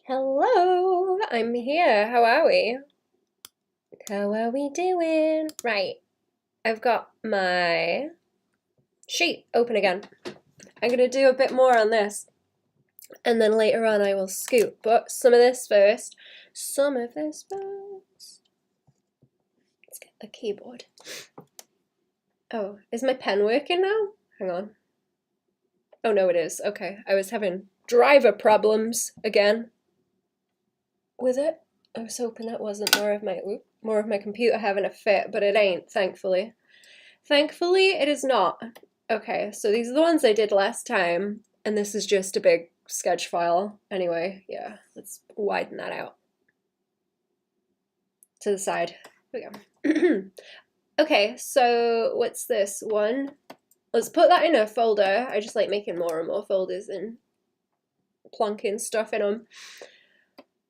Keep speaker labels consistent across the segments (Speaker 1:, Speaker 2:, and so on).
Speaker 1: Hello, I'm here. How are we? How are we doing? Right, I've got my sheet open again. I'm gonna do a bit more on this, and then later on I will scoop, but some of this first. Let's get the keyboard. Oh, is my pen working now? Hang on. Oh no, it is. Okay, I was having driver problems again with it. I was hoping that wasn't more of my computer having a fit, but it ain't, thankfully. Thankfully, it is not. Okay, so these are the ones I did last time, and this is just a big sketch file. Anyway, yeah, let's widen that out to the side. Here we go. Okay, so what's this one? Let's put that in a folder. I just like making more and more folders and plonking stuff in them.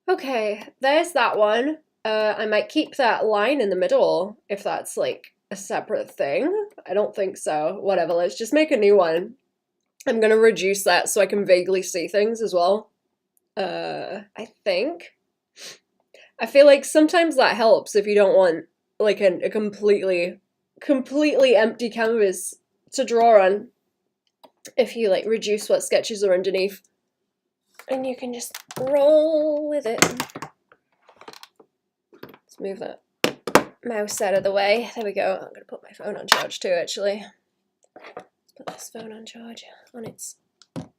Speaker 1: Okay, there's that one. I might keep that line in the middle if that's like a separate thing. I don't think so. Whatever, let's just make a new one. I'm gonna reduce that so I can vaguely see things as well. I think. I feel like sometimes that helps if you don't want like a completely empty canvas to draw on. If you like reduce what sketches are underneath. And you can just roll with it. Let's move that mouse out of the way. There we go. I'm going to put my phone on charge too, actually. Let's put this phone on charge on its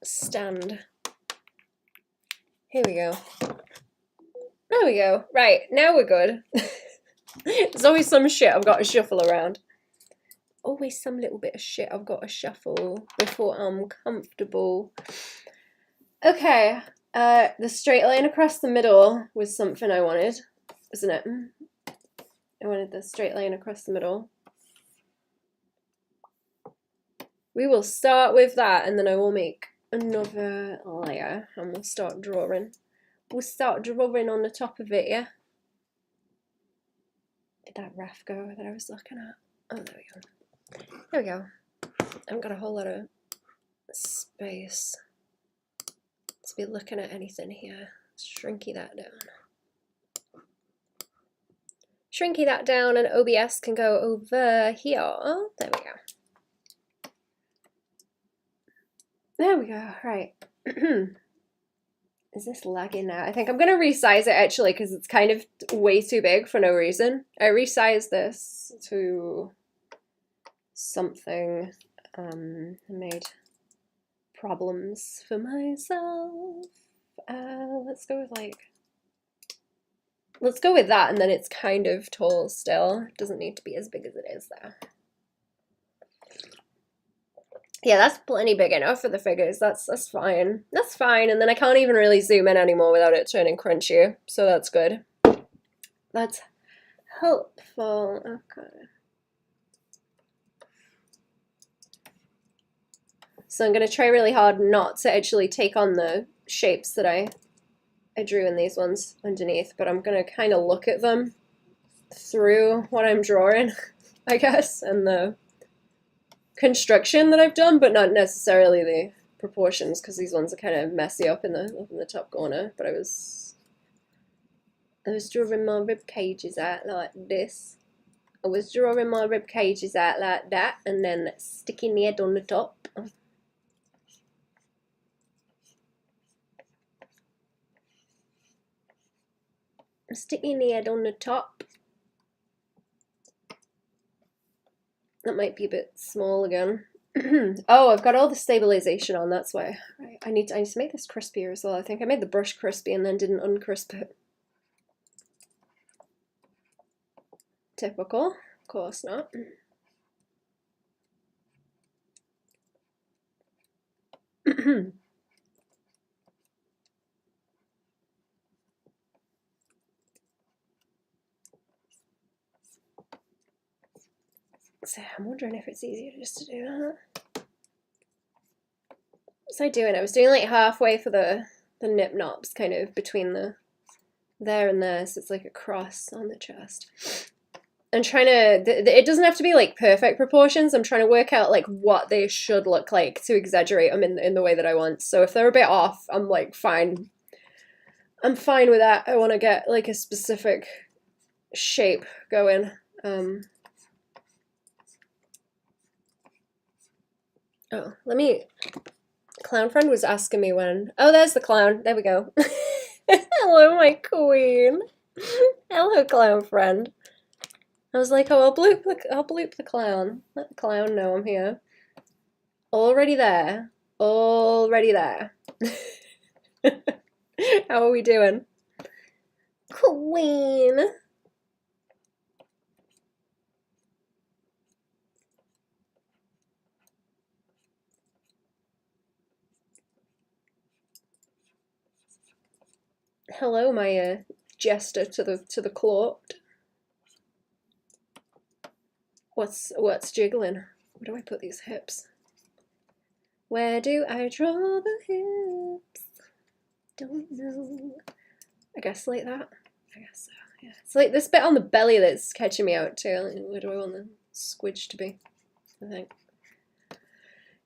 Speaker 1: stand. Here we go. There we go. Right, now we're good. There's always some shit I've got to shuffle around. Always some little bit of shit I've got to shuffle before I'm comfortable. Okay, the straight line across the middle was something I wanted, isn't it? I wanted the straight line across the middle. We will start with that, and then I will make another layer, and we'll start drawing. We'll start drawing on the top of it, yeah? Did that ref go that I was looking at? Oh, there we go. There we go. I've got a whole lot of space to be looking at anything here. Shrinky that down. Shrinky that down, and OBS can go over here. There we go. There we go. Right. Is this lagging now? I think I'm going to resize it actually because it's kind of way too big for no reason. I resized this to something. I made problems for myself. Let's go with that, and then it's kind of tall still. It doesn't need to be as big as it is there. Yeah, that's plenty big enough for the figures. That's fine. That's fine. And then I can't even really zoom in anymore without it turning crunchy. So that's good. That's helpful. Okay. So I'm going to try really hard not to actually take on the shapes that I drew in these ones underneath, but I'm going to kind of look at them through what I'm drawing, I guess, and the construction that I've done, but not necessarily the proportions, because these ones are kind of messy up in the top corner. But I was drawing my rib cages out like this. I was drawing my rib cages out like that, and then sticking the head on the top. Sticking the head on the top. That might be a bit small again. Oh, I've got all the stabilization on, that's why. Right. I need to make this crispier as well. I think I made the brush crispy and then didn't uncrisp it. Typical. Of course not. So I'm wondering if it's easier just to do that. What was I doing? I was doing like halfway for the nip knops, kind of between the there and there, so it's like a cross on the chest. I'm trying to, it doesn't have to be like perfect proportions. I'm trying to work out like what they should look like to exaggerate them in the way that I want. So if they're a bit off, I'm like, fine. I'm fine with that. I want to get like a specific shape going. Oh, let me... Clown friend was asking me when... Oh, there's the clown. There we go. Hello, my queen. Hello, clown friend. I was like, oh, I'll bloop the clown. Let the clown know I'm here. Already there. Already there. How are we doing? Queen. Hello, my jester to the court. What's jiggling? Where do I put these hips? Where do I draw the hips? Don't know. I guess like that. I guess so. Yeah. It's like this bit on the belly that's catching me out too. Where do I want the squidge to be? I think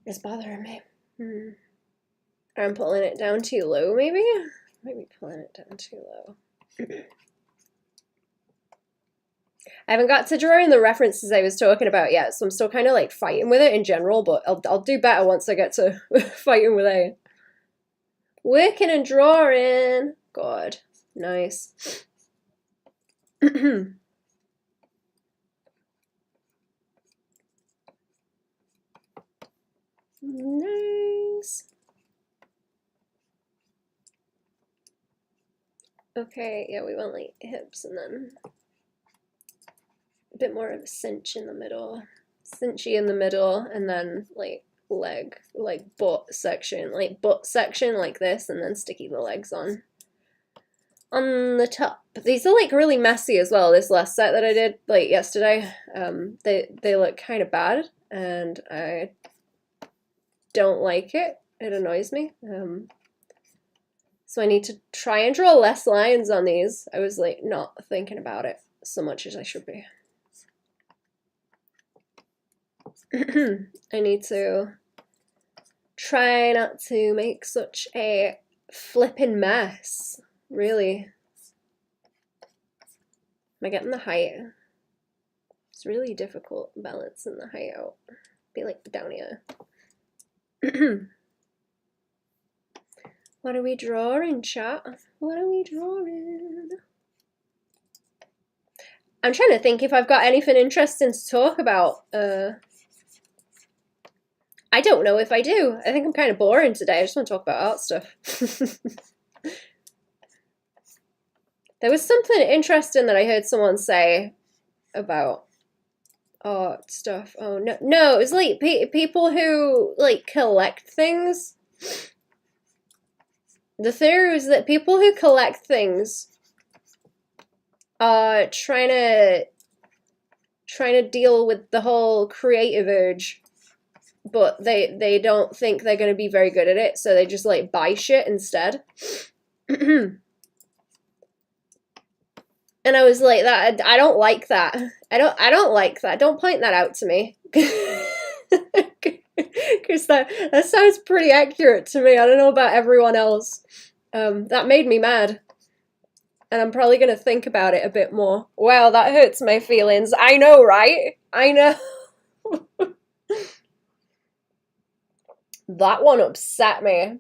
Speaker 1: it's bothering me. I'm pulling it down too low, maybe. Maybe pulling it down too low. I haven't got to draw in the references I was talking about yet, so I'm still kind of like fighting with it in general, but I'll do better once I get to fighting with it. Working and drawing. God, nice. Nice. Okay, yeah, we want like hips and then a bit more of a cinch in the middle. Cinchy in the middle, and then like leg, like butt section like this, and then sticky the legs on the top. These are like really messy as well, this last set that I did like yesterday. They look kind of bad, and I don't like it. It annoys me. So I need to try and draw less lines on these. I was like not thinking about it so much as I should be. I need to try not to make such a flippin' mess, really. Am I getting the height? It's really difficult balancing the height out. Be like down here. What are we drawing, chat? What are we drawing? I'm trying to think if I've got anything interesting to talk about. I don't know if I do. I think I'm kind of boring today. I just want to talk about art stuff. There was something interesting that I heard someone say about art stuff. Oh, no, it was like people who like collect things. The theory was that people who collect things are trying to deal with the whole creative urge, but they don't think they're going to be very good at it, so they just like buy shit instead. And I was like, that I don't like that. I don't like that. Don't point that out to me. Because that sounds pretty accurate to me. I don't know about everyone else. That made me mad. And I'm probably going to think about it a bit more. Wow, that hurts my feelings. I know, right? I know. That one upset me.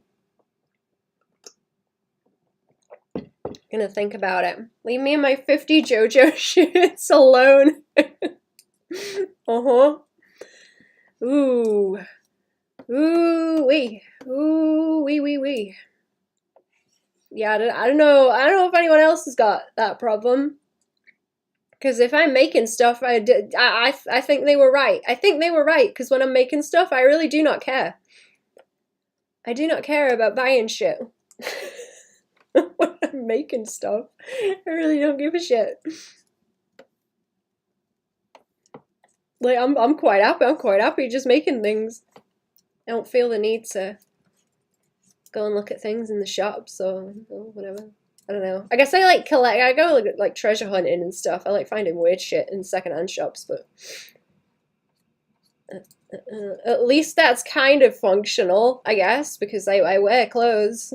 Speaker 1: Gonna think about it. Leave me in my 50 JoJo shirts alone. Uh-huh. Ooh. Ooh wee. Ooh wee. Yeah, I don't know if anyone else has got that problem. Because if I'm making stuff, I think they were right. I think they were right, because when I'm making stuff, I really do not care. I do not care about buying shit. When I'm making stuff, I really don't give a shit. Like, I'm quite happy. I'm quite happy just making things. I don't feel the need to go and look at things in the shop, so whatever. I don't know. I guess I like collect. I go like treasure hunting and stuff. I like finding weird shit in secondhand shops, but at least that's kind of functional, I guess, because I wear clothes.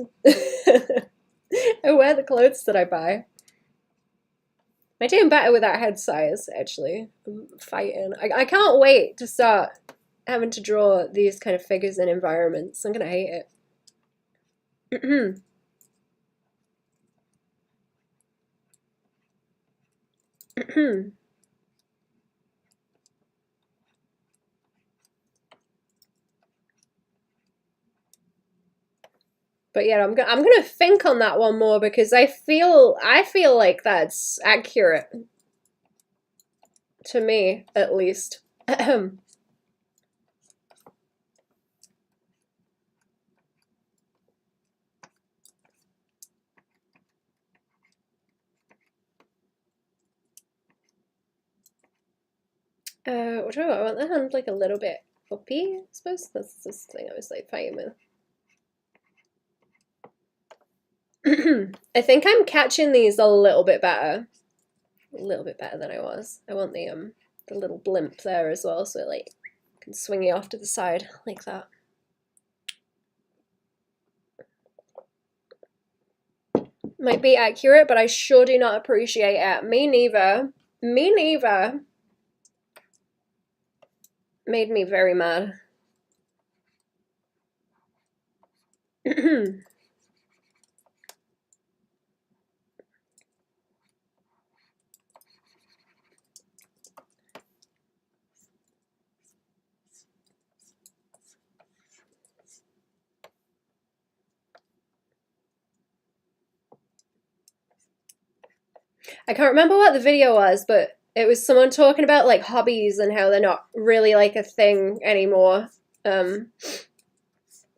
Speaker 1: I wear the clothes that I buy. I'm doing better with that head size, actually. I'm fighting. I can't wait to start having to draw these kind of figures in environments. I'm gonna hate it. But yeah, I'm gonna think on that one more because I feel like that's accurate to me, at least. What do I want? I want the hand like a little bit uppy, I suppose. That's this thing I was like fighting with. I think I'm catching these a little bit better. A little bit better than I was. I want the little blimp there as well, so it like can swing you off to the side like that. Might be accurate, but I sure do not appreciate it. Me neither. Me neither. Made me very mad. I can't remember what the video was, but it was someone talking about like hobbies and how they're not really like a thing anymore.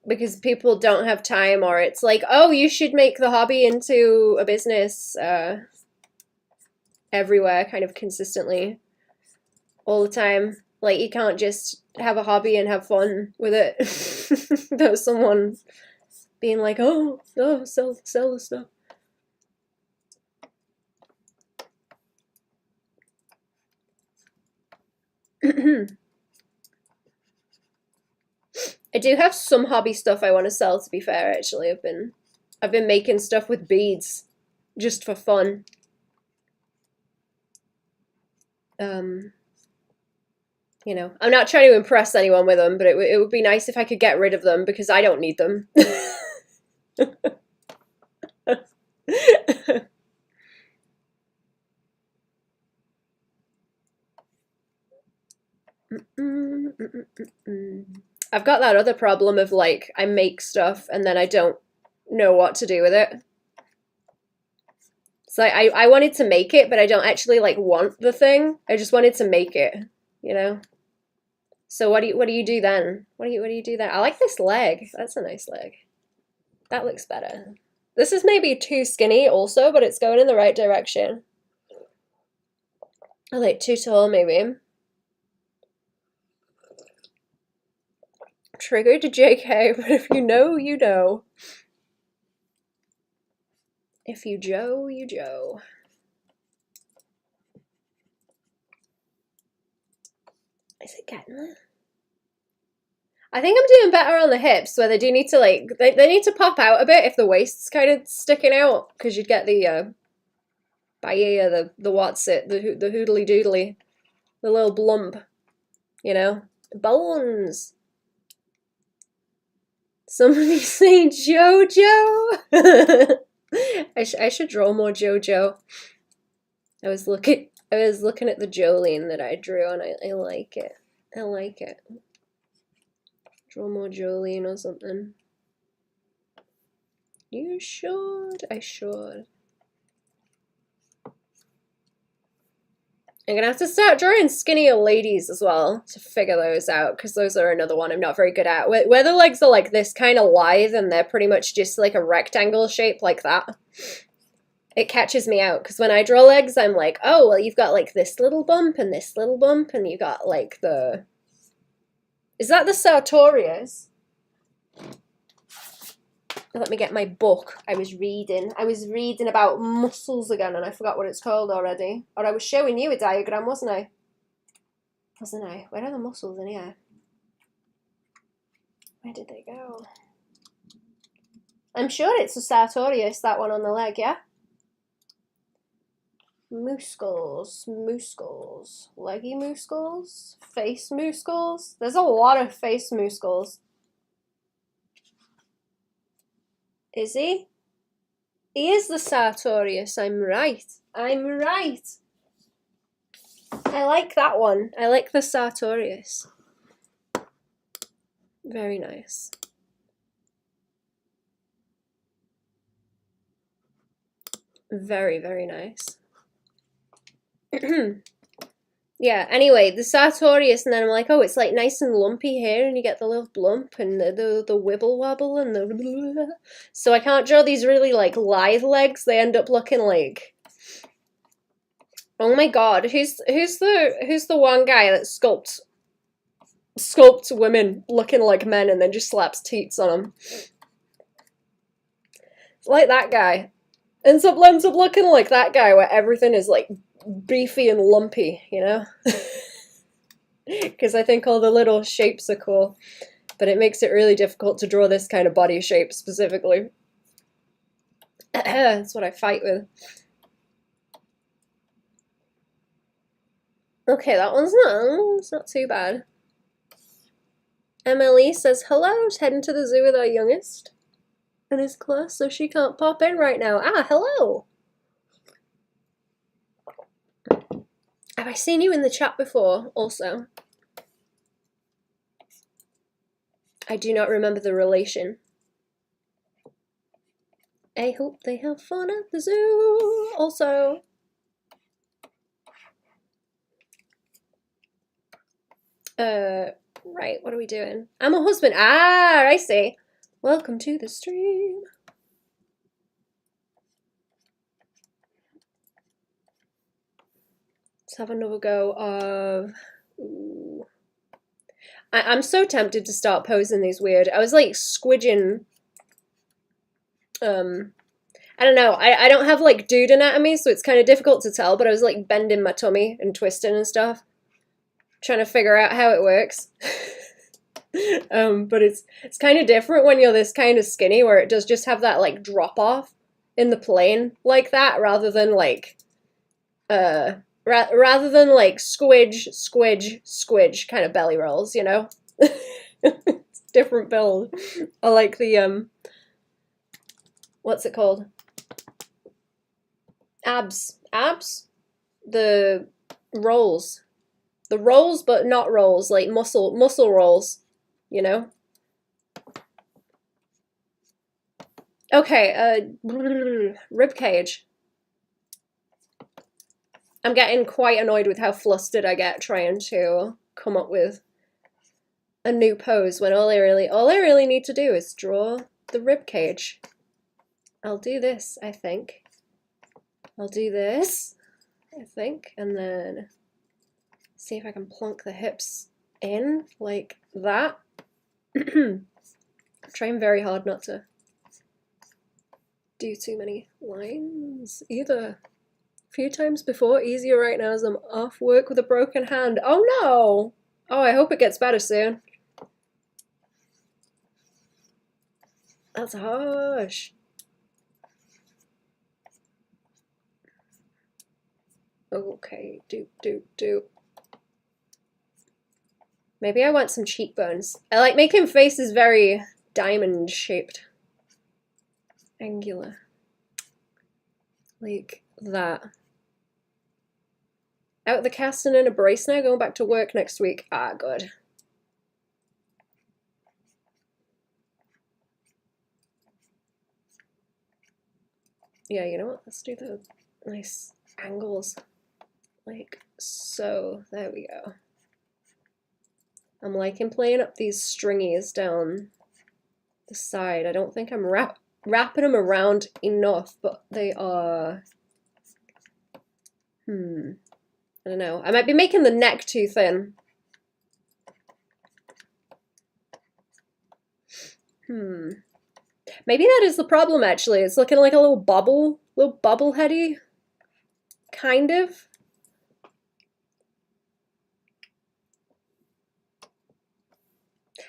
Speaker 1: Because people don't have time, or it's like, oh, you should make the hobby into a business everywhere, kind of consistently, all the time. Like, you can't just have a hobby and have fun with it. There was someone being like, oh, sell the stuff. I do have some hobby stuff I want to sell, to be fair, actually. I've been making stuff with beads just for fun. You know, I'm not trying to impress anyone with them, but it would be nice if I could get rid of them because I don't need them. I've got that other problem of like, I make stuff and then I don't know what to do with it. So I wanted to make it, but I don't actually like want the thing. I just wanted to make it, you know? So what do you do then? What do you do then? I like this leg. That's a nice leg. That looks better. This is maybe too skinny also, but it's going in the right direction. I like too tall maybe. Triggered to JK, but if you know, you know. If you Joe, you Joe. Is it getting there? I think I'm doing better on the hips, where they do need to like, they need to pop out a bit if the waist's kind of sticking out, because you'd get the bahia, the what's it, the hoodly doodly, the little blump, you know? Bones. Somebody say JoJo. I should draw more JoJo. I was looking at the Jolene that I drew, and I like it. I like it. Draw more Jolene or something. You should. I should. I'm gonna have to start drawing skinnier ladies as well to figure those out, because those are another one I'm not very good at. Where the legs are like this kind of lithe and they're pretty much just like a rectangle shape like that, it catches me out, because when I draw legs, I'm like, oh, well, you've got like this little bump and this little bump, and you got like the... Is that the sartorius? Let me get my book. I was reading about muscles again, and I forgot what it's called already. Or I was showing you a diagram, wasn't I? Wasn't I? Where are the muscles in here? Where did they go? I'm sure it's a sartorius, that one on the leg, yeah? Muscles, muscles, leggy muscles, face muscles. There's a lot of face muscles. Is he? He is the sartorius, I'm right. I'm right. I like that one. I like the sartorius. Very nice. Very, very nice. Yeah, anyway, the sartorius, and then I'm like, oh, it's like nice and lumpy here, and you get the little blump and the wibble wobble and the blah. So I can't draw these really like lithe legs. They end up looking like, oh my god, who's the one guy that sculpts women looking like men and then just slaps teats on them? It's like that guy. Ends up looking like that guy where everything is like beefy and lumpy, you know? Because I think all the little shapes are cool, but it makes it really difficult to draw this kind of body shape specifically. That's what I fight with. Okay, that one's it's not too bad. Emily says, hello, just heading to the zoo with our youngest in his class, so she can't pop in right now. Ah, hello! Have I seen you in the chat before, also? I do not remember the relation. I hope they have fun at the zoo, also. Right, what are we doing? I'm a husband. Ah, I see. Welcome to the stream. Let's have another go of... Ooh. I'm so tempted to start posing these weird. I was like squidging. I don't know. I don't have like dude anatomy, so it's kind of difficult to tell, but I was like bending my tummy and twisting and stuff, trying to figure out how it works. But it's kind of different when you're this kind of skinny, where it does just have that like drop off in the plane like that, rather than like rather than like squidge, squidge, squidge kind of belly rolls, you know? It's different build. I like the, what's it called? Abs. The rolls. The rolls, but not rolls, like muscle rolls, you know? Okay, rib cage. I'm getting quite annoyed with how flustered I get trying to come up with a new pose when all I really need to do is draw the rib cage. I'll do this, I think. I'll do this, I think, and then see if I can plonk the hips in like that. I'm trying very hard not to do too many lines either. A few times before, easier right now as I'm off work with a broken hand. Oh no! Oh, I hope it gets better soon. That's harsh. Okay, do. Maybe I want some cheekbones. I like making faces very diamond shaped. Angular. Like that. Out the cast and in a brace now, going back to work next week. Ah, good. Yeah, you know what? Let's do the nice angles. Like so. There we go. I'm liking playing up these stringies down the side. I don't think I'm wrapping them around enough, but they are... I don't know. I might be making the neck too thin. Maybe that is the problem, actually. It's looking like a little bubble-heady, kind of.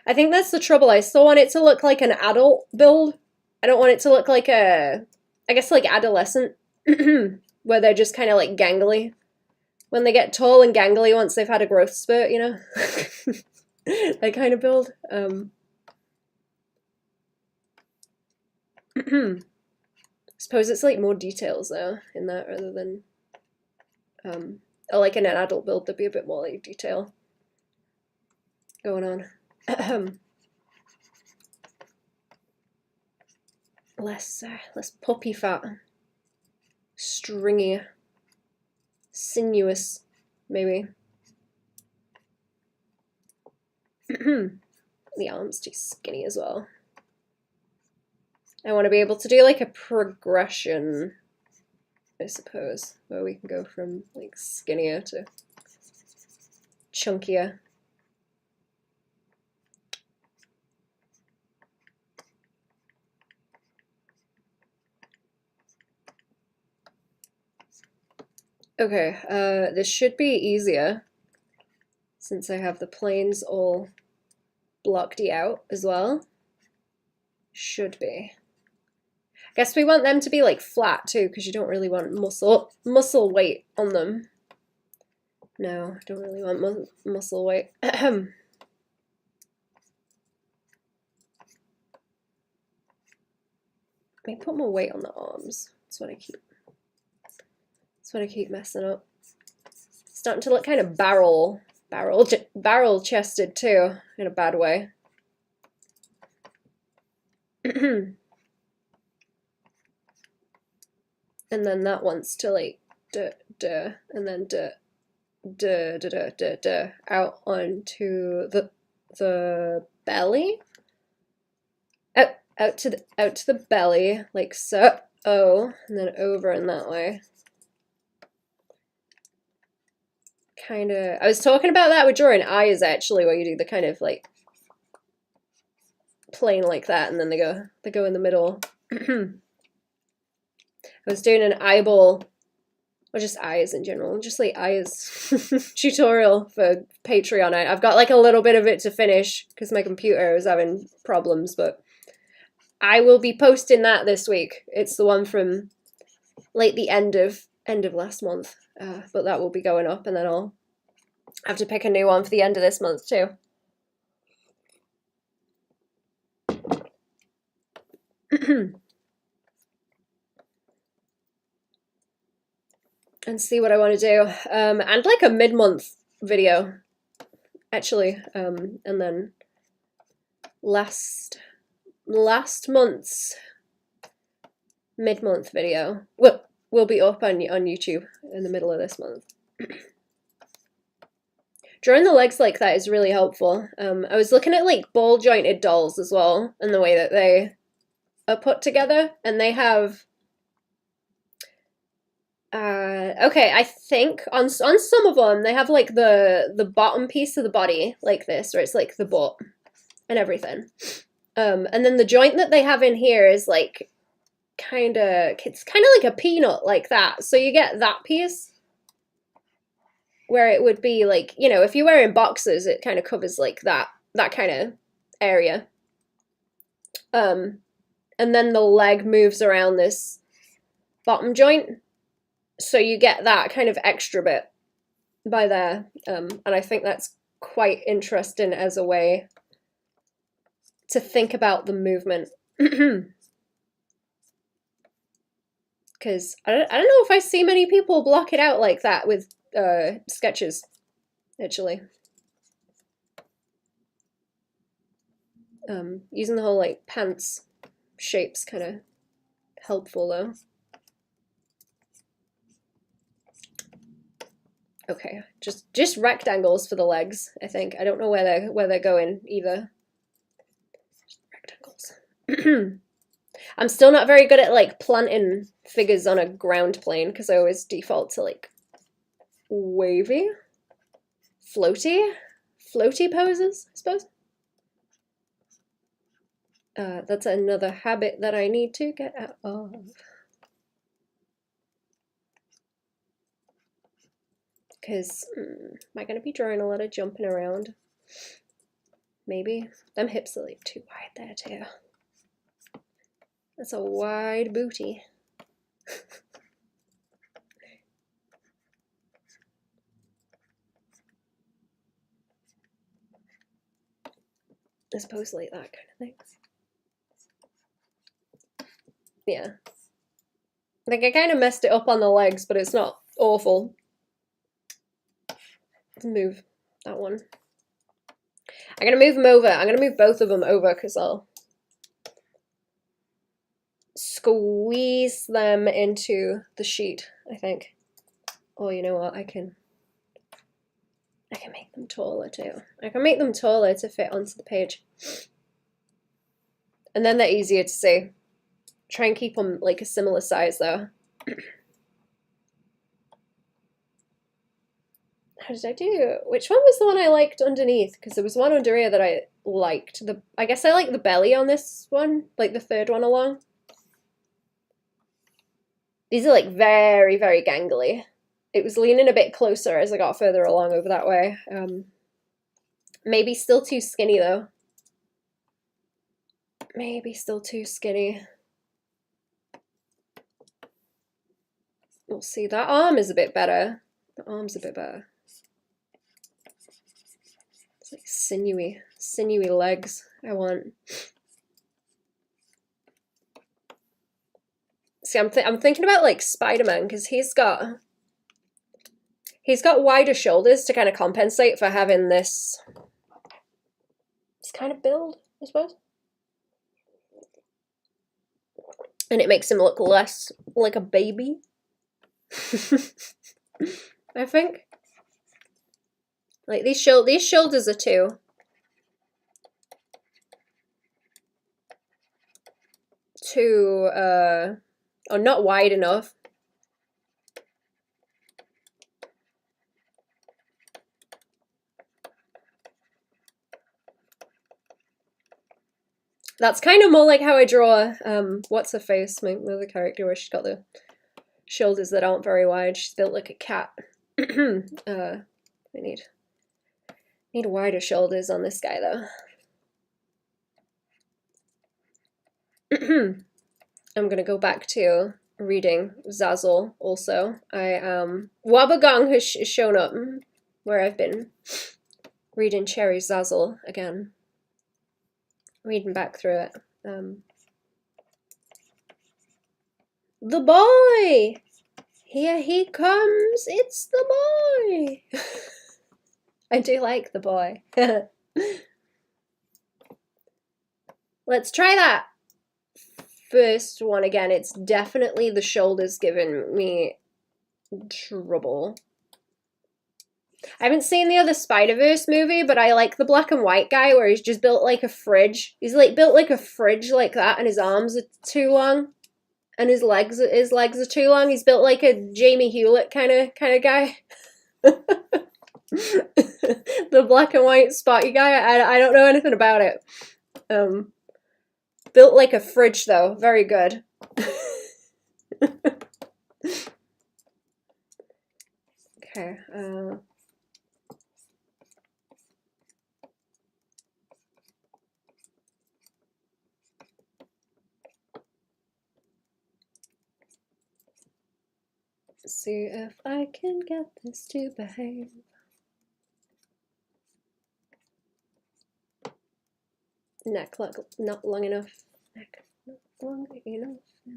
Speaker 1: I think that's the trouble. I still want it to look like an adult build, I don't want it to look like I guess like adolescent, where they're just kind of like gangly. When they get tall and gangly once they've had a growth spurt, you know? That kind of build. Suppose it's like more details though in that rather than or like in an adult build there'd be a bit more like detail going on. Less puppy fat, stringy, sinuous, maybe. The arm's too skinny as well. I want to be able to do like a progression, I suppose, where we can go from like skinnier to chunkier. Okay, this should be easier since I have the planes all blocked out as well. Should be. I guess we want them to be like flat too, because you don't really want muscle weight on them. No, I don't really want muscle weight. Maybe put more weight on the arms. That's what I keep messing up. It's starting to look kind of barrel chested too, in a bad way. And then that wants to like and then out onto the belly, out to the belly, like so. Oh, and then over in that way. Kind of. I was talking about that with drawing eyes actually, where you do the kind of like plane like that, and then they go in the middle. I was doing an eyeball, or just eyes in general, just like eyes tutorial for Patreon. I've got like a little bit of it to finish because my computer is having problems, but I will be posting that this week. It's the one from like the end of last month, but that will be going up, and then I'll have to pick a new one for the end of this month too. And see what I want to do, and like a mid-month video, actually, and then last month's mid-month video will be up on YouTube in the middle of this month. Drawing the legs like that is really helpful. I was looking at like ball jointed dolls as well, and the way that they are put together, and they have okay, I think on some of them they have like the bottom piece of the body like this, where it's like the butt and everything, and then the joint that they have in here is like it's kind of like a peanut like that, so you get that piece where it would be like, you know, if you're wearing boxers, it kind of covers like that kind of area, and then the leg moves around this bottom joint. So you get that kind of extra bit by there, and I think that's quite interesting as a way to think about the movement. Because I don't know if I see many people block it out like that with sketches, actually. Using the whole like pants shape's kind of helpful though. Okay, just rectangles for the legs, I think. I don't know where they're going either. Just rectangles. I'm still not very good at like planting figures on a ground plane because I always default to like wavy, floaty poses, I suppose. That's another habit that I need to get out of. Because am I going to be drawing a lot of jumping around? Maybe. Them hips are like too wide there too. That's a wide booty. I suppose like that kind of thing. Yeah. I think I kind of messed it up on the legs, but it's not awful. Let's move that one. I'm going to move them over. I'm going to move both of them over because I'll squeeze them into the sheet, I think. Oh, you know what? I can make them taller too. I can make them taller to fit onto the page. And then they're easier to see. Try and keep them like a similar size though. How did I do? Which one was the one I liked underneath? Because there was one under here that I liked. I guess I like the belly on this one, like the third one along. These are like very, very gangly. It was leaning a bit closer as I got further along over that way. Maybe still too skinny though. Maybe still too skinny. We'll see. That arm is a bit better. The arm's a bit better. It's like sinewy legs I want. See, I'm thinking about like Spider-Man because he's got wider shoulders to kind of compensate for having this kind of build, I suppose. And it makes him look less like a baby. I think. Like these shoulders are too or not wide enough. That's kind of more like how I draw what's her face, my other character, where she's got the shoulders that aren't very wide. She's built like a cat. I need wider shoulders on this guy though. I'm gonna go back to reading Zazzle also. Wabagong has shown up where I've been reading Cherry Zazzle again. Reading back through it. The boy! Here he comes! It's the boy! I do like the boy. Let's try that first one again. It's definitely the shoulders giving me trouble. I haven't seen the other Spider-Verse movie, but I like the black and white guy where he's just built like a fridge. He's like built like a fridge like that, and his arms are too long, and his legs are too long. He's built like a Jamie Hewlett kind of guy. The black and white spotty guy. I don't know anything about it. Built like a fridge though. Very good. Okay. See if I can get this to behave. Neck not long enough. Neck not long enough. Yeah.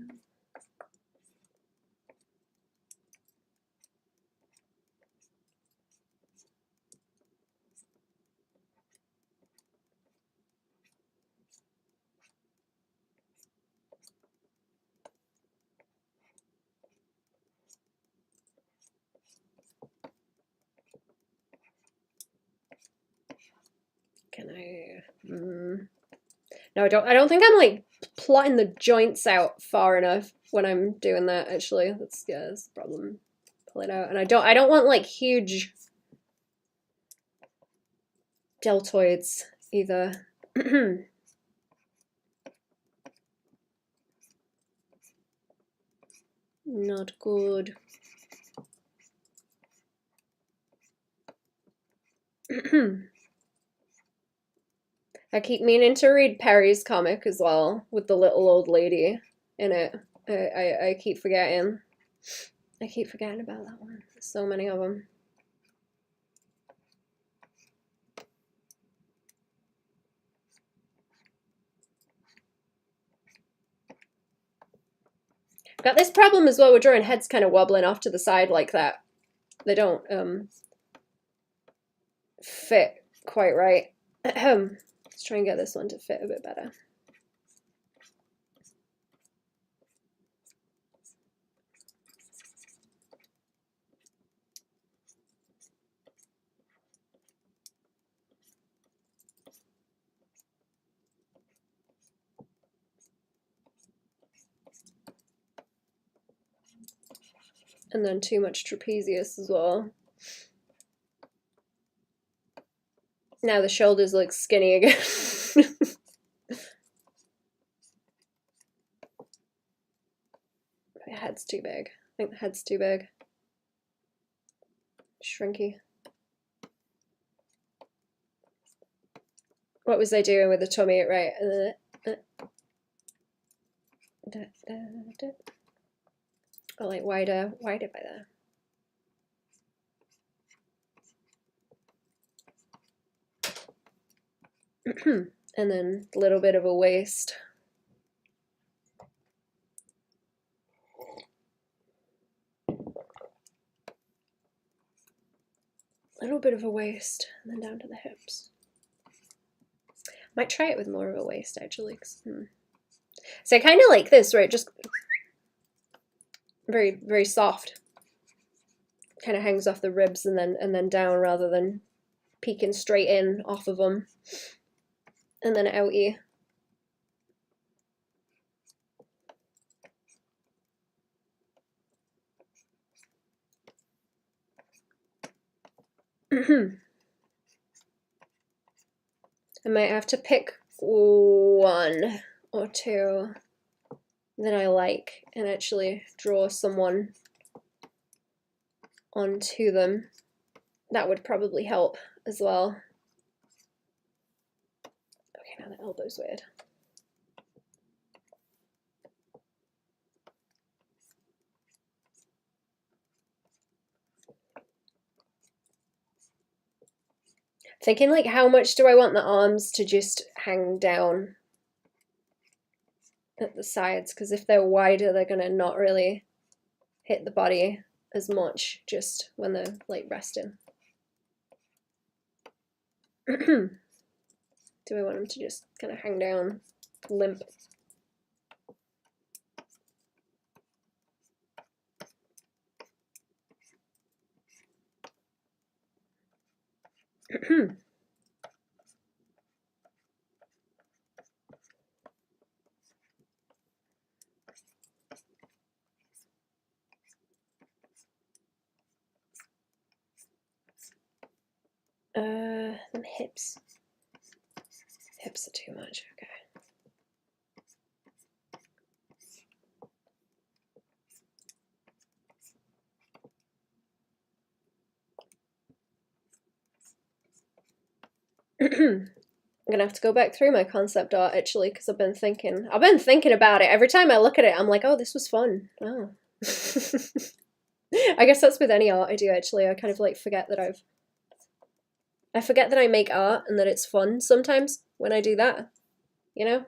Speaker 1: Can I? No, I don't think I'm like plotting the joints out far enough when I'm doing that. Actually, that's the problem. Pull it out, and I don't want like huge deltoids either. Not good. I keep meaning to read Perry's comic as well, with the little old lady. in it. I keep forgetting. I keep forgetting about that one. There's so many of them. Got this problem as well with drawing heads kind of wobbling off to the side like that. They don't fit quite right. Let's try and get this one to fit a bit better. And then too much trapezius as well. Now the shoulders look skinny again. My head's too big. I think the head's too big. Shrinky. What was I doing with the tummy? Right. Oh, like wider by there. And then a little bit of a waist. A little bit of a waist, and then down to the hips. Might try it with more of a waist actually. So I kind of like this, right? Just very, very soft. Kind of hangs off the ribs and then down rather than peeking straight in off of them. And then outie. I might have to pick one or two that I like and actually draw someone onto them. That would probably help as well. Okay, now the elbow's weird. Thinking like, how much do I want the arms to just hang down at the sides? Because if they're wider, they're gonna not really hit the body as much just when they're like resting. Do I want them to just kind of hang down, limp? Them hips. Hips are too much, okay. I'm gonna have to go back through my concept art actually, because I've been thinking about it. Every time I look at it, I'm like, oh, this was fun. Oh. I guess that's with any art I do actually. I kind of like forget that I forget that I make art and that it's fun sometimes when I do that, you know?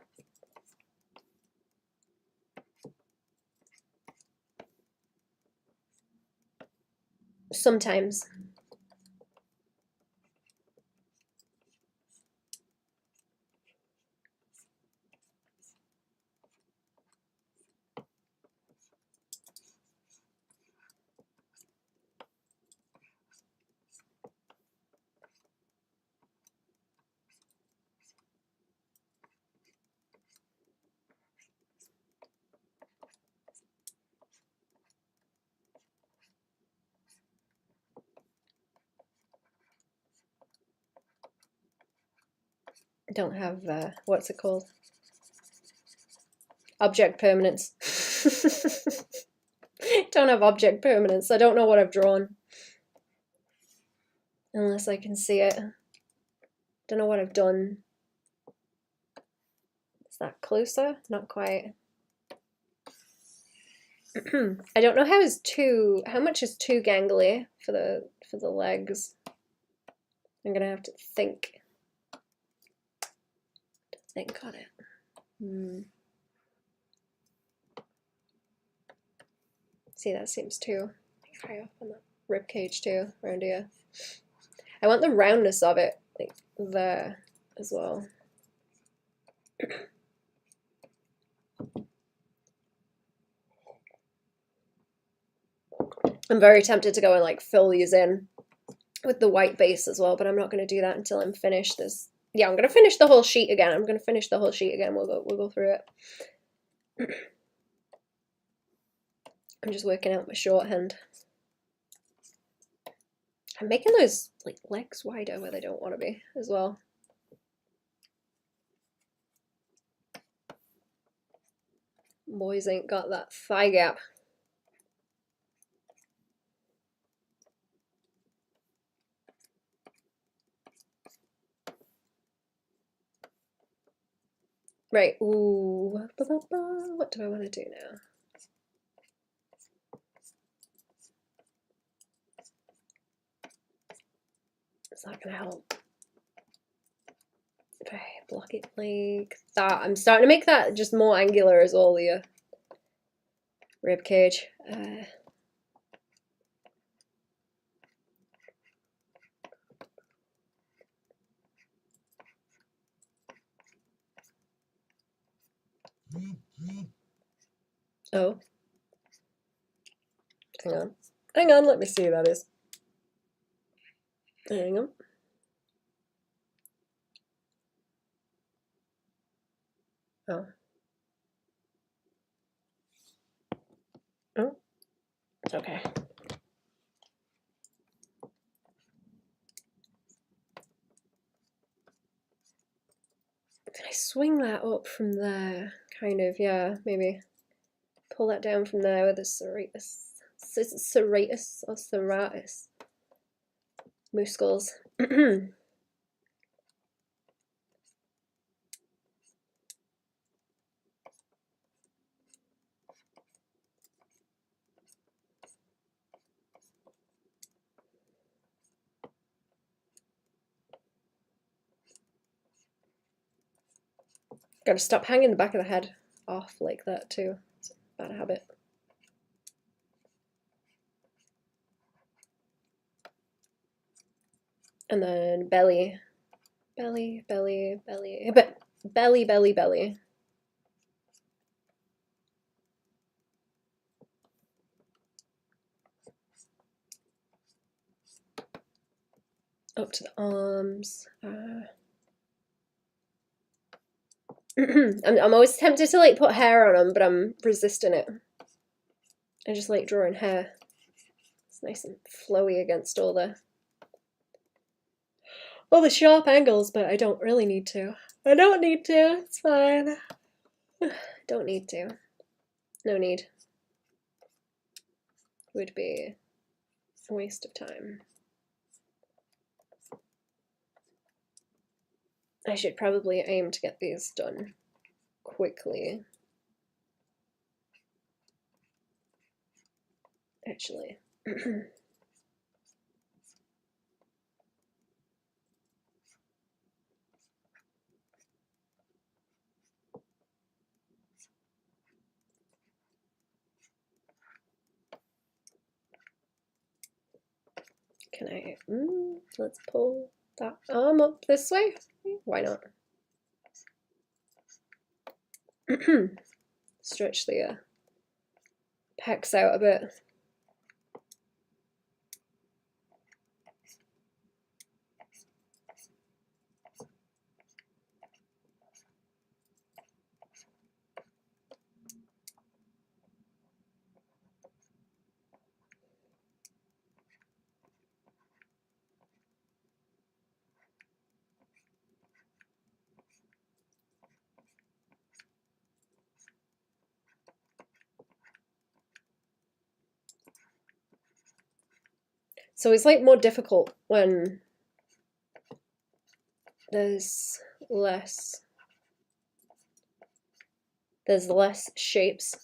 Speaker 1: Sometimes. Don't have, what's it called? Object permanence. Don't have object permanence. I don't know what I've drawn. Unless I can see it. Don't know what I've done. Is that closer? Not quite. I don't know how much is too gangly for the legs. I'm gonna have to think on it. See, that seems too high up on that rib cage too, around here. I want the roundness of it, like there as well. I'm very tempted to go and like fill these in with the white base as well, but I'm not going to do that until I'm finished this. Yeah, I'm going to finish the whole sheet again. We'll go through it. I'm just working out my shorthand. I'm making those like legs wider where they don't want to be as well. Boys ain't got that thigh gap. Right, ooh, what do I want to do now? Is that gonna help? If I block it like that, I'm starting to make that just more angular as well, the rib cage. Oh. Hang on, let me see who that is. Hang on. Oh. Oh, it's okay. Can I swing that up from there? Kind of, yeah, maybe. Pull that down from there with a serratus or serratus muscles. Gotta stop hanging the back of the head off like that too. It's a bad habit. And then belly. Belly, belly, belly. Belly, belly, belly. Up to the arms. I'm always tempted to like put hair on them, but I'm resisting it. I just like drawing hair. It's nice and flowy against all the sharp angles, but I don't really need to. I don't need to. It's fine. Don't need to. No need. Would be a waste of time. I should probably aim to get these done quickly. Actually. Can I, let's pull that arm up this way. Why not? Stretch the pecs out a bit. So it's like more difficult when there's less shapes,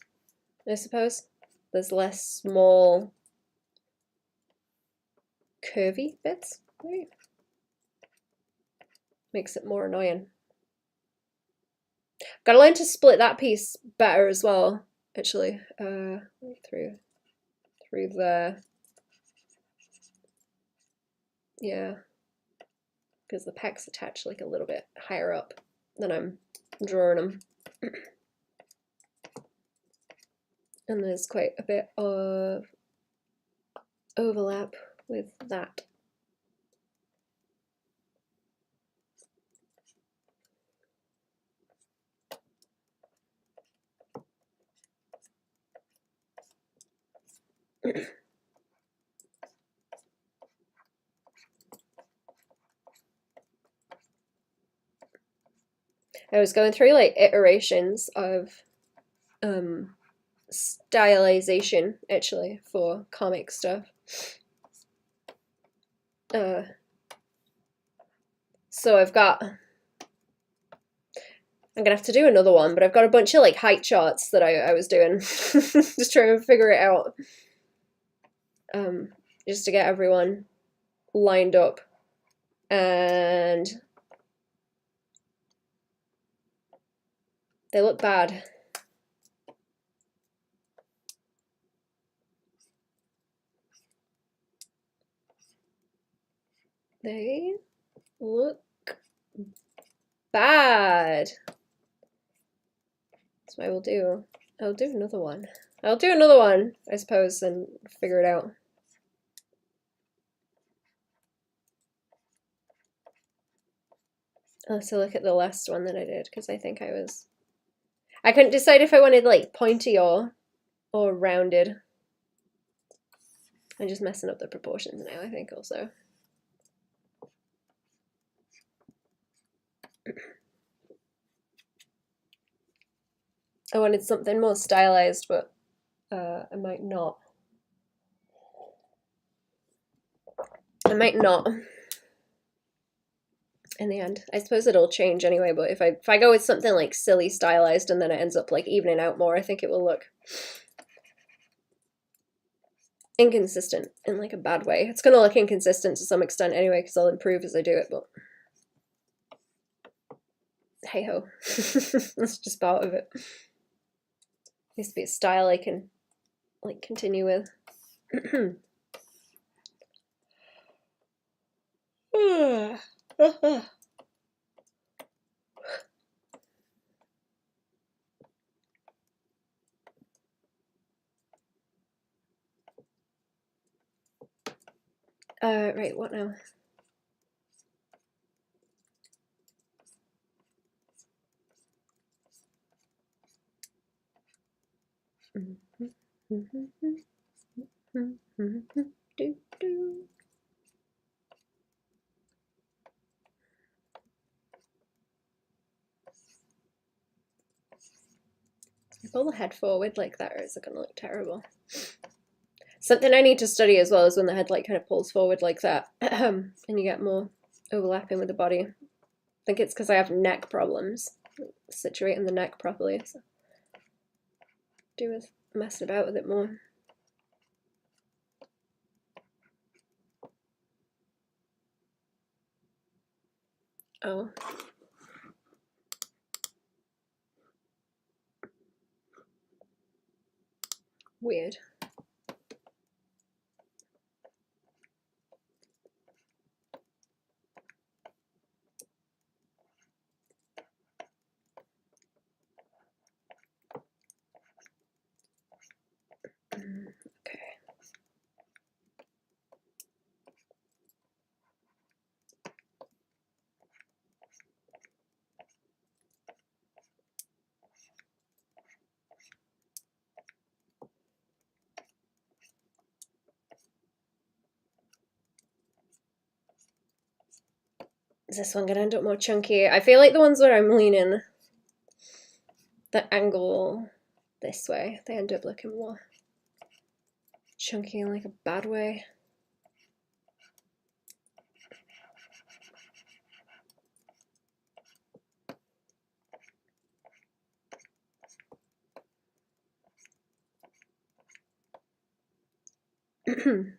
Speaker 1: I suppose. there's less small curvy bits. Maybe. Makes it more annoying. Gotta learn to split that piece better as well, actually. Through there. Yeah. Because the pecs attach like a little bit higher up than I'm drawing them. And there's quite a bit of overlap with that. I was going through like iterations of stylization actually for comic stuff. So I'm gonna have to do another one, but I've got a bunch of like height charts that I was doing, just trying to figure it out, just to get everyone lined up, and they look bad. They look bad. That's what I will do. I'll do another one. I'll do another one, I suppose, and figure it out. I'll have to look at the last one that I did, because I think I couldn't decide if I wanted like pointy or rounded. I'm just messing up the proportions now, I think, also. I wanted something more stylized, but I might not. I might not. In the end, I suppose it'll change anyway. But if I go with something like silly stylized and then it ends up like evening out more, I think it will look inconsistent in like a bad way. It's gonna look inconsistent to some extent anyway, because I'll improve as I do it. But hey ho, that's just part of it. Needs to be a style I can like continue with. Right, what now? Pull the head forward like that, or is it going to look terrible? Something I need to study as well is when the head like kind of pulls forward like that, and you get more overlapping with the body. I think it's because I have neck problems, situating the neck properly. So do with messing about with it more. Oh. Weird. Okay. Is this one gonna end up more chunky? I feel like the ones where I'm leaning the angle this way, they end up looking more chunky in like a bad way.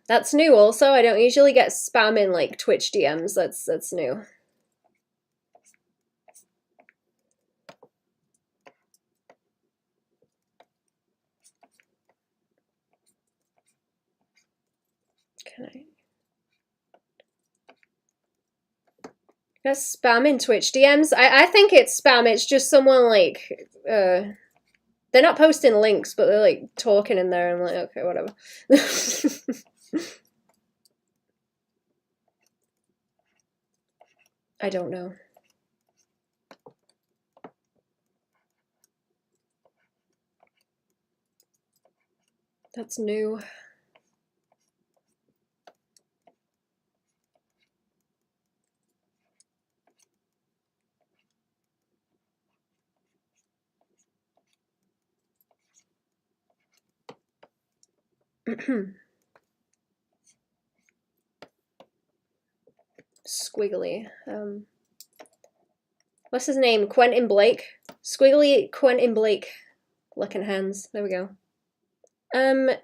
Speaker 1: That's new also. I don't usually get spam in like Twitch DMs. That's new. Can I? That's spam in Twitch DMs. I think it's spam. It's just someone like they're not posting links, but they're like talking in there. I'm like, okay, whatever. I don't know. That's new. Squiggly. What's his name? Quentin Blake. Squiggly Quentin Blake. Looking hands. There we go.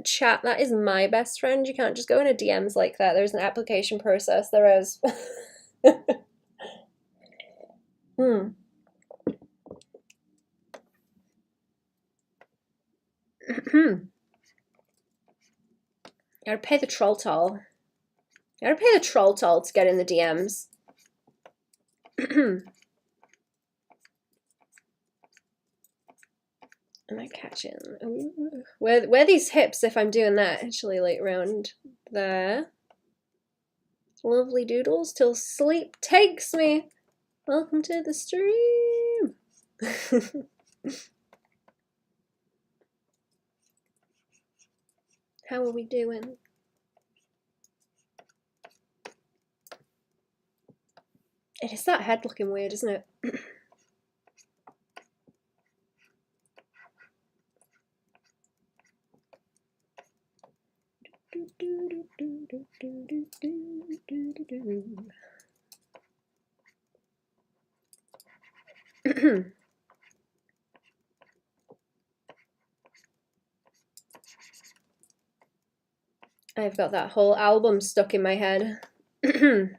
Speaker 1: Chat, that is my best friend. You can't just go into DMs like that. There's an application process. There is. Gotta pay the troll toll. Gotta pay the troll toll to get in the DMs. Am I catching? Ooh. Where are these hips if I'm doing that? Actually, like around there. Lovely doodles till sleep takes me. Welcome to the stream. How are we doing? It is that head looking weird, isn't it? I've got that whole album stuck in my head. If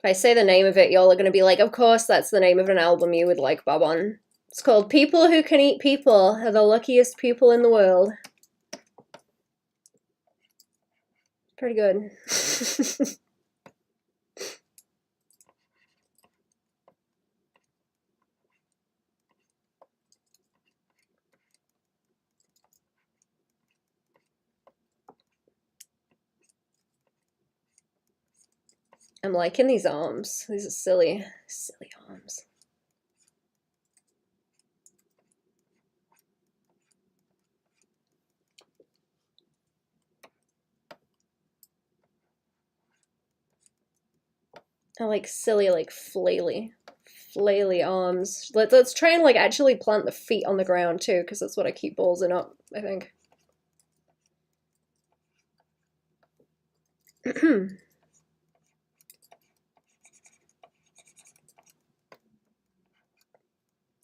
Speaker 1: I say the name of it, y'all are going to be like, of course that's the name of an album you would like, Baban. It's called People Who Can Eat People Are the Luckiest People in the World. Pretty good. I'm liking these arms. These are silly, silly arms. I like silly, like flaily arms. Let's try and like actually plant the feet on the ground too, because that's what I keep ballsing up, I think.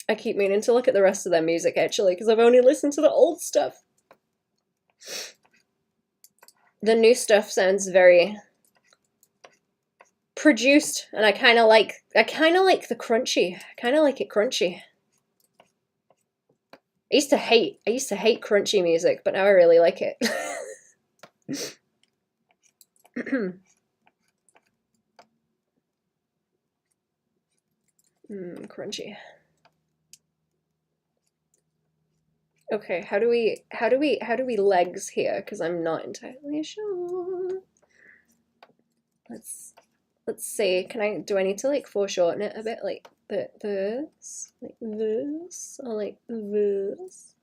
Speaker 1: I keep meaning to look at the rest of their music actually, because I've only listened to the old stuff. The new stuff sounds very produced, and I kind of like the crunchy. I kind of like it crunchy. I used to hate crunchy music, but now I really like it. Crunchy. Okay, how do we legs here? Because I'm not entirely sure. Let's see. Do I need to like foreshorten it a bit, like this, like this, or like this?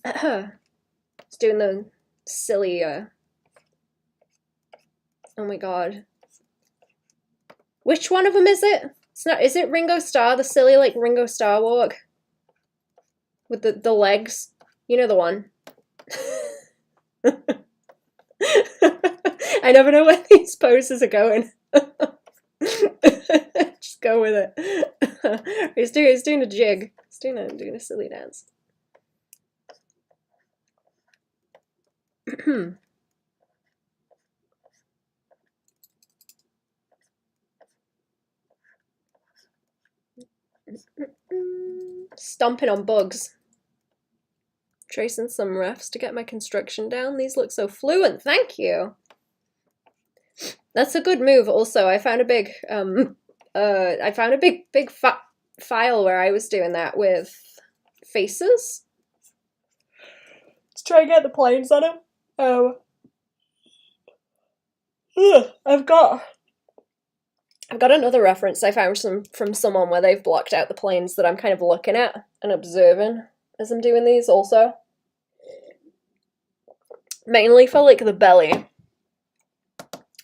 Speaker 1: It's doing the silly. Oh my god. Which one of them is it? It's not. Is it Ringo Starr? The silly like Ringo Starr walk with the legs. You know the one. I never know where these poses are going. Just go with it. He's doing a jig. He's doing a silly dance. Stomping on bugs. Tracing some refs to get my construction down. These look so fluent. Thank you. That's a good move. Also, I found a big big file where I was doing that with faces. Let's try and get the planes on them. I've got another reference I found from someone where they've blocked out the planes that I'm kind of looking at and observing as I'm doing these also. Mainly for like the belly,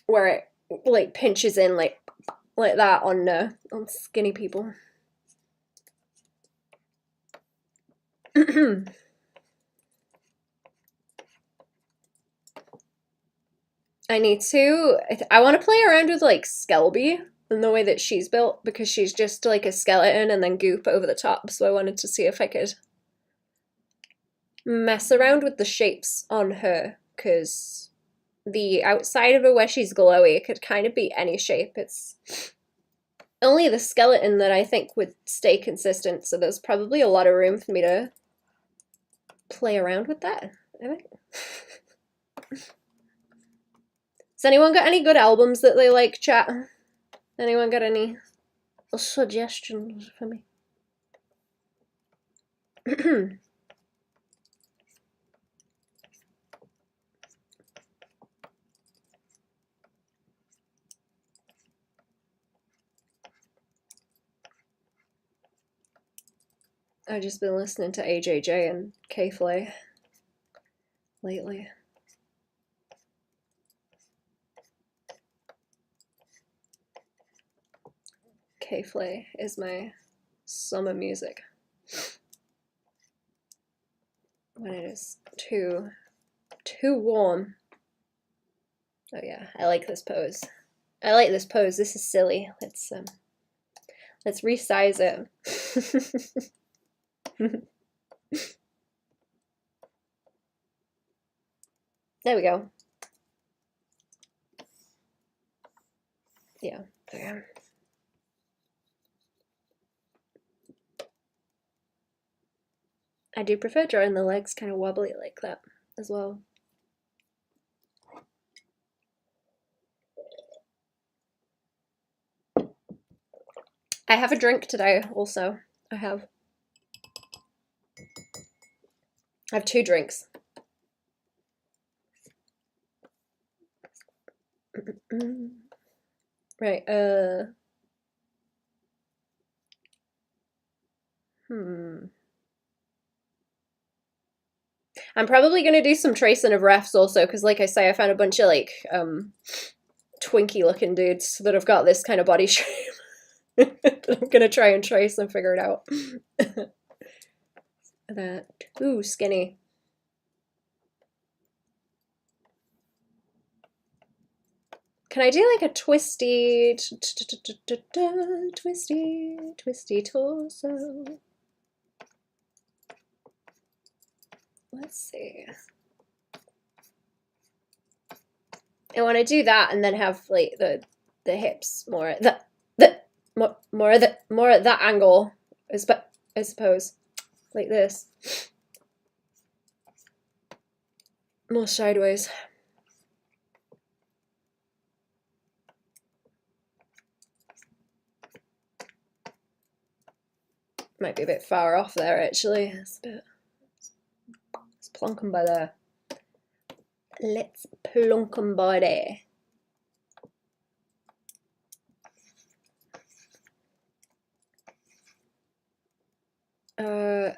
Speaker 1: where it like pinches in like that on skinny people. I want to play around with like Skelby and the way that she's built, because she's just like a skeleton and then goop over the top, so I wanted to see if I could mess around with the shapes on her, because the outside of her where she's glowy could kind of be any shape. It's only the skeleton that I think would stay consistent, so there's probably a lot of room for me to play around with that, I think. Has anyone got any good albums that they like, chat? Anyone got any suggestions for me? I've just been listening to AJJ and K-Flay lately. K-Flay is my summer music. When it is too warm. Oh yeah, I like this pose. I like this pose. This is silly. Let's resize it. There we go. Yeah, there. I do prefer drawing the legs kind of wobbly like that as well. I have a drink today also. I have 2 drinks. Right, I'm probably going to do some tracing of refs also, because like I say, I found a bunch of like twinky looking dudes that have got this kind of body shape. I'm going to try and trace and figure it out. That, ooh, skinny. Can I do like a twisty torso? Let's see. I want to do that and then have like the hips more at that more at that angle, I suppose, like this, more sideways. Might be a bit far off there actually. It's let's plonk them by there. Let's plonk them by there.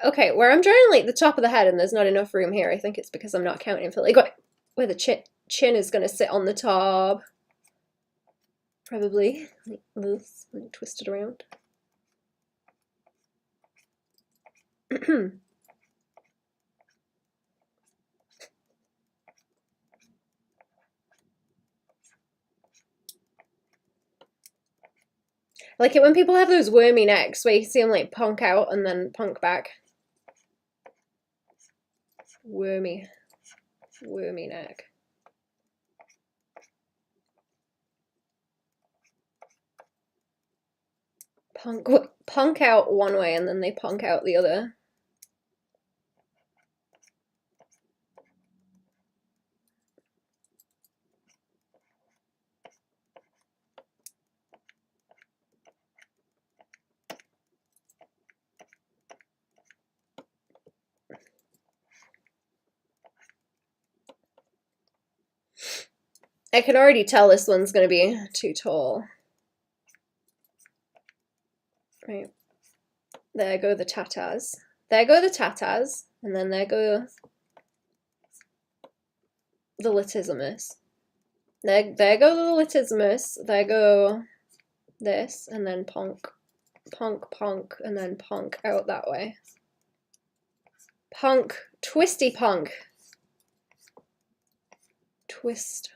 Speaker 1: Okay, where I'm drawing like the top of the head and there's not enough room here, I think it's because I'm not counting for like where the chin is gonna sit on the top. Probably like this, like twist it around. like it when people have those wormy necks where you see them like punk out and then punk back. Wormy neck. Punk out one way and then they punk out the other. I can already tell this one's going to be too tall. Right. There go the tatas. There go the tatas. And then there go the latissimus. There go the latissimus. There go this. And then punk, and then punk out that way. Punk. Twisty punk. Twisty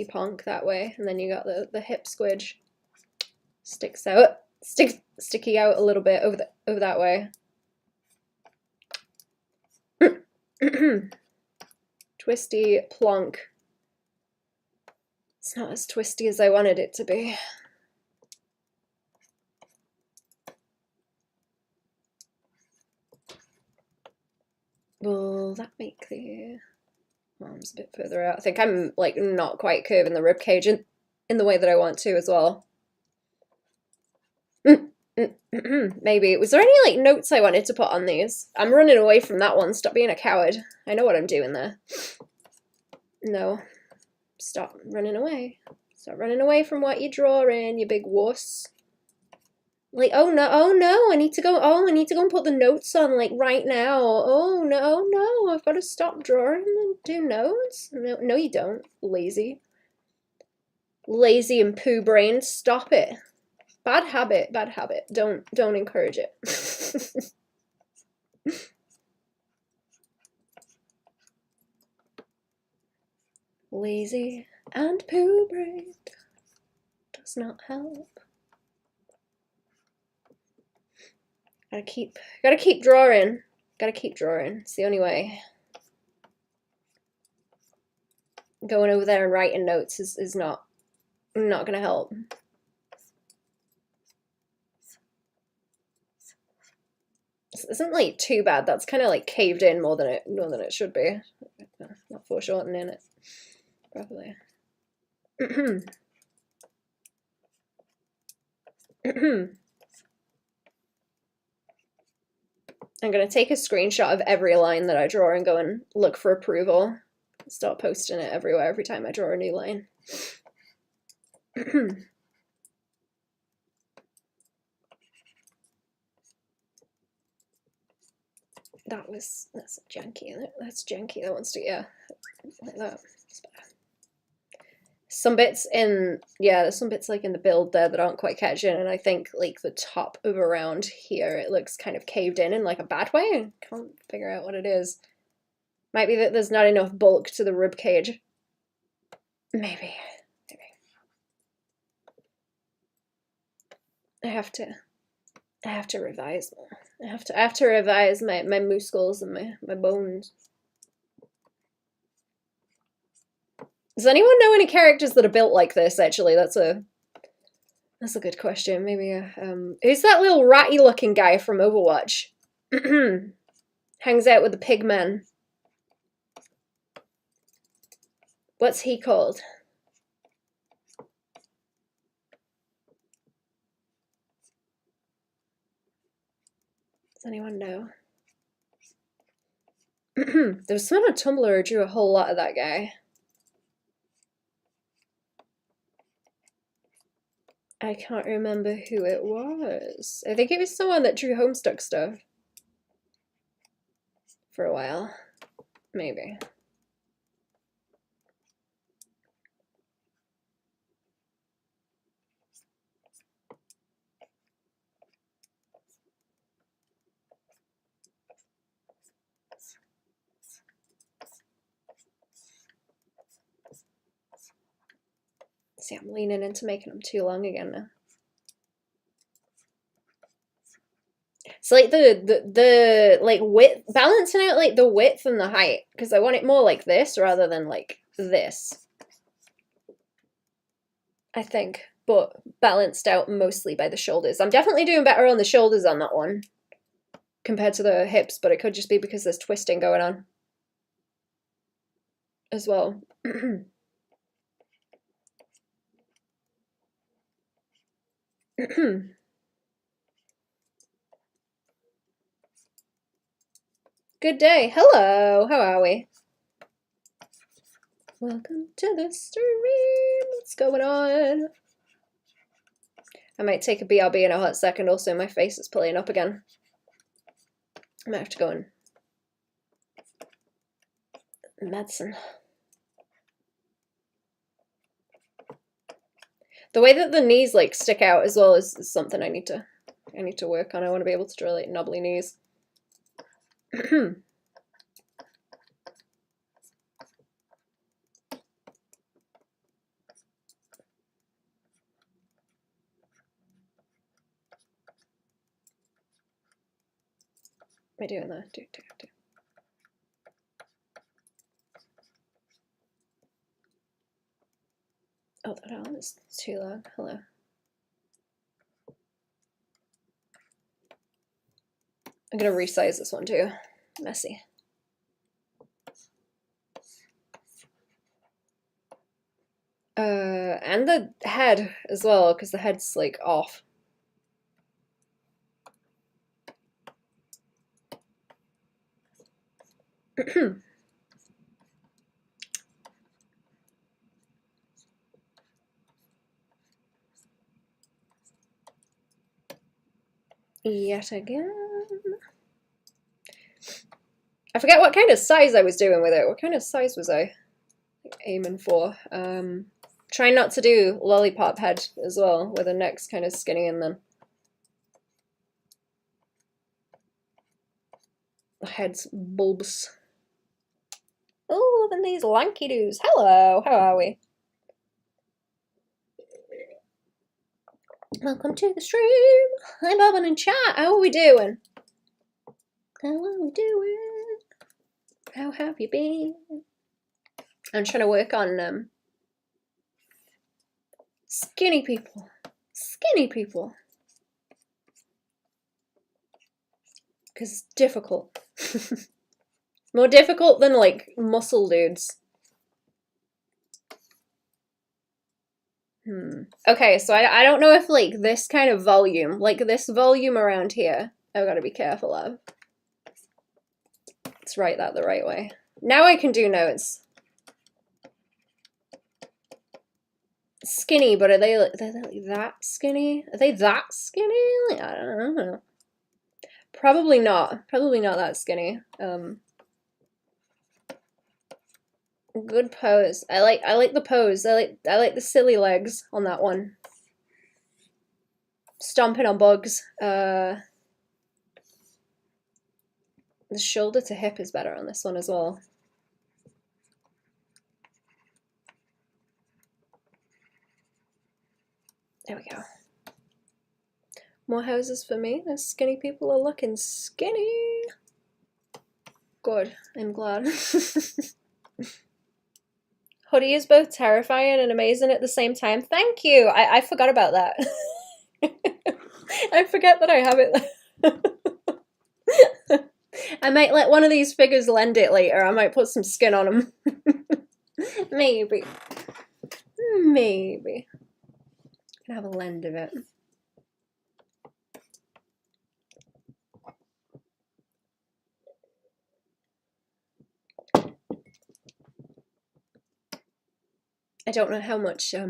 Speaker 1: punk that way, and then you got the hip squidge sticky out a little bit over that way. Twisty plonk. It's not as twisty as I wanted it to be. Will that make the arms a bit further out? I think I'm like not quite curving the rib cage in the way that I want to as well. Maybe. Was there any like notes I wanted to put on these? I'm running away from that one. Stop being a coward. I know what I'm doing there. No. Stop running away. Stop running away from what you're drawing, you big wuss. Like, oh no, I need to go and put the notes on, like, right now. Oh no, I've got to stop drawing and do notes. No, you don't. Lazy and poo-brained. Stop it. Bad habit. Don't encourage it. Lazy and poo-brained does not help. Gotta keep drawing. It's the only way. Going over there and writing notes is not gonna help. This isn't like too bad. That's kind of like caved in more than it should be. Not foreshortening it properly. I'm going to take a screenshot of every line that I draw and go and look for approval. Start posting it everywhere every time I draw a new line. That's janky. That's janky. That wants to, yeah, like that. Some bits in, yeah, there's some bits like in the build there that aren't quite catching, and I think like the top of around here, it looks kind of caved in like a bad way. I can't figure out what it is. Might be that there's not enough bulk to the rib cage. Maybe. I have to revise more. I have to revise my muscles and my bones. Does anyone know any characters that are built like this, actually? That's a good question. Maybe, who's that little ratty looking guy from Overwatch? Hangs out with the pigmen. What's he called? Does anyone know? There was someone on Tumblr who drew a whole lot of that guy. I can't remember who it was. I think it was someone that drew Homestuck stuff for a while. Maybe. See, I'm leaning into making them too long again now. It's like the like width, balancing out like the width and the height, because I want it more like this rather than like this, I think, but balanced out mostly by the shoulders. I'm definitely doing better on the shoulders on that one compared to the hips, but it could just be because there's twisting going on as well. Good day. Hello. How are we? Welcome to the stream. What's going on? I might take a BRB in a hot second. Also, my face is pulling up again. I might have to go and medicine. The way that the knees like stick out as well is something I need to work on. I want to be able to draw like knobbly knees. Am I doing that? Do. Oh, that arm is too long. Hello. I'm gonna resize this one too. Messy. And the head as well, because the head's like off. Yet again. I forget what kind of size I was doing with it. What kind of size was I aiming for? Trying not to do lollipop head as well, where the neck's kind of skinny and then the head's bulbous. Oh, look at these lanky doos. Hello, how are we? Welcome to the stream. Hi, Baban in chat. How are we doing? How are we doing? How have you been? I'm trying to work on skinny people. Skinny people. Because it's difficult. More difficult than like muscle dudes. Okay, so I don't know if like this kind of volume, like this volume around here, I've got to be careful of. Let's write that the right way. Now I can do notes. Skinny, but are they like that skinny? Are they that skinny? Like, I don't know. Probably not. Probably not that skinny. Good pose. I like the pose. I like the silly legs on that one. Stomping on bugs. The shoulder to hip is better on this one as well. There we go. More houses for me. Those skinny people are looking skinny. Good. I'm glad. Hoodie is both terrifying and amazing at the same time. Thank you. I forgot about that. I forget that I have it. I might let one of these figures lend it later. I might put some skin on them. Maybe. Maybe. I can have a lend of it. I don't know how much, I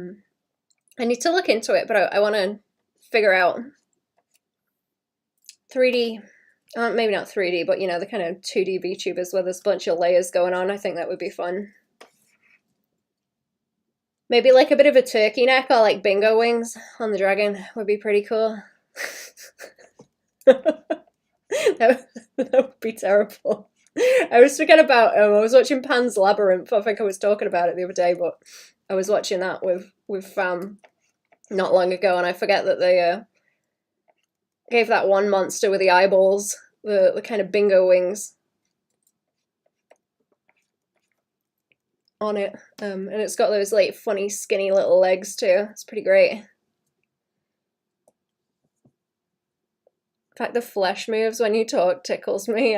Speaker 1: need to look into it, but I want to figure out 3D, maybe not 3D, but you know, the kind of 2D VTubers where there's a bunch of layers going on. I think that would be fun. Maybe like a bit of a turkey neck or like bingo wings on the dragon would be pretty cool. That would be terrible. I always forget about, I was watching Pan's Labyrinth. I think I was talking about it the other day, but I was watching that with fam not long ago, and I forget that Gave that one monster with the eyeballs, the kind of bingo wings on it. And it's got those like funny skinny little legs too. It's pretty great. In fact, the flesh moves when you talk tickles me.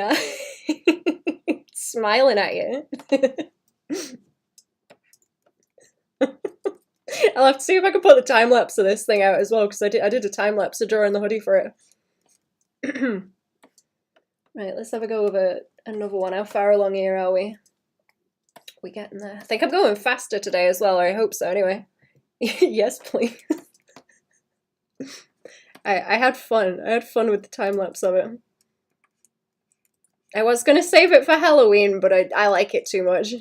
Speaker 1: Smiling at you. I'll have to see if I can put the time lapse of this thing out as well, because I did a time lapse of drawing the hoodie for it. Right, let's have a go with another one. How far along here are we? We getting there? I think I'm going faster today as well, or I hope so anyway. Yes, please. I had fun. I had fun with the time lapse of it. I was gonna save it for Halloween, but I like it too much.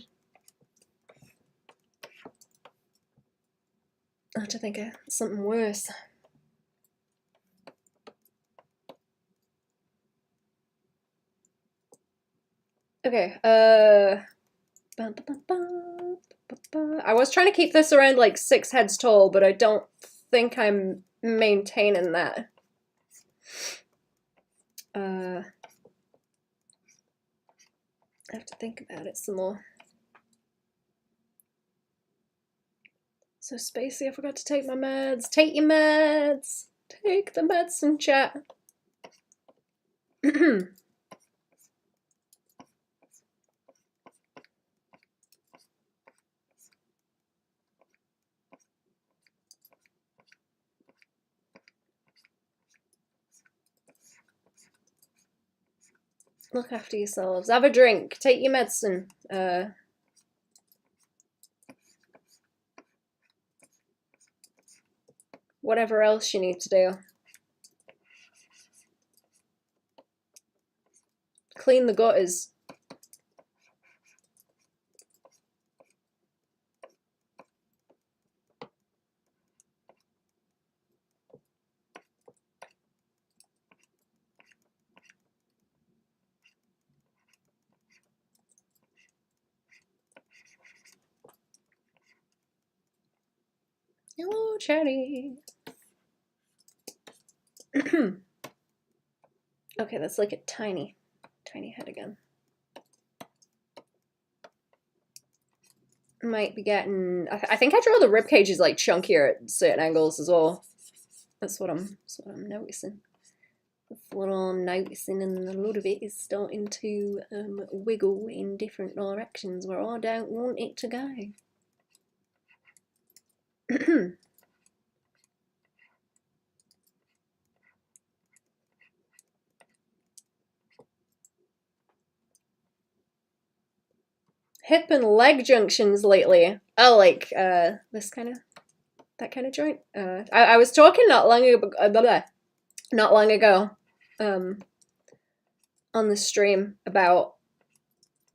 Speaker 1: I have to think of something worse. Okay, I was trying to keep this around like 6 heads tall, but I don't think I'm maintaining that. I have to think about it some more. So Spacey, I forgot to take my meds. Take your meds! Take the medicine, chat. Look after yourselves. Have a drink. Take your medicine. Whatever else you need to do. Clean the gutters. Hello, Chatty. Okay, that's like a tiny head again. Might be getting. I think I draw the rib cages like chunkier at certain angles as well. That's what I'm noticing. That's what I'm noticing, and a lot of it is starting to wiggle in different directions where I don't want it to go. Hip and leg junctions lately. Oh, like this kind of, that kind of joint. I was talking not long ago, on the stream about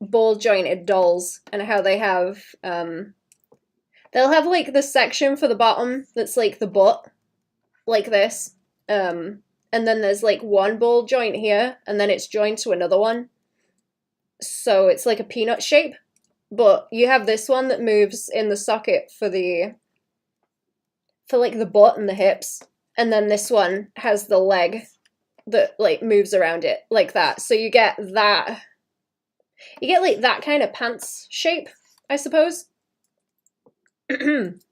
Speaker 1: ball jointed dolls and how they have they'll have like the section for the bottom that's like the butt, like this, and then there's like one ball joint here, and then it's joined to another one, so it's like a peanut shape. But you have this one that moves in the socket for like the butt and the hips, and then this one has the leg that like moves around it like that. So you get that. You get like that kind of pants shape, I suppose. But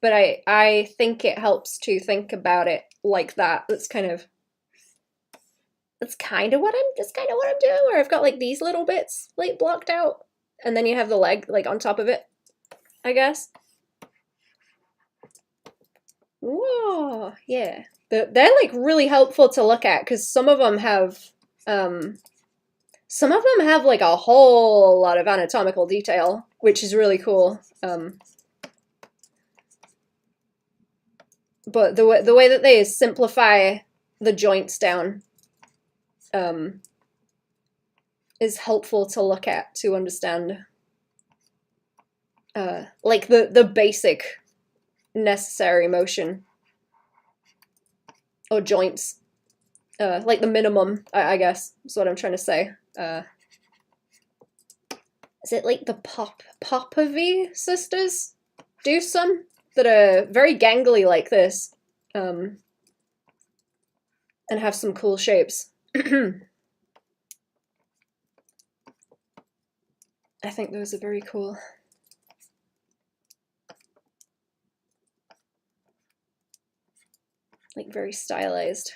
Speaker 1: I think it helps to think about it like that. That's kind of what I'm doing, where I've got like these little bits like blocked out, and then you have the leg like on top of it, I guess. Whoa, yeah. They're like really helpful to look at, because some of them have like a whole lot of anatomical detail, which is really cool. But the way that they simplify the joints down is helpful to look at, to understand like the basic necessary motion or joints, like the minimum, I guess is what I'm trying to say. Is it like the Popovy sisters do some that are very gangly like this? and have some cool shapes. I think those are very cool. Like very stylized.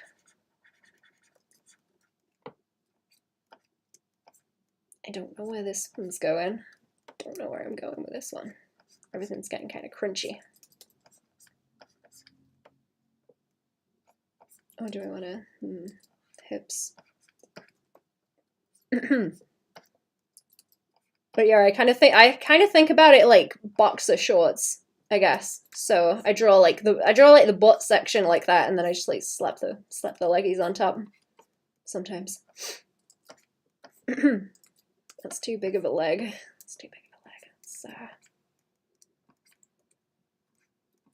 Speaker 1: I don't know where this one's going. Don't know where I'm going with this one. Everything's getting kind of crunchy. Oh, do I want to? Hips. But yeah, I kind of think about it like boxer shorts, I guess. So I draw like the butt section like that, and then I just like slap the leggies on top. Sometimes. That's too big of a leg. That's too big of a leg.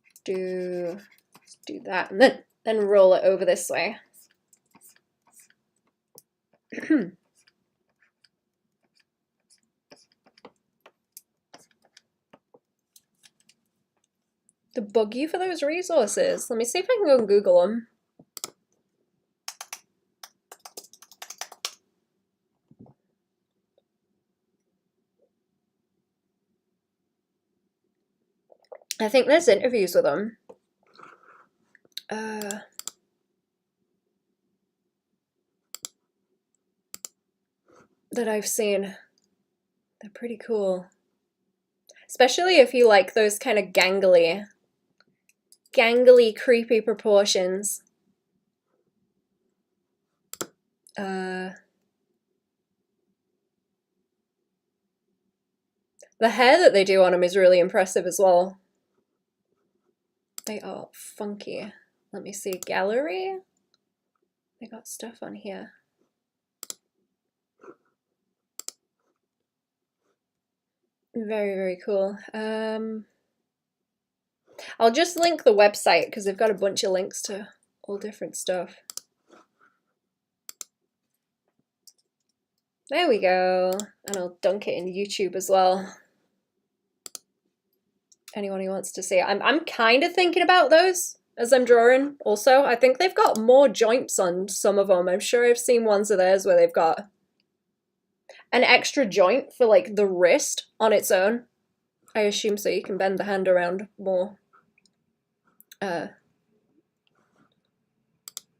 Speaker 1: Let's do that, and then roll it over this way. To bug you for those resources. Let me see if I can go and Google them. I think there's interviews with them. That I've seen. They're pretty cool. Especially if you like those kind of gangly, creepy proportions. The hair that they do on them is really impressive as well. They are funky. Let me see. Gallery? They got stuff on here. Very, very cool. I'll just link the website because they've got a bunch of links to all different stuff. There we go. And I'll dunk it in YouTube as well. Anyone who wants to see it. I'm kind of thinking about those as I'm drawing also. I think they've got more joints on some of them. I'm sure I've seen ones of theirs where they've got an extra joint for like the wrist on its own. I assume so you can bend the hand around more.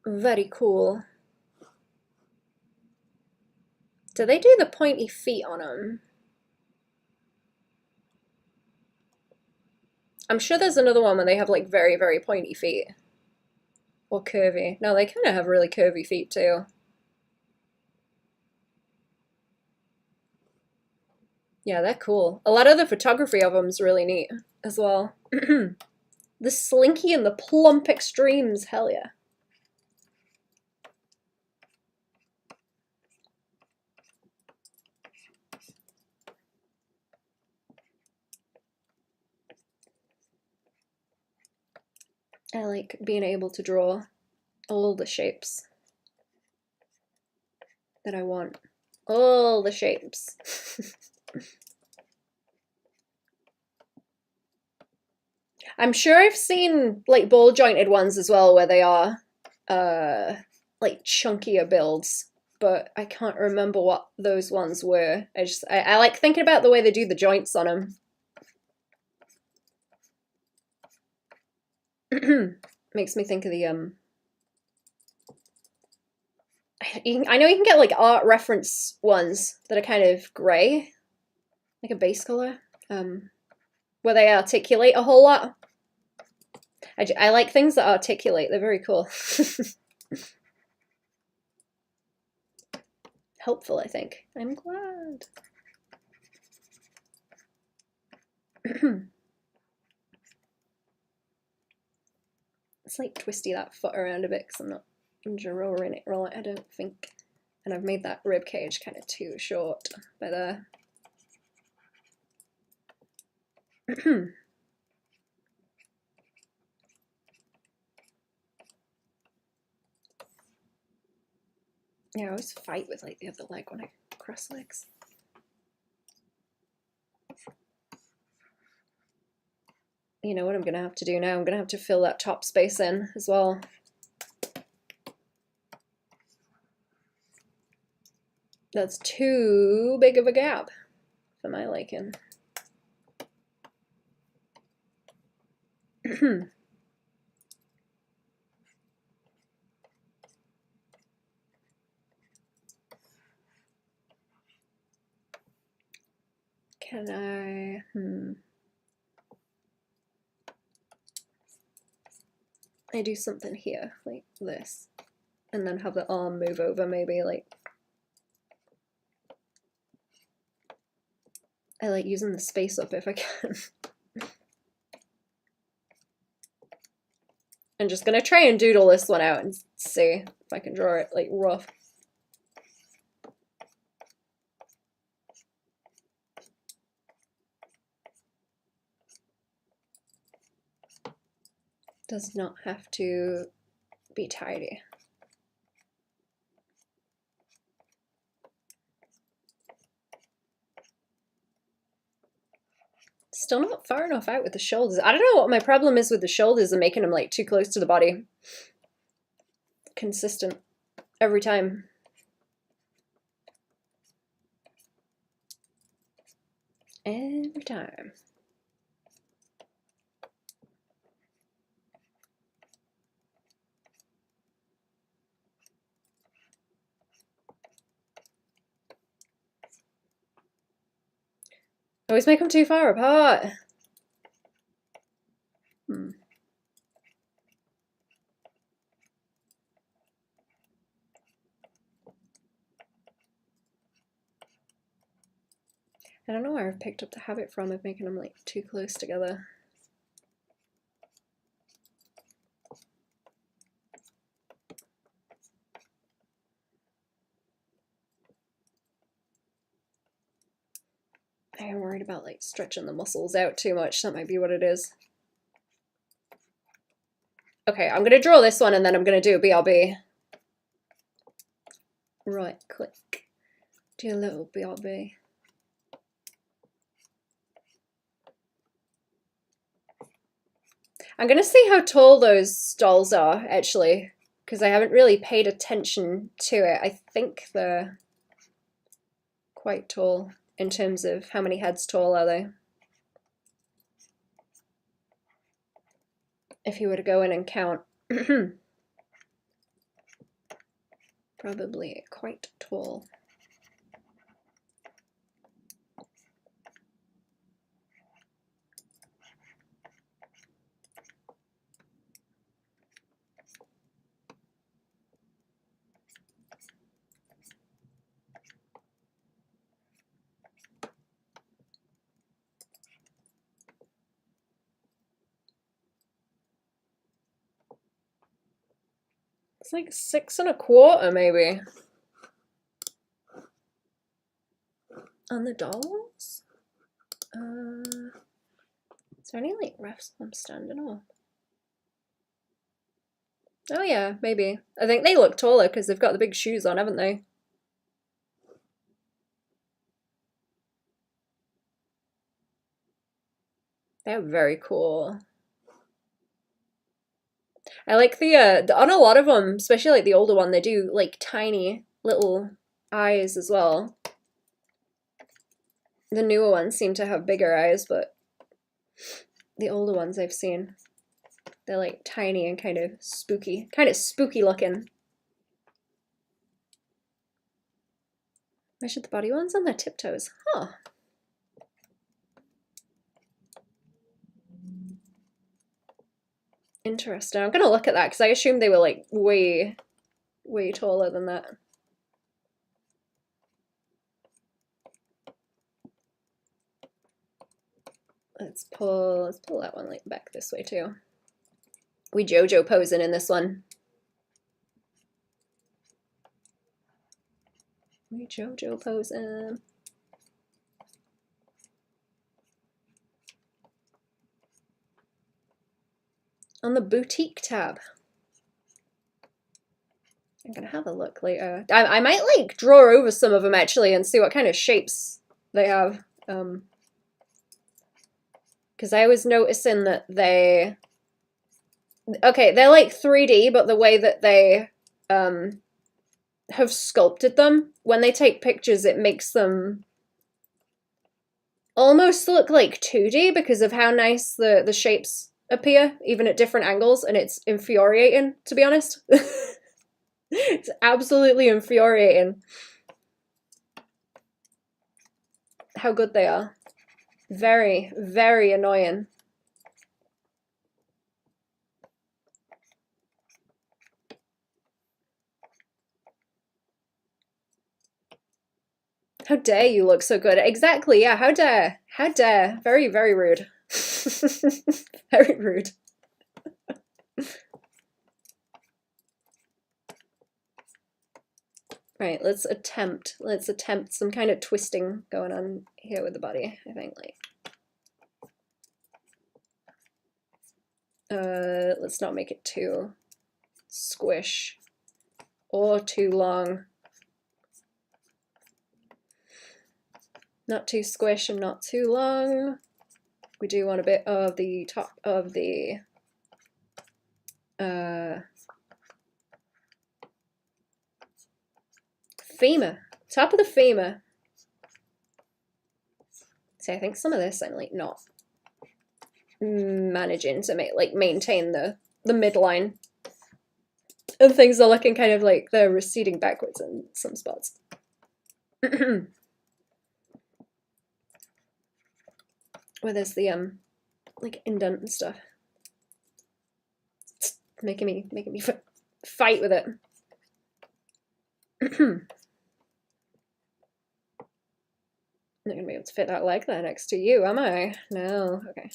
Speaker 1: Very cool. Do they do the pointy feet on them? I'm sure there's another one where they have like very, very pointy feet. Or curvy. No, they kind of have really curvy feet too. Yeah, they're cool. A lot of the photography of them is really neat as well. The slinky and the plump extremes, hell yeah. I like being able to draw all the shapes that I want. All the shapes. I'm sure I've seen like ball jointed ones as well where they are like chunkier builds, but I can't remember what those ones were. I like thinking about the way they do the joints on them. Makes me think of the I know you can get like art reference ones that are kind of grey, like a base color, where they articulate a whole lot. I like things that articulate. They're very cool. Helpful, I think. I'm glad. It's like twisty that foot around a bit because I'm not drawing it right, I don't think. And I've made that rib cage kind of too short by there. Yeah, I always fight with like the other leg when I cross legs. You know what I'm gonna have to do now? I'm gonna have to fill that top space in as well. That's too big of a gap for my liking. Can I, I do something here, like this, and then have the arm move over, maybe, like, I like using the space up if I can. I'm just gonna try and doodle this one out and see if I can draw it, like, rough. Does not have to be tidy. Still not far enough out with the shoulders. I don't know what my problem is with the shoulders and making them like too close to the body. Consistent every time. Every time. Always make them too far apart. I don't know where I've picked up the habit from of making them like too close together. I am worried about like stretching the muscles out too much. That might be what it is. Okay, I'm gonna draw this one and then I'm gonna do a BRB. Right click. Do a little BRB. I'm gonna see how tall those dolls are actually, because I haven't really paid attention to it. I think they're quite tall in terms of how many heads tall are they. If you were to go in and count. Probably quite tall. It's like 6 1/4 maybe. On the dolls? Is there any like refs I'm standing on? Oh yeah, maybe. I think they look taller because they've got the big shoes on, haven't they? They're very cool. I like the on a lot of them, especially like the older one, they do like tiny little eyes as well. The newer ones seem to have bigger eyes, but the older ones I've seen, they're like tiny and kind of spooky looking. Measured the body ones on their tiptoes, huh? Interesting. I'm gonna look at that because I assumed they were like way taller than that. Let's pull that one like back this way too. We JoJo posing in this one. We JoJo posing. On the boutique tab. I'm gonna have a look later. I might like draw over some of them actually and see what kind of shapes they have. Because I was noticing that they, okay, they're like 3D, but the way that they have sculpted them. When they take pictures, it makes them almost look like 2D because of how nice the shapes appear, even at different angles, and it's infuriating, to be honest. It's absolutely infuriating how good they are. Very, very annoying. How dare you look so good? Exactly, yeah, how dare? How dare? Very, very rude. Very rude. Right, let's attempt some kind of twisting going on here with the body, I think, like. Let's not make it too squish or too long. Not too squish and not too long. We do want a bit of the top of the femur. Top of the femur. See, I think some of this I'm like not managing to maintain the midline. And things are looking kind of like they're receding backwards in some spots. Where there's the like indent and stuff. It's making me fight with it. I'm not gonna be able to fit that leg there next to you, am I? No. Okay.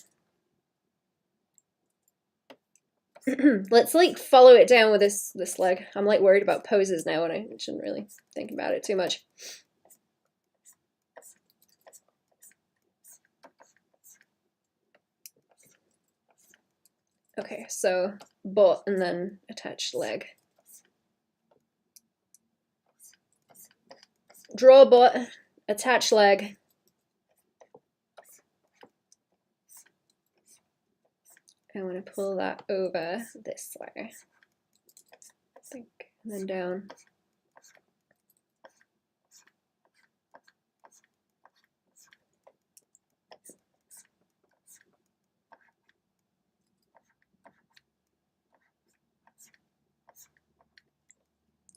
Speaker 1: Let's like follow it down with this leg. I'm like worried about poses now, and I shouldn't really think about it too much. Okay, so butt and then attached leg. Draw butt, attach leg. I want to pull that over this way, I think, and then down.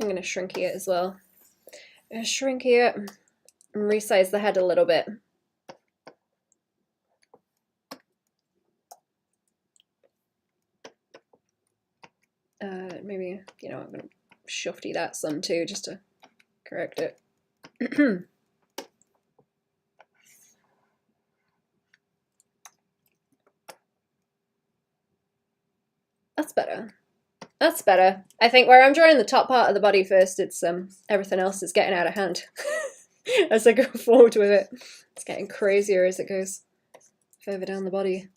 Speaker 1: I'm going to shrink it as well. Shrink it and resize the head a little bit. Maybe, you know, I'm going to shufty that some too, just to correct it. That's better. That's better. I think where I'm drawing the top part of the body first, it's everything else is getting out of hand. As I go forward with it. It's getting crazier as it goes further down the body.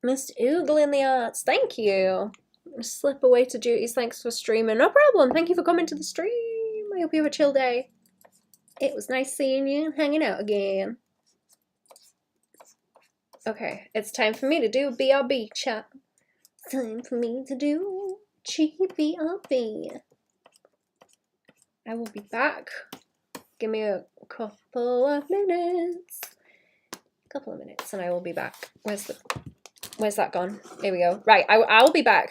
Speaker 1: Mr. Oogle in the arts, thank you. Slip away to duties, thanks for streaming. No problem, thank you for coming to the stream. I hope you have a chill day. It was nice seeing you and hanging out again. Okay, it's time for me to do BRB chat. Time for me to do BRB. I will be back. Give me a couple of minutes. And I will be back. Where's that gone? Here we go. Right, I will be back.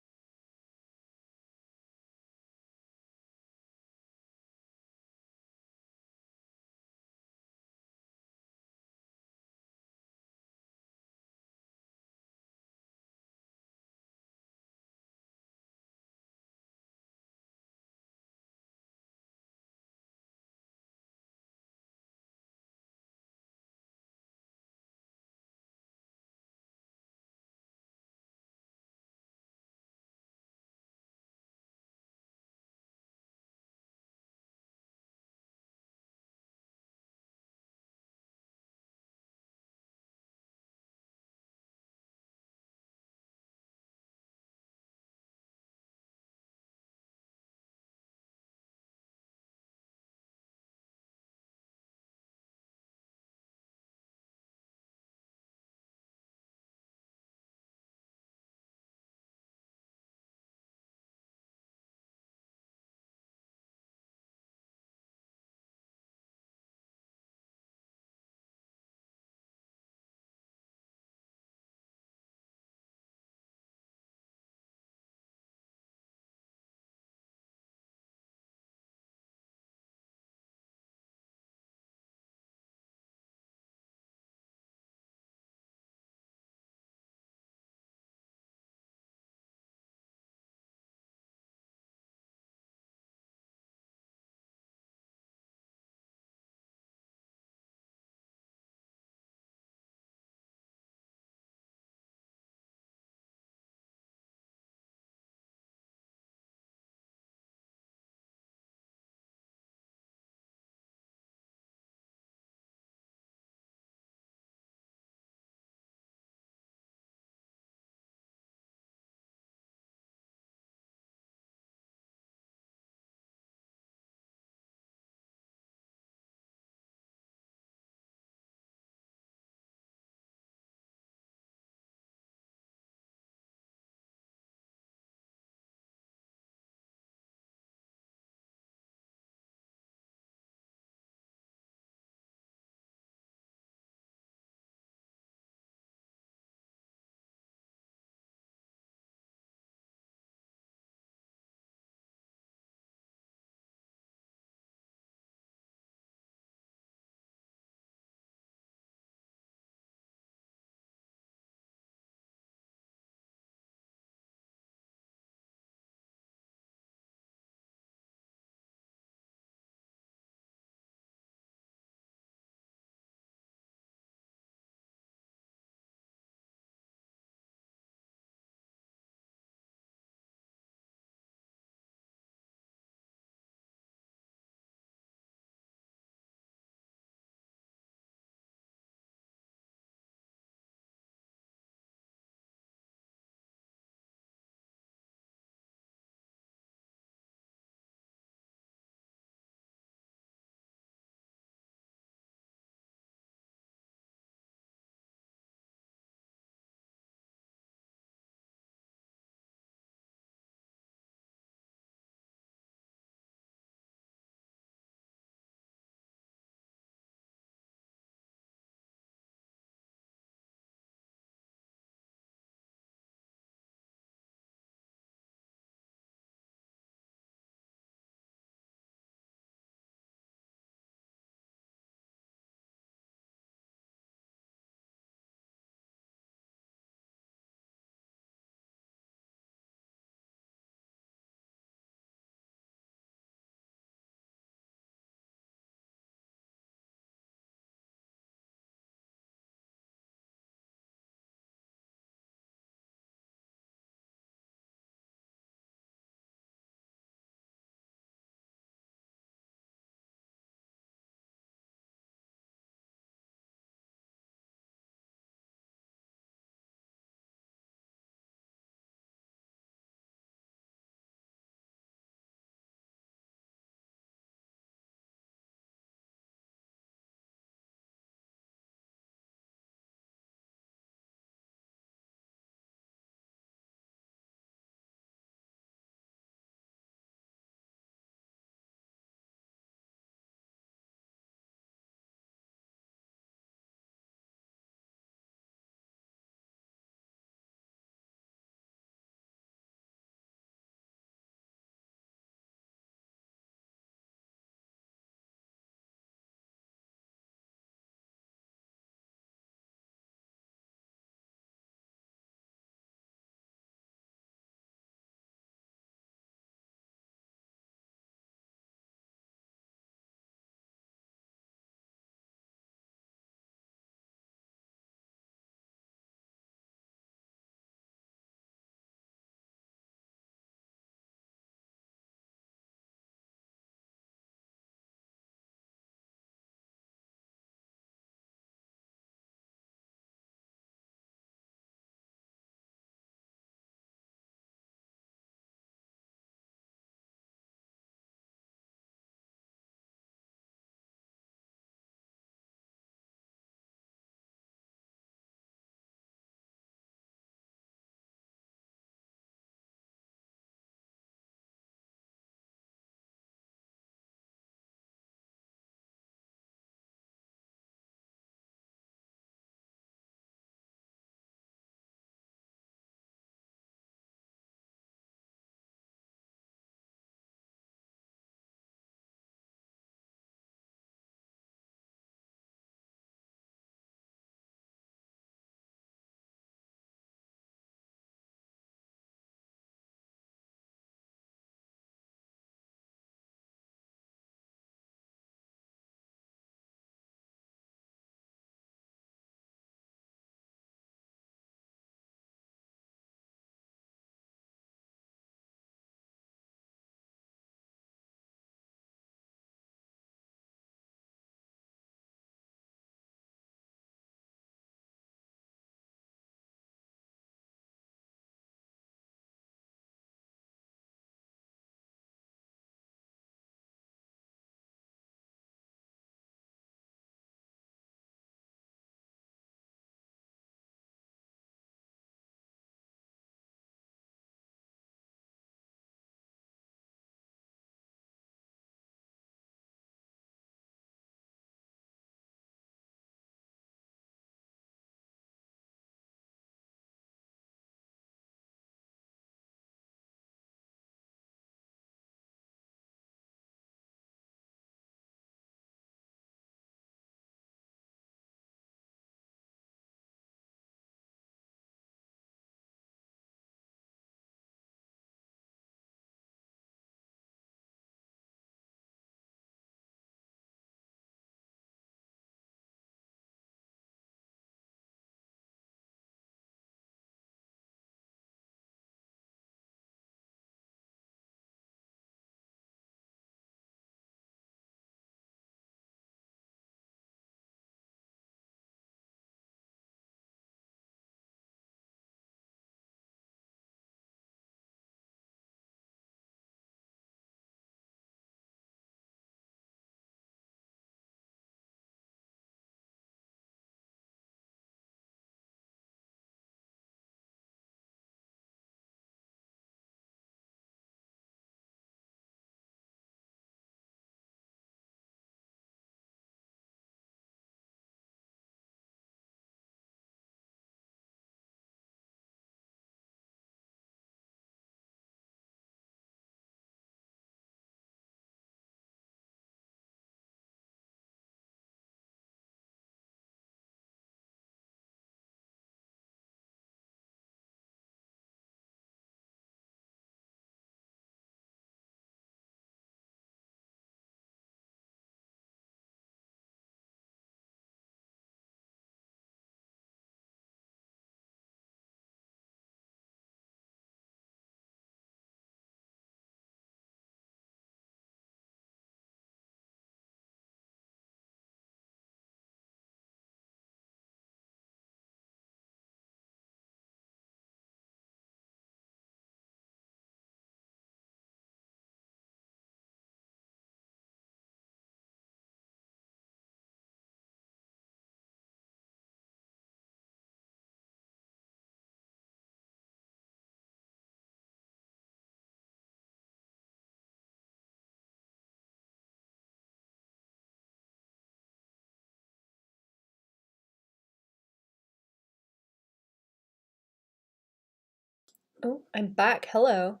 Speaker 1: Oh, I'm back. Hello.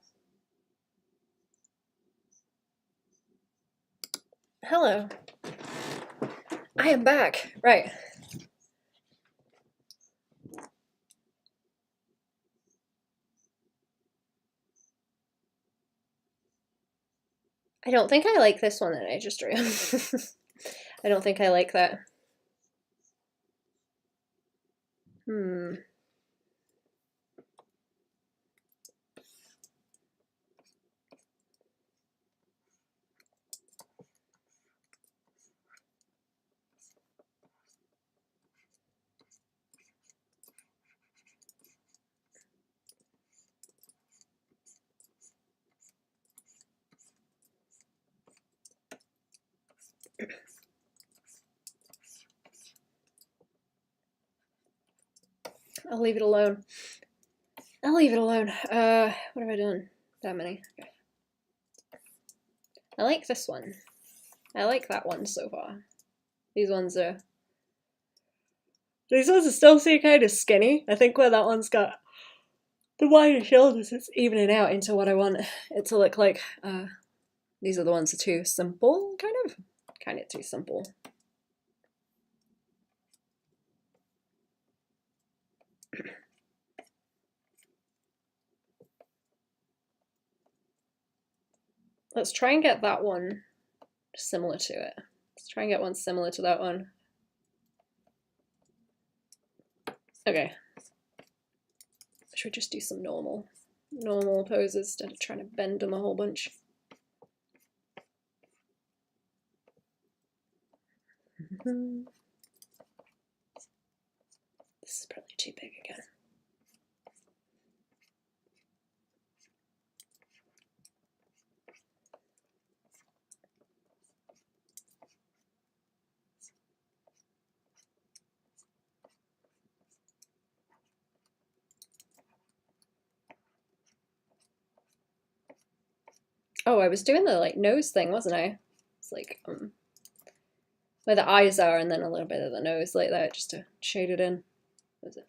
Speaker 1: Hello. I am back. Right. I don't think I like this one that I just drew. I don't think I like that. Hmm. I'll leave it alone. I'll leave it alone. What have I done? That many. Okay. I like this one. I like that one so far. These ones are still seem kind of skinny. I think where that one's got the wider shoulders, it's evening out into what I want it to look like. These are the ones that are too simple, kind of too simple. Let's try and get that one similar to it. Let's try and get one similar to that one. Okay. Should we just do some normal poses instead of trying to bend them a whole bunch? This is probably too big again. Oh, I was doing the like nose thing, wasn't I? It's like where the eyes are and then a little bit of the nose like that just to shade it in. What was it?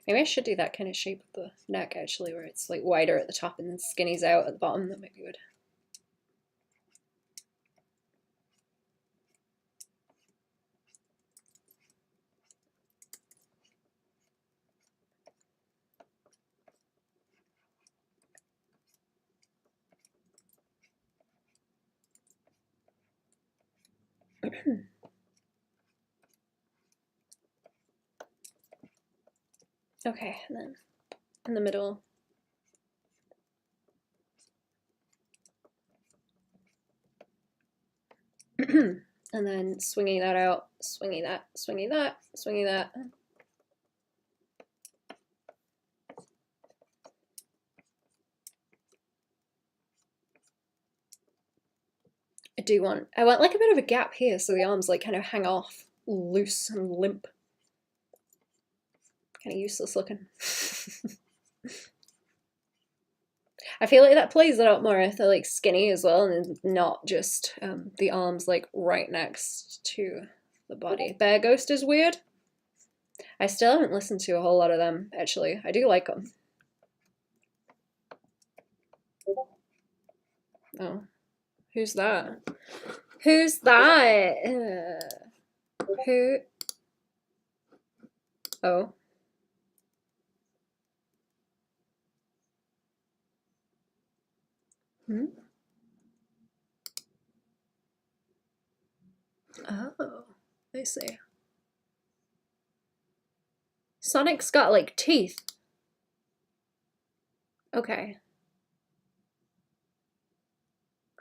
Speaker 1: Maybe I should do that kind of shape of the neck actually, where it's like wider at the top and then skinny's out at the bottom. That might be good. Okay, and then in the middle. And then swinging that out, swinging that, swinging that, swinging that. I want like a bit of a gap here so the arms like kind of hang off loose and limp. Kind of useless looking. I feel like that plays it out more if they're like skinny as well and not just the arms like right next to the body. Bear Ghost is weird. I still haven't listened to a whole lot of them, actually. I do like them. Oh. Who's that? Who's that? Who? Oh. Hmm? Oh, I see. Sonic's got like teeth. Okay.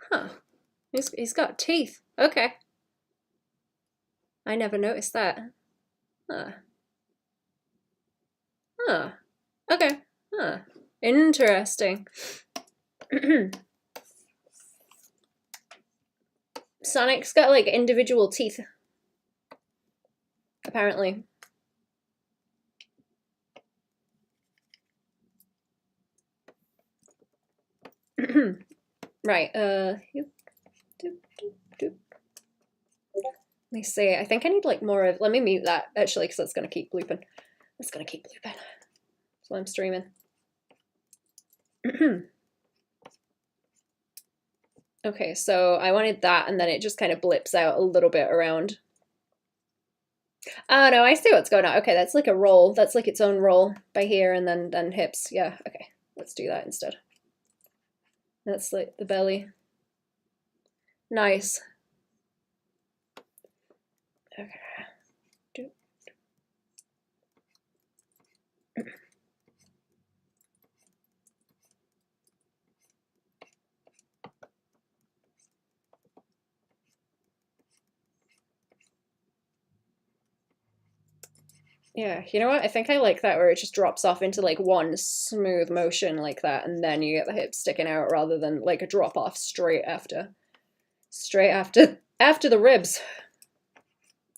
Speaker 1: Huh. He's got teeth. Okay. I never noticed that. Huh. Huh. Okay. Huh. Interesting. Sonic's got like individual teeth. Apparently. Right, Let me see. I think I need like more of. Let me mute that actually, because that's gonna keep blooping. It's gonna keep blooping. So I'm streaming. Okay, so I wanted that, and then it just kind of blips out a little bit around. Oh no, I see what's going on. Okay, that's like a roll. That's like its own roll by here, and then hips. Yeah, okay. Let's do that instead. That's like the belly. Nice. Okay. Yeah, you know what? I think I like that where it just drops off into like one smooth motion like that, and then you get the hips sticking out rather than like a drop off straight after the ribs.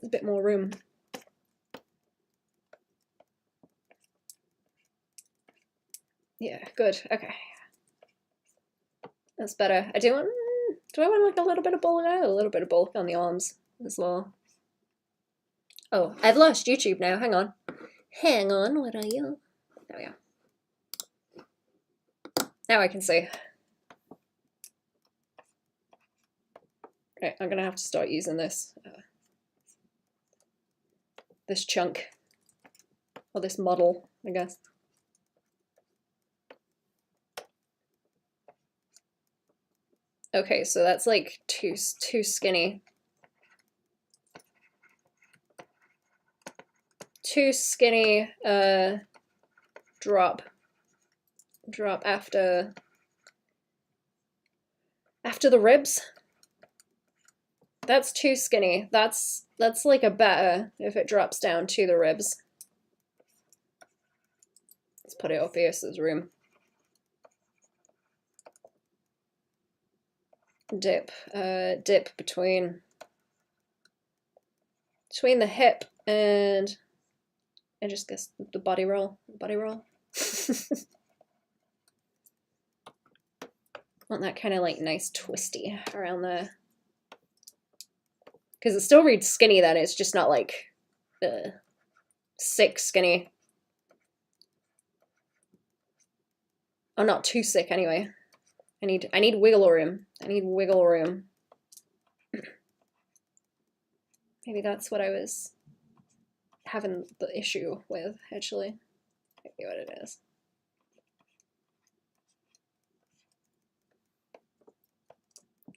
Speaker 1: A bit more room. Yeah, good. Okay. That's better. Do I want like a little bit of bulk? A little bit of bulk on the arms as well. Oh, I've lost YouTube now. Hang on. Hang on, what are you? There we go. Now I can see. Okay, I'm gonna have to start using this this chunk, or this model, I guess. Okay, so that's like too skinny. Too skinny. Drop after the ribs. That's too skinny. That's like a better if it drops down to the ribs. Let's put it up here so there's room. Dip between the hip and I just guess the body roll. Want that kind of like nice twisty around there. Because it still reads skinny then, it's just not like sick skinny. Oh, not too sick anyway. I need wiggle room. I need wiggle room. Maybe that's what I was having the issue with, actually. Maybe what it is.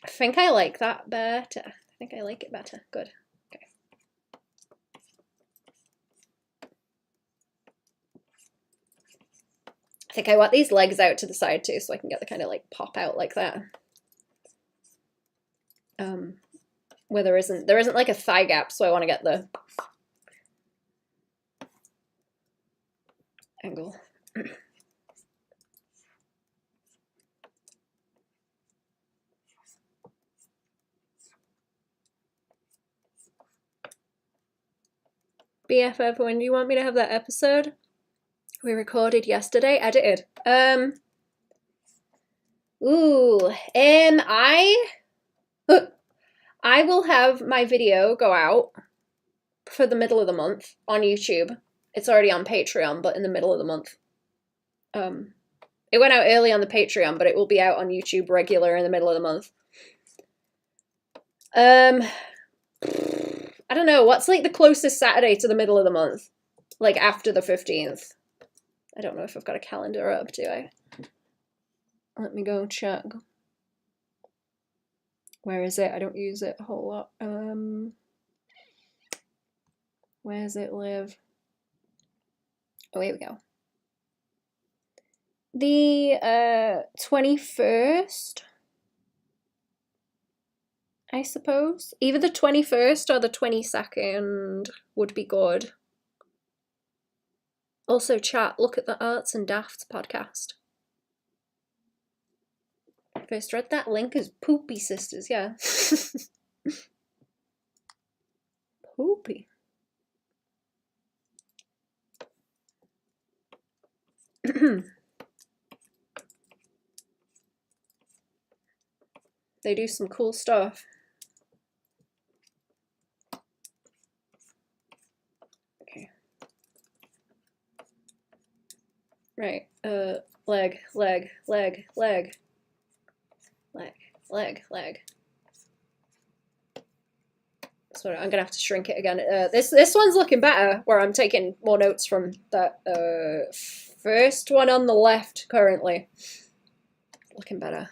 Speaker 1: I think I like that better. I think I like it better. Good. Okay. I think I want these legs out to the side too, so I can get the kind of like pop out like that. Where there isn't like a thigh gap, so I want to get the angle. BFF, when do you want me to have that episode? We recorded yesterday, edited. I will have my video go out for the middle of the month on YouTube. It's already on Patreon, but in the middle of the month. It went out early on the Patreon, but it will be out on YouTube regular in the middle of the month. I don't know, what's like the closest Saturday to the middle of the month? Like after the 15th. I don't know if I've got a calendar up, do I? Let me go check. Where is it? I don't use it a whole lot. Where does it live? Oh, here we go. The 21st, I suppose. Either the 21st or the 22nd would be good. Also, chat, look at the Arts and Dafts podcast. First read that link as Poopy Sisters, yeah. Poopy. They do some cool stuff. Right. Leg, leg, leg, leg. Leg, leg, leg. So I'm gonna have to shrink it again. This one's looking better, where I'm taking more notes from that first one on the left currently. Looking better.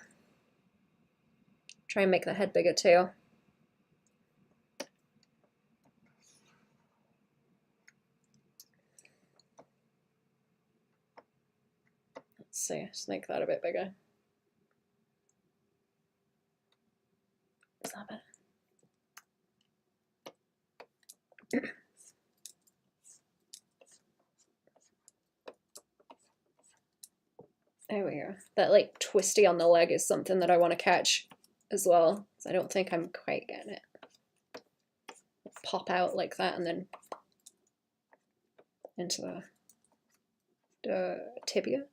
Speaker 1: Try and make the head bigger too. Let's see, let's make that a bit bigger. Is that better? There we go. That like twisty on the leg is something that I want to catch as well. I don't think I'm quite getting it. Pop out like that and then into the tibia.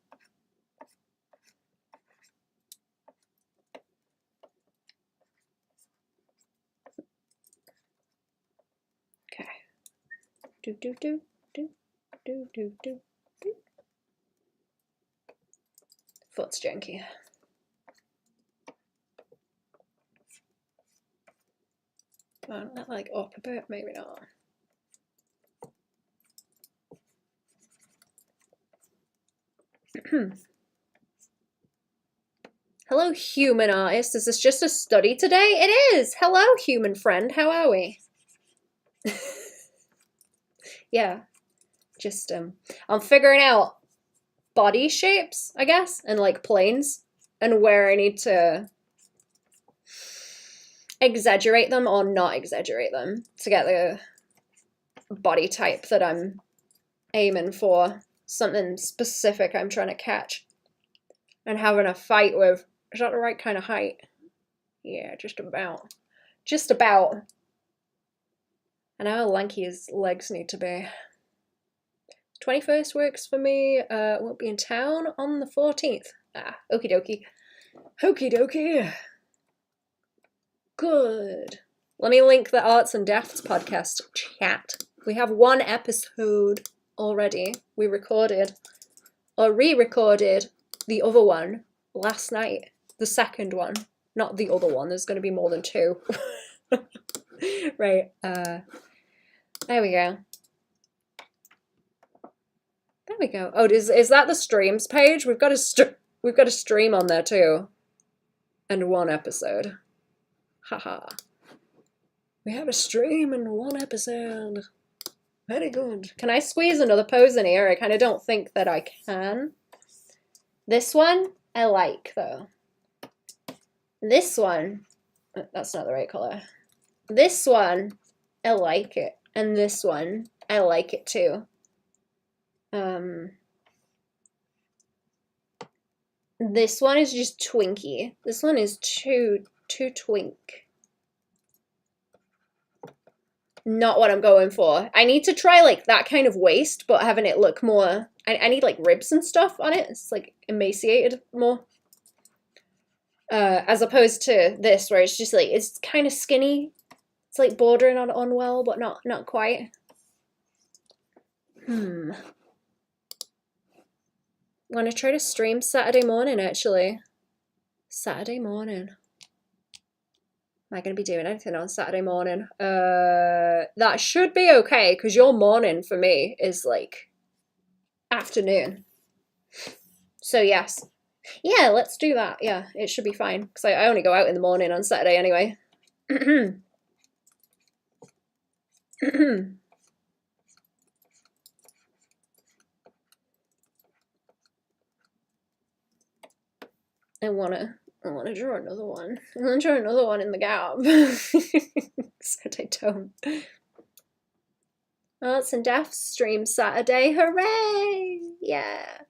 Speaker 1: Okay. Do do do do do do do do. Foot's janky. Not like up a bit, maybe not. Hello, human artist. Is this just a study today? It is. Hello, human friend. How are we? Yeah. Just I'm figuring out body shapes, I guess, and like planes, and where I need to exaggerate them or not exaggerate them to get the body type that I'm aiming for, something specific I'm trying to catch and having a fight with. Is that the right kind of height? Yeah, just about. Just about. And how lanky his legs need to be. 21st works for me. Won't be in town on the 14th. Ah, okie dokie. Okie dokie. Good. Let me link the Arts and Deaths podcast chat. We have one episode already. We recorded or re-recorded the other one last night. The second one, not the other one. There's going to be more than two. Right. There we go. There we go. Oh, is that the streams page? We've got a stream on there too, and one episode. Haha. We have a stream and one episode. Very good. Can I squeeze another pose in here? I kind of don't think that I can. This one I like though. This one, that's not the right color. This one, I like it. And this one, I like it too. This one is just twinky. This one is too twink. Not what I'm going for. I need to try like that kind of waist, but having it look more, I need like ribs and stuff on it. It's like emaciated more. As opposed to this, where it's just like, it's kind of skinny. It's like bordering on unwell, but not quite. Want to try to stream Saturday morning, actually. Saturday morning. Am I going to be doing anything on Saturday morning? That should be okay, because your morning for me is like afternoon. So yes. Yeah, let's do that. Yeah, it should be fine, because I only go out in the morning on Saturday anyway. I wanna draw another one. I wanna draw another one in the gap. Except I don't. Arts and Deaths stream Saturday. Hooray! Yeah.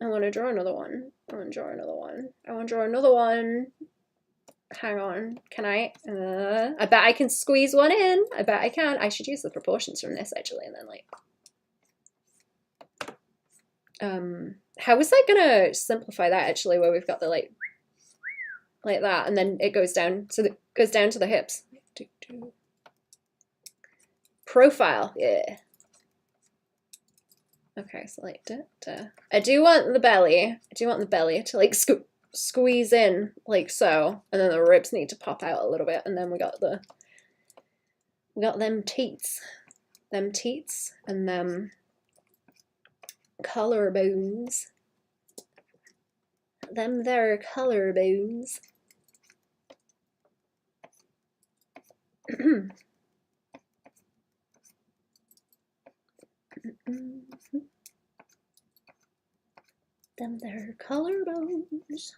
Speaker 1: I want to draw another one. I want to draw another one. I want to draw another one. Hang on. Can I? I bet I can squeeze one in. I bet I can. I should use the proportions from this actually, and then like. How is that gonna simplify that actually? Where we've got the like that, and then it goes down to the hips. Profile, yeah. Okay, so like, I do want the belly. I do want the belly to like squeeze in like so, and then the ribs need to pop out a little bit, and then we got them teats, and them collarbones. Them there collarbones. Them there collarbones.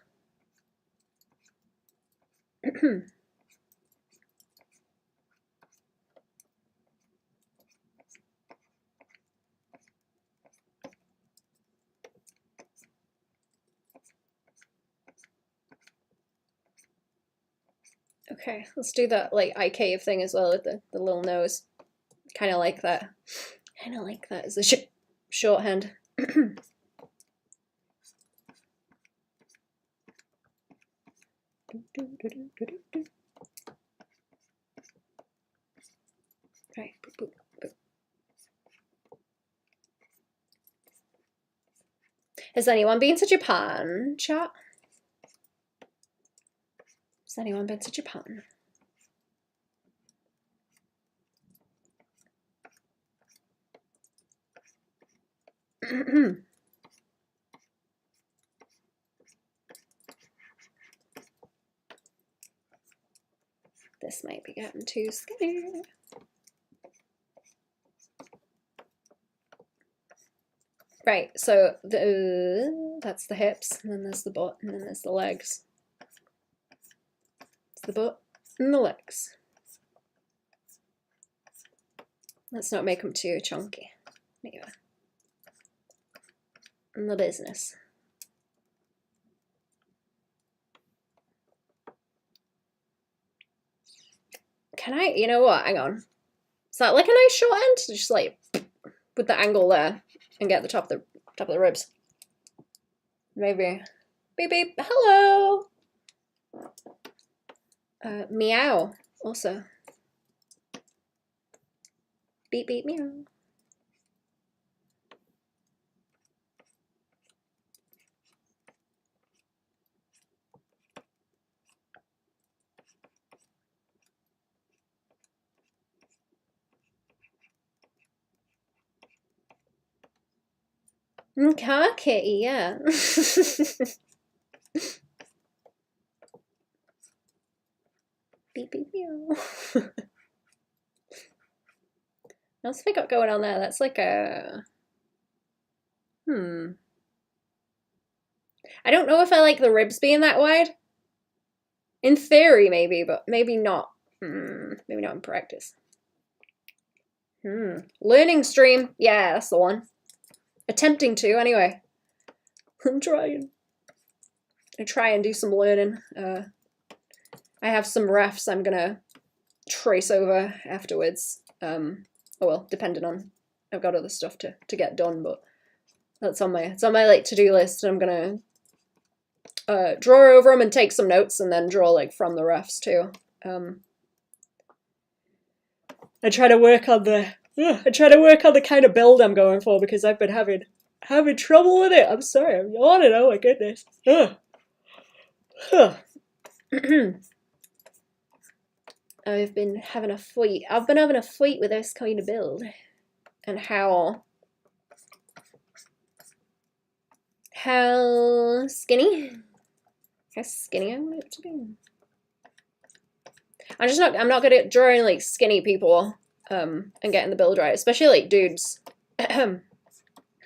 Speaker 1: Okay, let's do that like eye cave thing as well with the little nose. Kind of like that. Kind of like that as a shorthand. Right. Boop, boop, boop. Has anyone been to Japan, chat? Has anyone been to Japan? This might be getting too skinny. Right, so that's the hips, and then there's the butt, and then there's the legs. It's the butt and the legs. Let's not make them too chunky. Maybe. In the business. Can I, you know what, hang on. Is that like a nice short end? Just like with the angle there and get the top of the ribs. Maybe. Beep beep. Hello. Meow also. Beep beep meow. Car kitty, yeah. Beep beep meow. What else have I got going on there? That's like a I don't know if I like the ribs being that wide. In theory, maybe, but maybe not. Maybe not in practice. Learning stream. Yeah, that's the one. Attempting to, anyway. I'm trying. I try and do some learning. I have some refs I'm gonna trace over afterwards. Oh well, depending on, I've got other stuff to get done, but that's on my like to-do list. And I'm gonna draw over them and take some notes, and then draw like from the refs too. I try to work on the kind of build I'm going for, because I've been having trouble with it. I'm sorry, I'm yawning. Oh my goodness. I've been having a fight. With this kind of build, and how skinny I want it to be. I'm not good at drawing like skinny people and getting the build right, especially like dudes.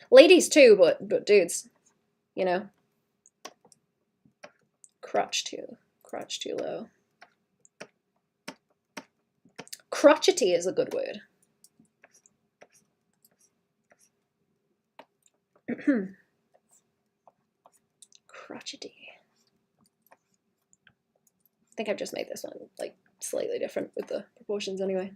Speaker 1: Ladies too, but dudes, you know. Crotch too low. Crotchety is a good word. Crotchety. I think I've just made this one like slightly different with the proportions anyway.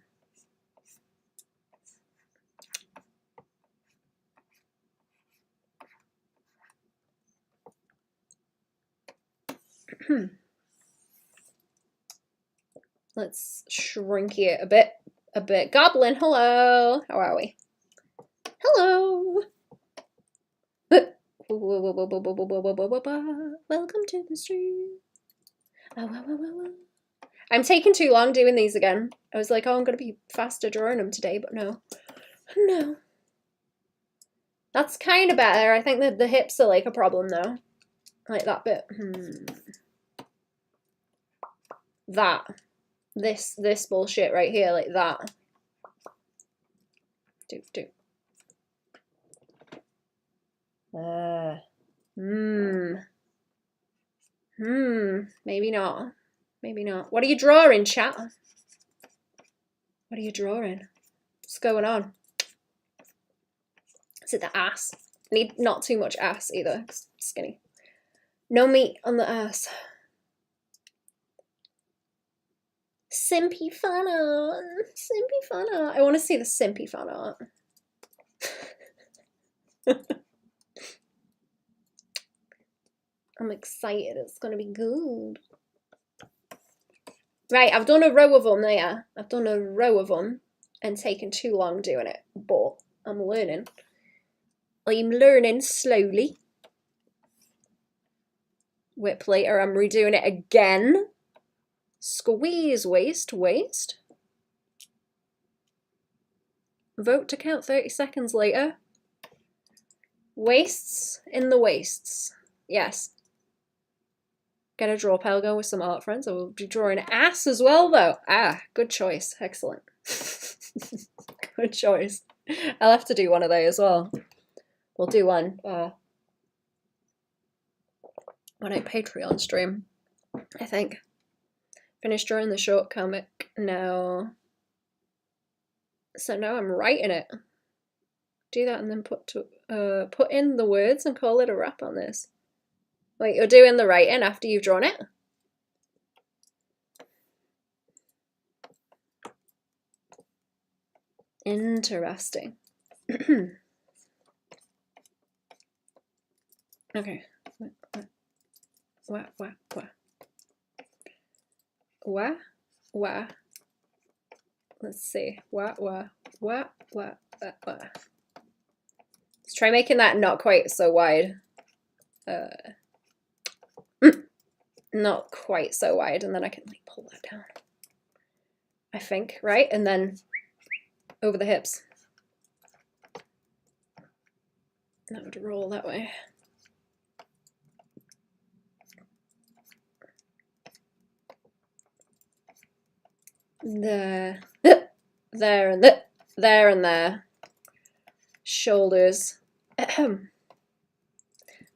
Speaker 1: Let's shrink it a bit. Goblin, hello. How are we? Hello. Welcome to the stream. I'm taking too long doing these again. I was like, oh, I'm going to be faster drawing them today, but no. No. That's kind of better. I think that the hips are like a problem though. Like that bit. That. This bullshit right here, like that. Do. Maybe not. Maybe not. What are you drawing, chat? What are you drawing? What's going on? Is it the ass? Need not too much ass either. It's skinny. No meat on the ass. Simpy fan art. Simpy fan art. I want to see the simpy fan art. I'm excited. It's going to be good. Right, I've done a row of them there. I've done a row of them and taken too long doing it. But I'm learning. I'm learning slowly. Whip later, I'm redoing it again. Squeeze waist. Vote to count 30 seconds later. Waists in the waists. Yes. Gonna draw Pelgo with some art friends. I will be drawing ass as well though. Ah, good choice. Excellent. Good choice. I'll have to do one of those as well. We'll do one on a Patreon stream, I think. Finished drawing the short comic now. So now I'm writing it. Do that and then put in the words and call it a wrap on this. Wait, you're doing the writing after you've drawn it? Interesting. Okay. Wah. Let's see. Wah. Let's try making that not quite so wide. Not quite so wide, and then I can like pull that down. I think, right? And then over the hips. That would roll that way. There and there. Shoulders.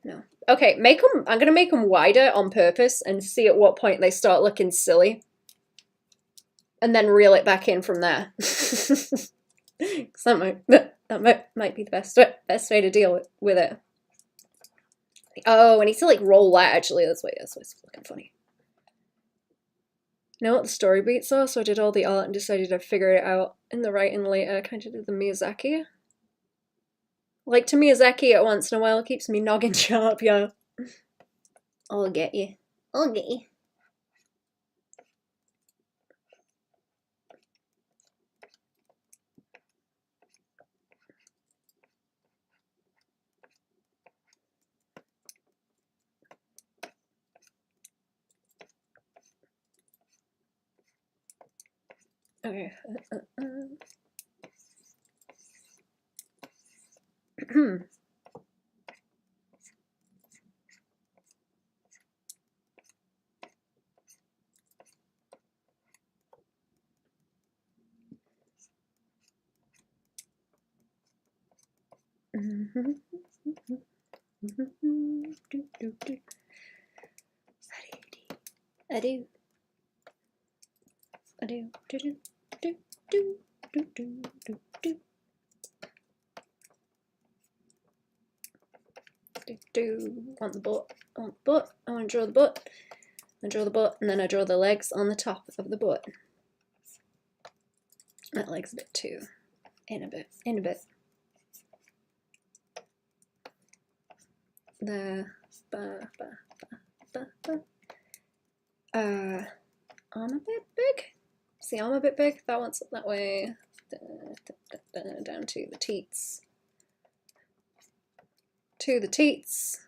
Speaker 1: No. Okay, make them. I'm gonna make them wider on purpose and see at what point they start looking silly, and then reel it back in from there. that might be the best way to deal with it. Oh, I need to like roll that actually. That's why it's looking funny. Know what the story beats are, so I did all the art and decided I'd figure it out in the writing later. Kind of did the Miyazaki. Like to Miyazaki at once in a while keeps me noggin sharp, yeah. I'll get you. Okay. I do. Want the butt. I want the butt. I want to draw the butt. I draw the butt, and then I draw the legs on the top of the butt. That leg's a bit too in a bit. There. Arm a bit big. Is the arm a bit big? That one's that way. Down to the teats. to the teats,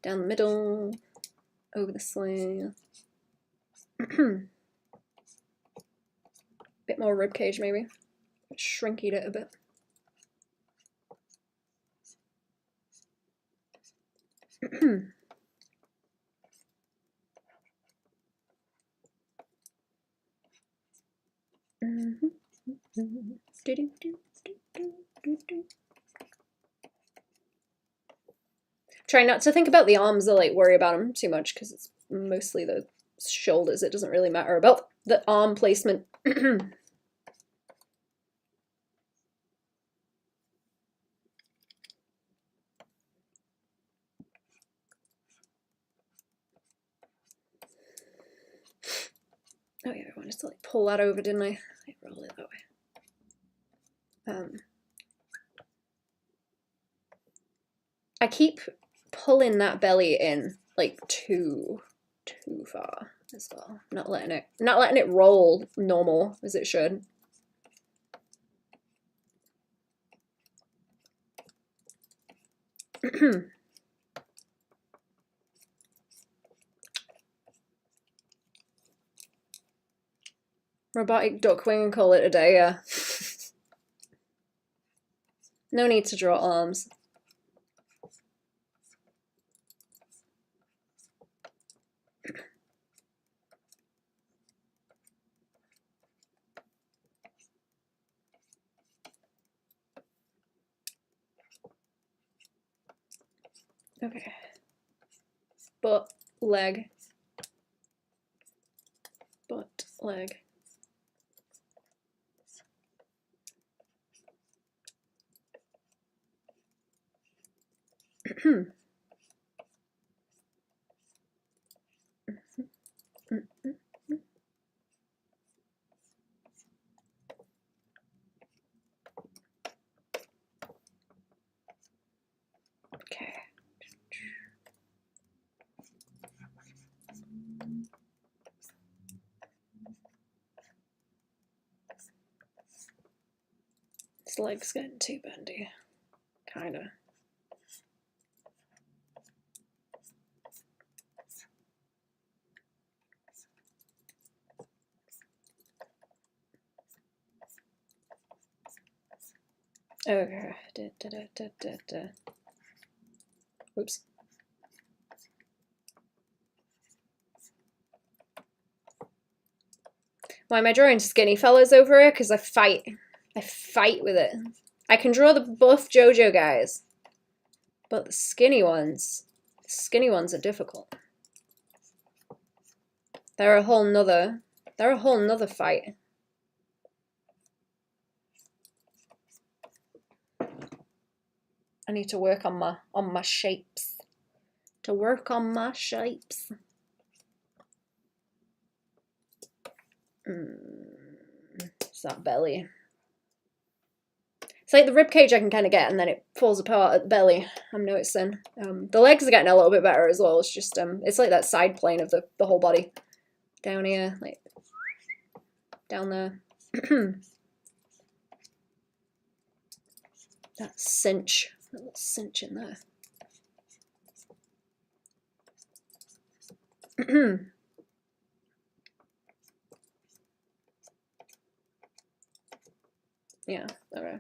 Speaker 1: down the middle, over the sleeve. Bit more rib cage maybe. Shrinky it a bit. Try not to think about the arms or like worry about them too much because it's mostly the shoulders. It doesn't really matter about the arm placement. Oh yeah, I wanted to like pull that over, didn't I? I roll it that way. I keep pulling that belly in like too far as well. Not letting it roll normal as it should. Robotic duck wing and call it a day, yeah. No need to draw arms. Okay. Butt, leg. Butt, leg. Okay. This leg's getting too bendy. Kinda. Okay. Oops. Why am I drawing skinny fellas over here? Because I fight with it. I can draw the buff JoJo guys, but the skinny ones are difficult. They're a whole nother fight. I need to work on my shapes. To work on my shapes. It's that belly. It's like the rib cage I can kind of get, and then it falls apart at the belly. I'm noticing. The legs are getting a little bit better as well. It's just it's like that side plane of the whole body. Down here, like down there. That cinch, a little cinch in there. Yeah, okay.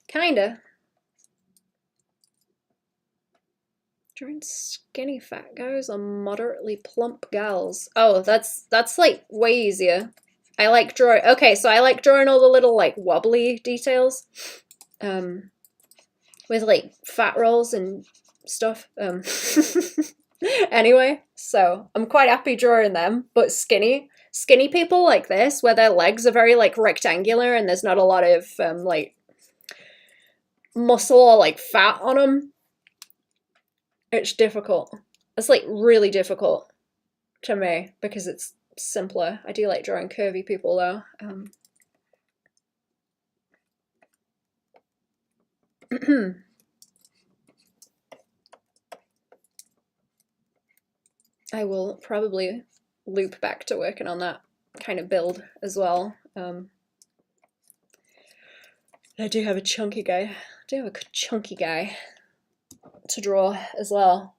Speaker 1: Kinda. Drawing skinny fat guys or moderately plump gals. Oh, that's like way easier. I like drawing. Okay, so I like drawing all the little like wobbly details, with like fat rolls and stuff. Anyway, so I'm quite happy drawing them, but skinny people like this, where their legs are very like rectangular and there's not a lot of like muscle or like fat on them. It's difficult. It's like really difficult to me because it's simpler. I do like drawing curvy people though. I will probably loop back to working on that kind of build as well. I do have a chunky guy. To draw as well.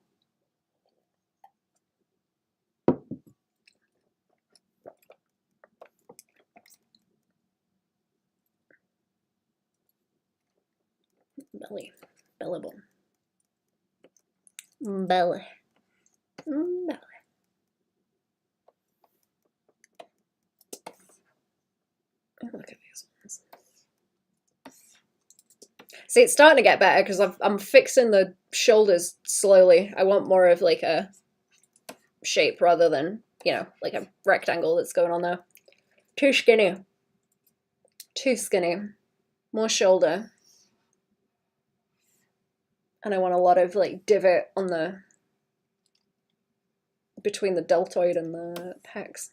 Speaker 1: Belly. Belly button. Belly. Belly. Oh, look at these ones. See, it's starting to get better because I'm fixing the shoulders slowly. I want more of like a shape rather than, you know, like a rectangle that's going on there. Too skinny. Too skinny. More shoulder. And I want a lot of like divot on the between the deltoid and the pecs.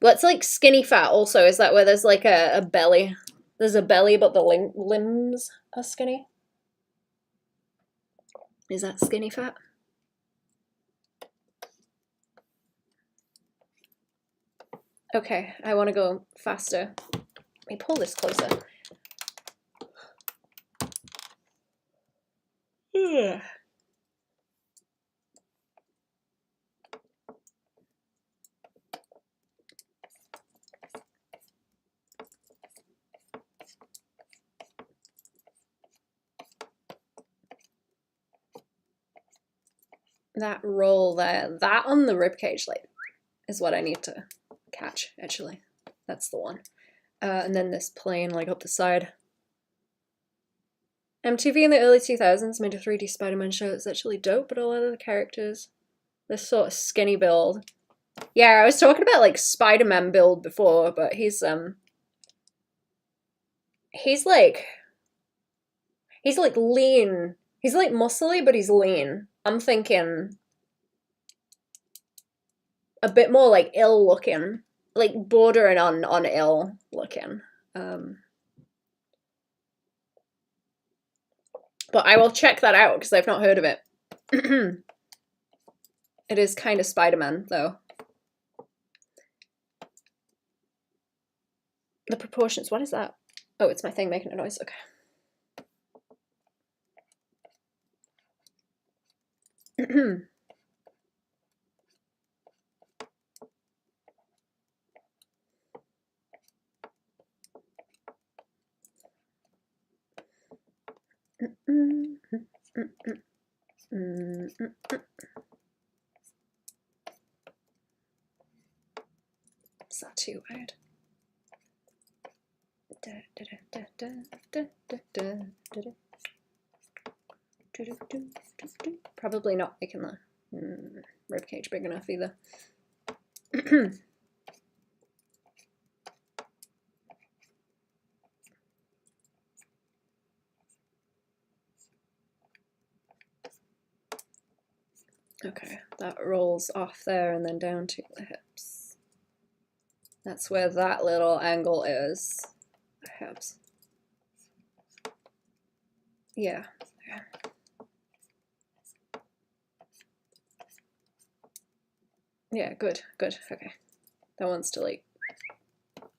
Speaker 1: What's like skinny fat also? Is that where there's like a belly? There's a belly but the limbs are skinny? Is that skinny fat? Okay, I want to go faster. Let me pull this closer. Yeah. That roll there, that on the ribcage, like, is what I need to catch, actually. That's the one. And then this plane, like, up the side. MTV in the early 2000s made a 3D Spider-Man show that's actually dope, but a lot of the characters, this sort of skinny build. Yeah, I was talking about, like, Spider-Man build before, but he's like lean. He's like muscly, but he's lean. I'm thinking a bit more like ill looking, like bordering on ill looking. But I will check that out because I've not heard of it. It is kind of Spider-Man though. The proportions, what is that? Oh, it's my thing making a noise, okay. Is that too wide? Probably not making the ribcage big enough either. Okay, that rolls off there and then down to the hips. That's where that little angle is. The hips. Yeah. Yeah, good, good, okay. That one's to like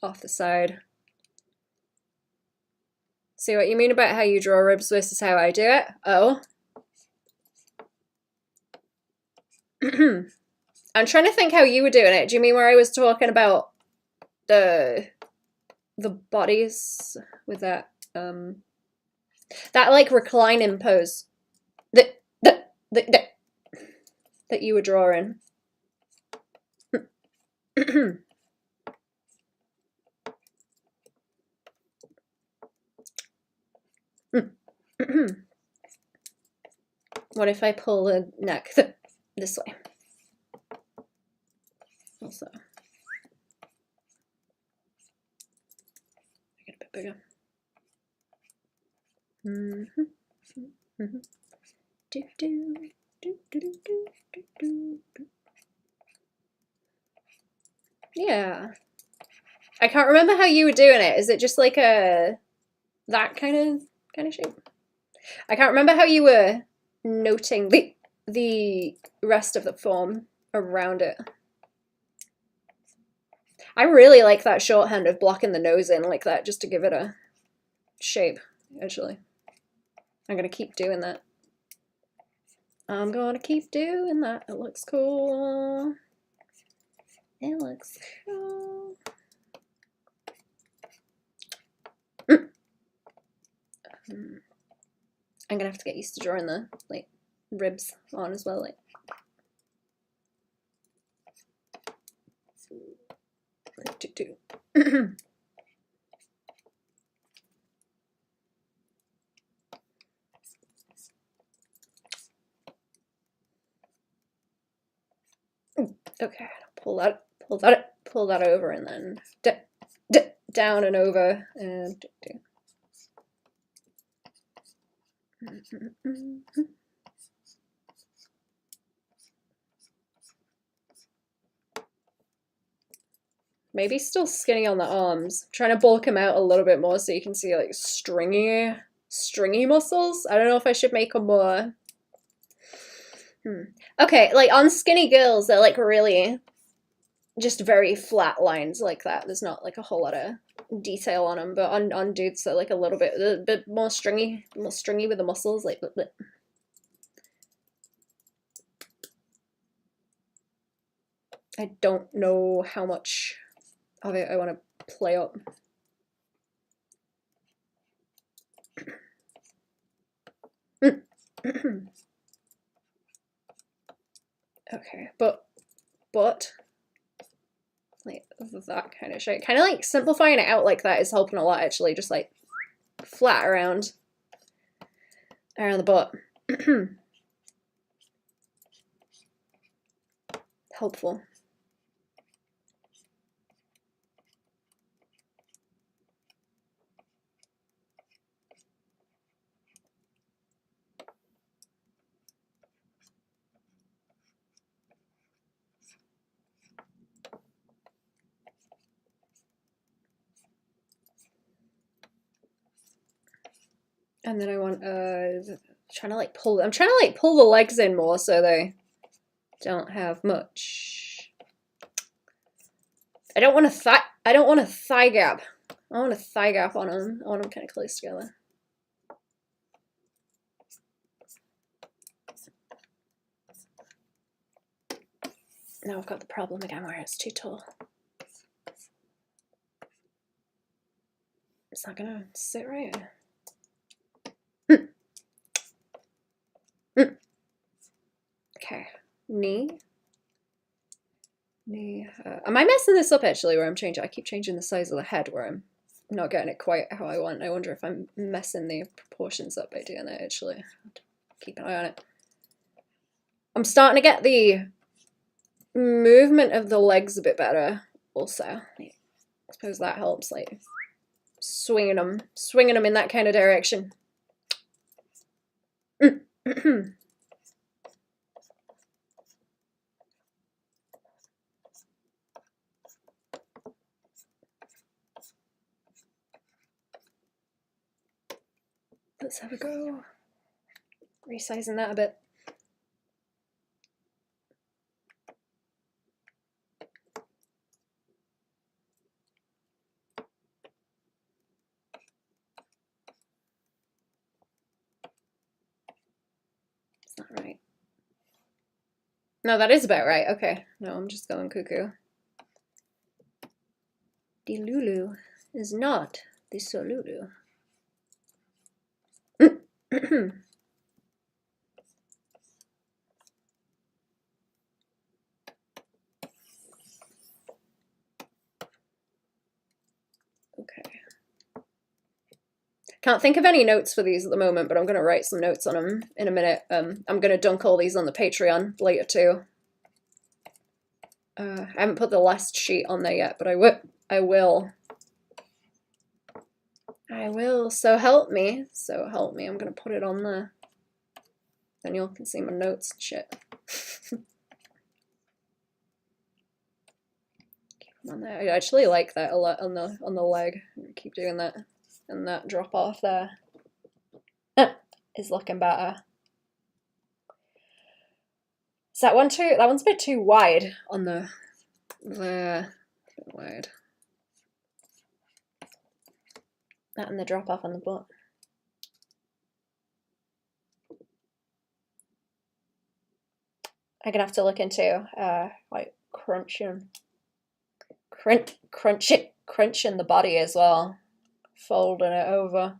Speaker 1: off the side. See what you mean about how you draw ribs versus how I do it? Oh. I'm trying to think how you were doing it. Do you mean where I was talking about the bodies with that that like reclining pose that you were drawing? What if I pull the neck this way? Also, make it a bit bigger. Yeah. I can't remember how you were doing it. Is it just like a that kind of shape? I can't remember how you were noting the rest of the form around it. I really like that shorthand of blocking the nose in like that, just to give it a shape, actually. I'm gonna keep doing that. I'm gonna keep doing that. It looks cool. It looks cool. I'm gonna have to get used to drawing the like ribs on as well, like. Okay, pull that over, and then down and over, and maybe still skinny on the arms. I'm trying to bulk him out a little bit more so you can see like stringy muscles. I don't know if I should make them more. Okay, like on skinny girls, they're like really just very flat lines like that. There's not like a whole lot of detail on them, but on dudes, they're like a bit more stringy with the muscles, like. Bleh, bleh. I don't know how much of it I want to play up. Okay, but like that kind of shape, kind of like simplifying it out like that is helping a lot, actually. Just like flat around the butt. Helpful. And then I want I'm trying to pull the legs in more so they don't have much. I don't want a thigh gap. I want a thigh gap on them. I want them kind of close together. Now I've got the problem again where it's too tall. It's not gonna sit right. Okay, knee. Am I messing this up actually where I keep changing the size of the head where I'm not getting it quite how I want. I wonder if I'm messing the proportions up by doing that actually. Keep an eye on it. I'm starting to get the movement of the legs a bit better also. I suppose that helps, like swinging them in that kind of direction. Let's have a go. Resizing that a bit. It's not right. No, that is about right. Okay. No, I'm just going cuckoo. The Lulu is not the Solulu. Okay. Can't think of any notes for these at the moment, but I'm going to write some notes on them in a minute. I'm going to dunk all these on the Patreon later too. I haven't put the last sheet on there yet, but I will. So help me. I'm going to put it on there. Then you all can see my notes and shit. Keep them on there. I actually like that a lot on the leg. I'm gonna keep doing that. And that drop off there. is looking better. Is that one too? That one's a bit too wide on the there. A bit wide. That and the drop off on the butt. I'm gonna have to look into like crunching the body as well, folding it over.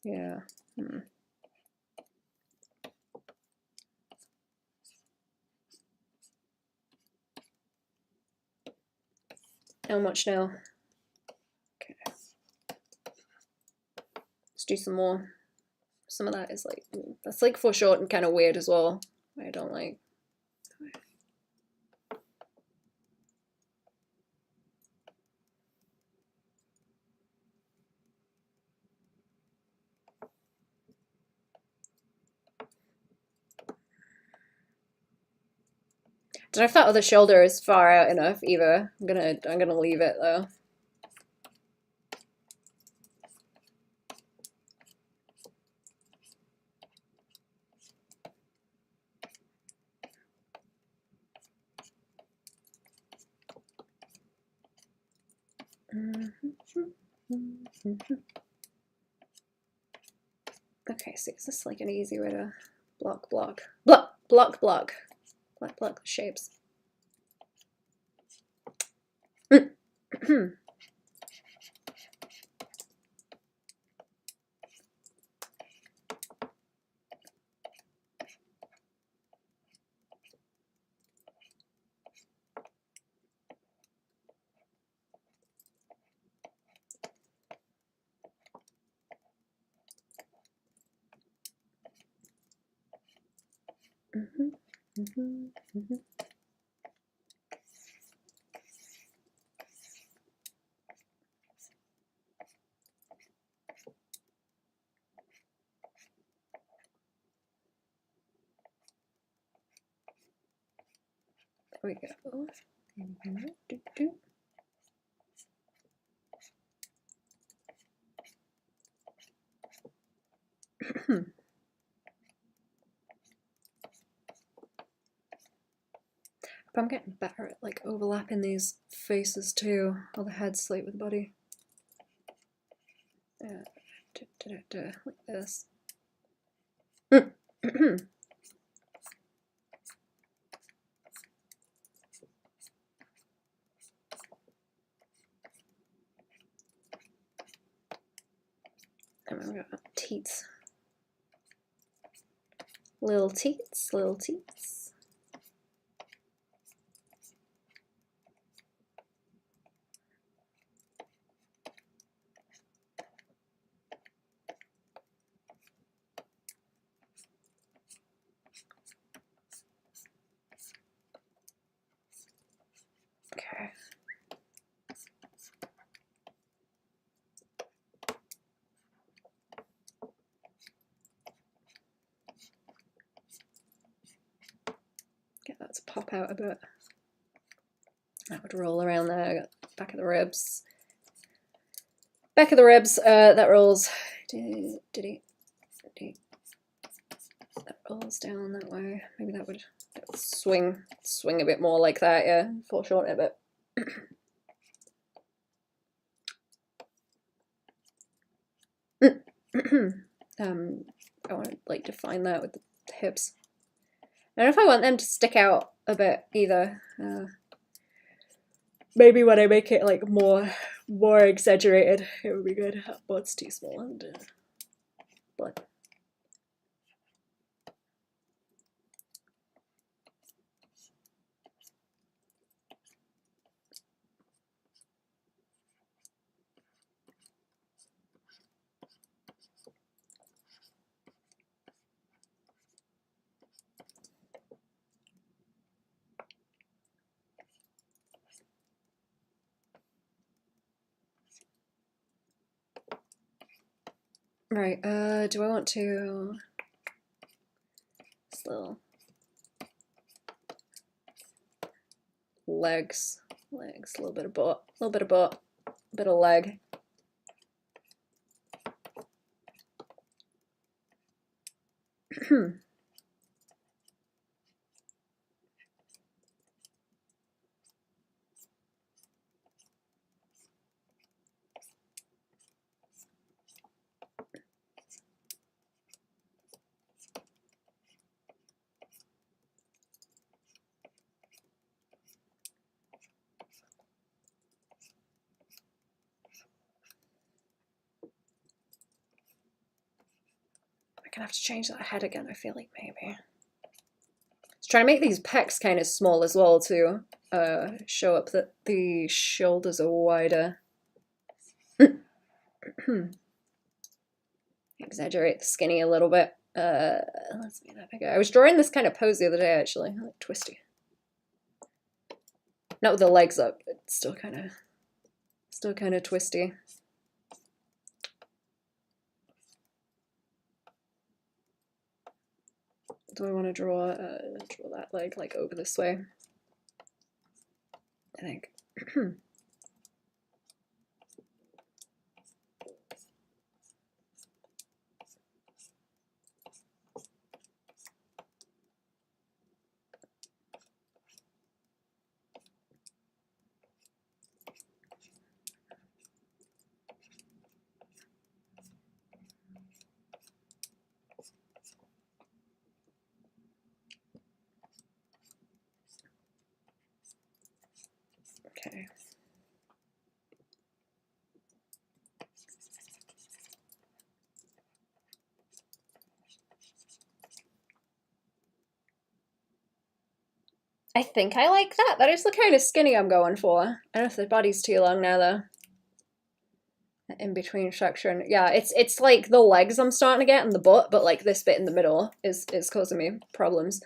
Speaker 1: Yeah. How much now? Okay. Let's do some more. Some of that is like, that's like foreshortened and kind of weird as well. I don't like. Don't know if that other shoulder is far out enough either. I'm gonna leave it though. Okay, so is this like an easy way to block the shapes? There we go. I'm getting better at like overlapping these faces too, or the head slate with the body. Yeah, like this. And then we got teats. Little teats, little teats. Okay. Get that to pop out a bit. That would roll around there. Back of the ribs. Back of the ribs. That rolls. That rolls down that way. Maybe that would swing a bit more like that. Yeah, foreshorten it a bit. I want to like define that with the hips. I don't know if I want them to stick out a bit either. Maybe when I make it like more exaggerated, it would be good. Butt's too small and butt. Right, do I want to this little legs, a little bit of butt, a bit of leg. I'm gonna have to change that head again, I feel like maybe. Just trying to make these pecs kind of small as well to show up that the shoulders are wider. Exaggerate the skinny a little bit. Let's make that bigger. I was drawing this kind of pose the other day actually, like twisty. Not with the legs up, but still kind of twisty. Do I want to draw that leg like over this way? I think. Okay. I think I like that. That is the kind of skinny I'm going for. I don't know if the body's too long now though. In between structure and yeah, it's like the legs I'm starting to get and the butt, but like this bit in the middle is causing me problems.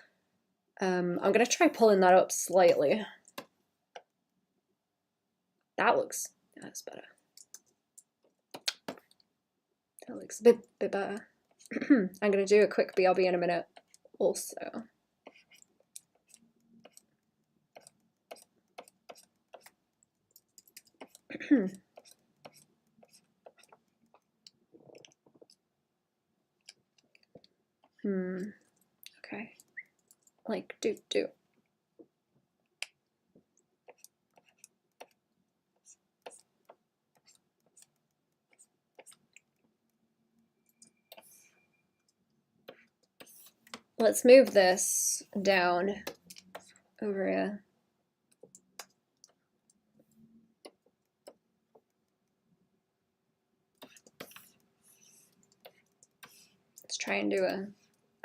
Speaker 1: I'm gonna try pulling that up slightly. That's better. That looks a bit better. I'm gonna do a quick BRB in a minute also. Okay. Like do. Let's move this down over here. Let's try and do a...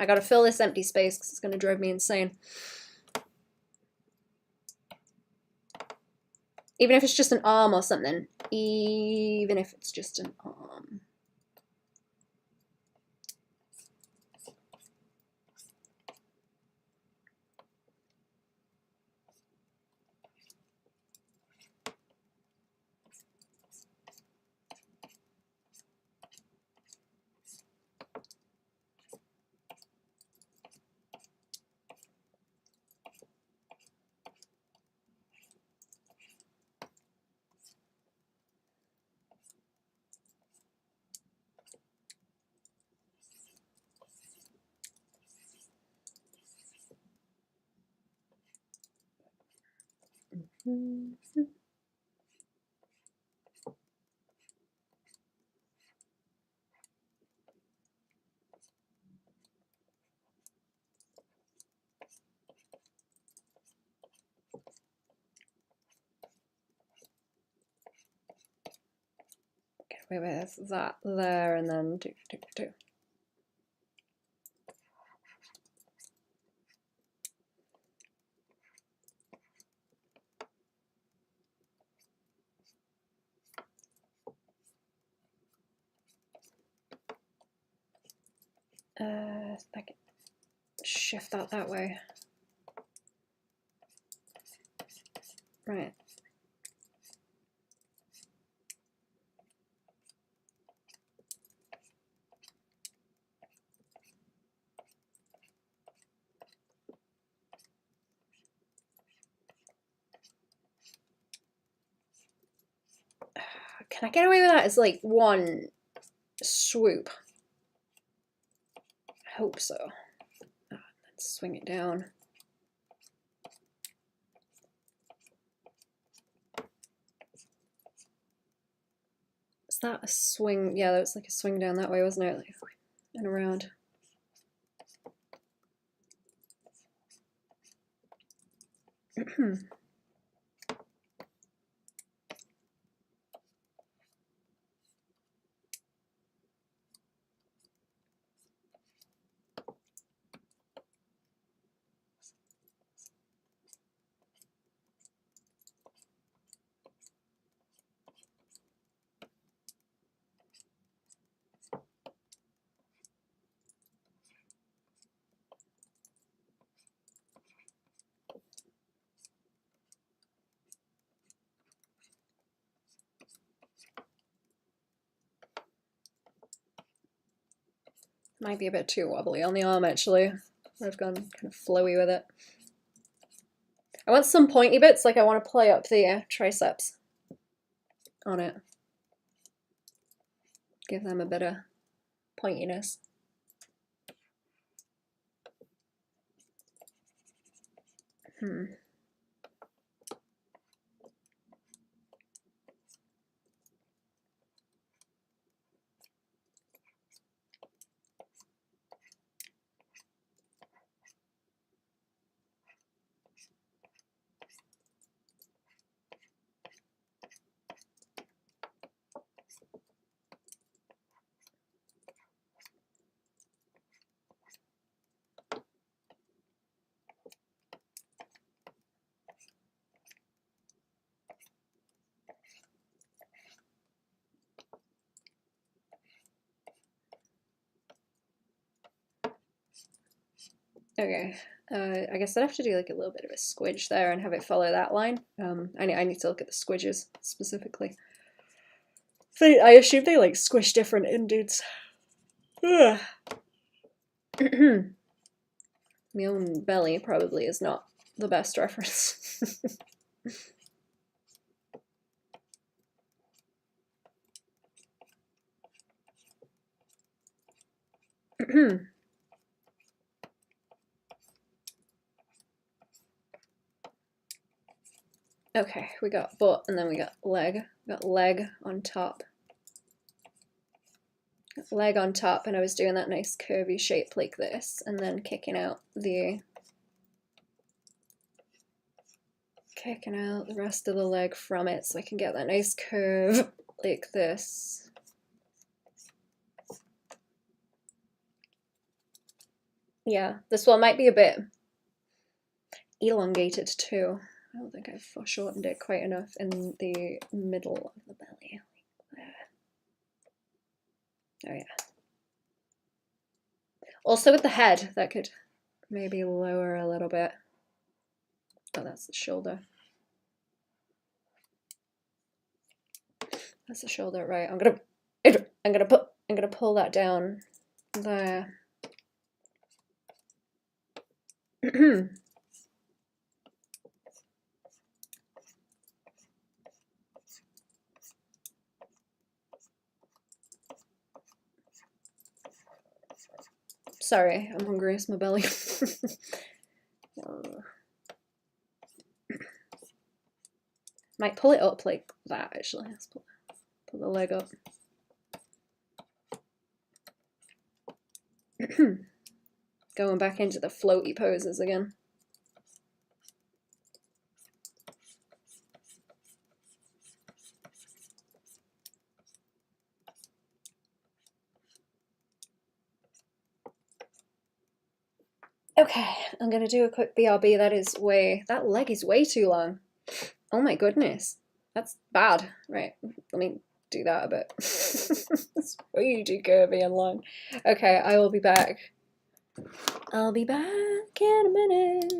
Speaker 1: I gotta fill this empty space because it's gonna drive me insane. Even if it's just an arm or something. Even if it's just an arm. Wait, there's that there, and then do. I can shift that way. Right. Can I get away with that as like one swoop? I hope so. Let's swing it down. Is that a swing? Yeah, that was like a swing down that way, wasn't it? Like, and around. Might be a bit too wobbly on the arm, actually. I've gone kind of flowy with it. I want some pointy bits, like I want to play up the triceps on it. Give them a bit of pointiness. Okay, I guess I'd have to do like a little bit of a squidge there and have it follow that line. I need to look at the squidges specifically. I assume they like squish different in dudes. My own belly probably is not the best reference. Okay, we got butt and then we got leg. We got leg on top. Leg on top, and I was doing that nice curvy shape like this, and then kicking out the rest of the leg from it so I can get that nice curve like this. Yeah, this one might be a bit elongated too. I don't think I've foreshortened it quite enough in the middle of the belly. Oh yeah. Also with the head, that could maybe lower a little bit. Oh, that's the shoulder. That's the shoulder, right? I'm gonna pull that down there. Sorry, I'm hungry. It's my belly. Might pull it up like that, actually. Let's pull the leg up. Going back into the floaty poses again. Okay, I'm gonna do a quick BRB. That leg is way too long. Oh my goodness. That's bad. Right, let me do that a bit. It's way too curvy and long. Okay, I will be back. I'll be back in a minute.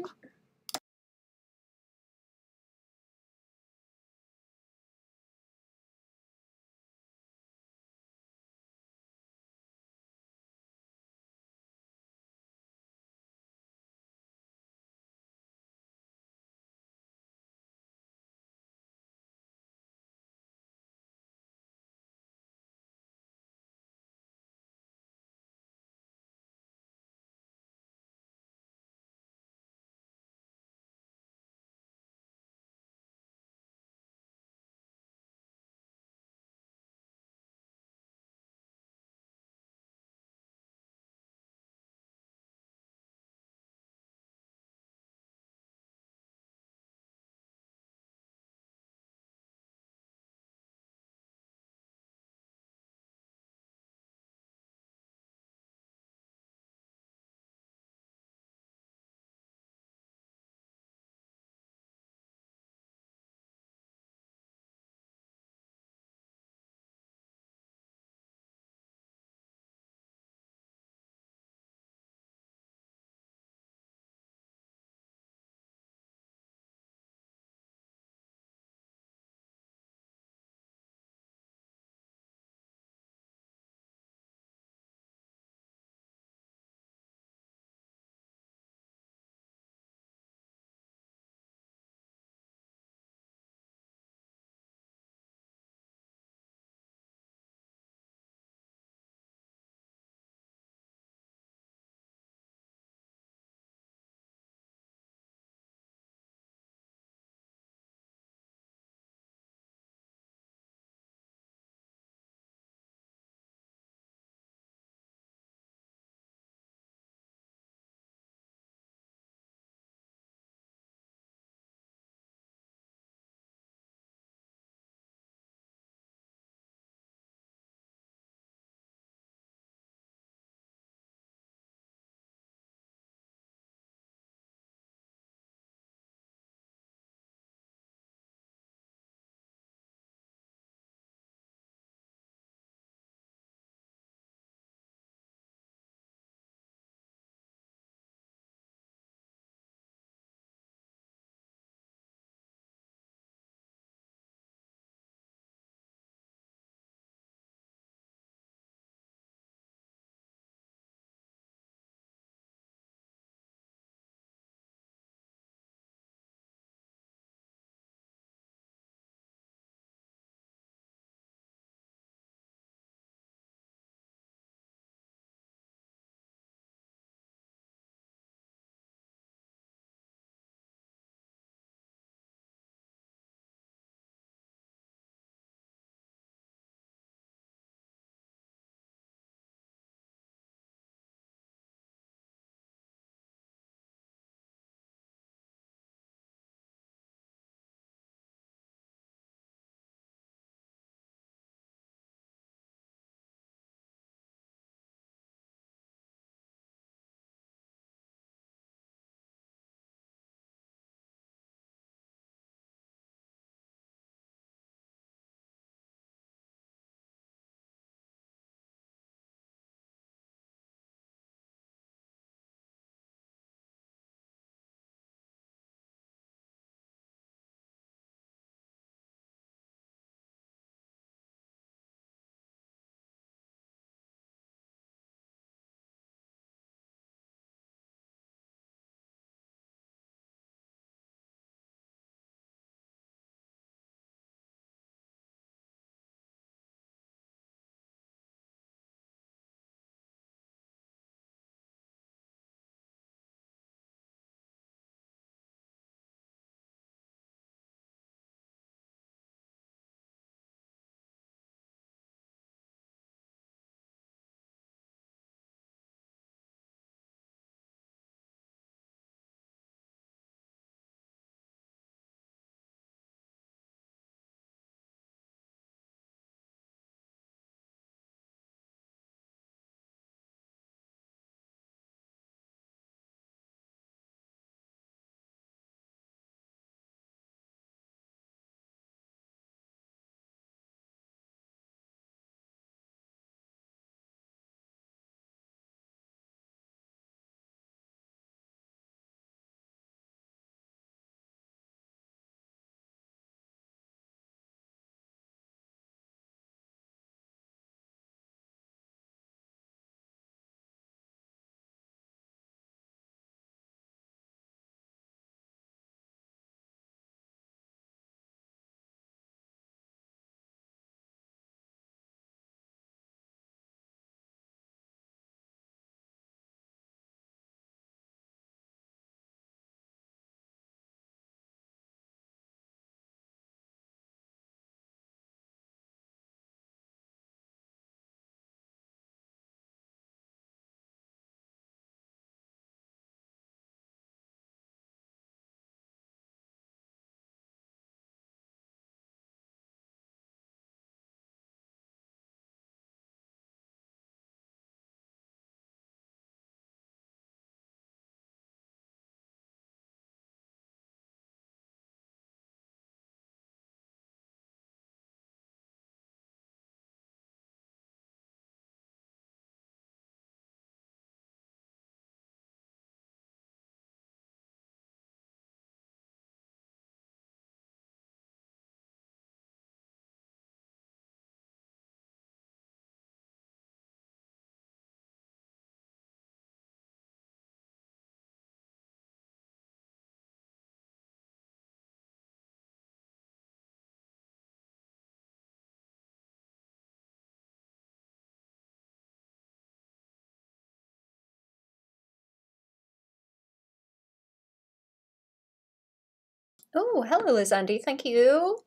Speaker 1: Oh, hello, Liz Andy. Thank you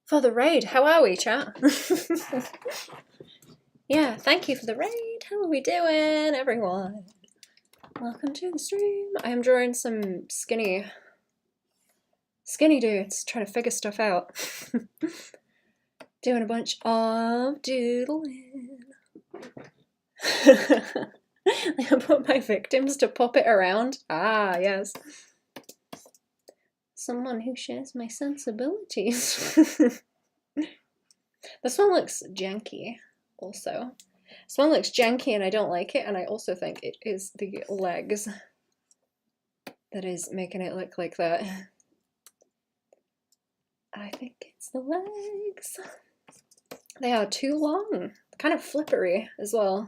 Speaker 1: for the raid. How are we, chat? Yeah, thank you for the raid. How are we doing, everyone? Welcome to the stream. I am drawing some skinny dudes, trying to figure stuff out. Doing a bunch of doodling. I put my victims to pop it around. Ah, yes. Someone who shares my sensibilities. This one looks janky, also. This one looks janky and I don't like it, and I also think it is the legs that is making it look like that. I think it's the legs. They are too long. Kind of flippery as well.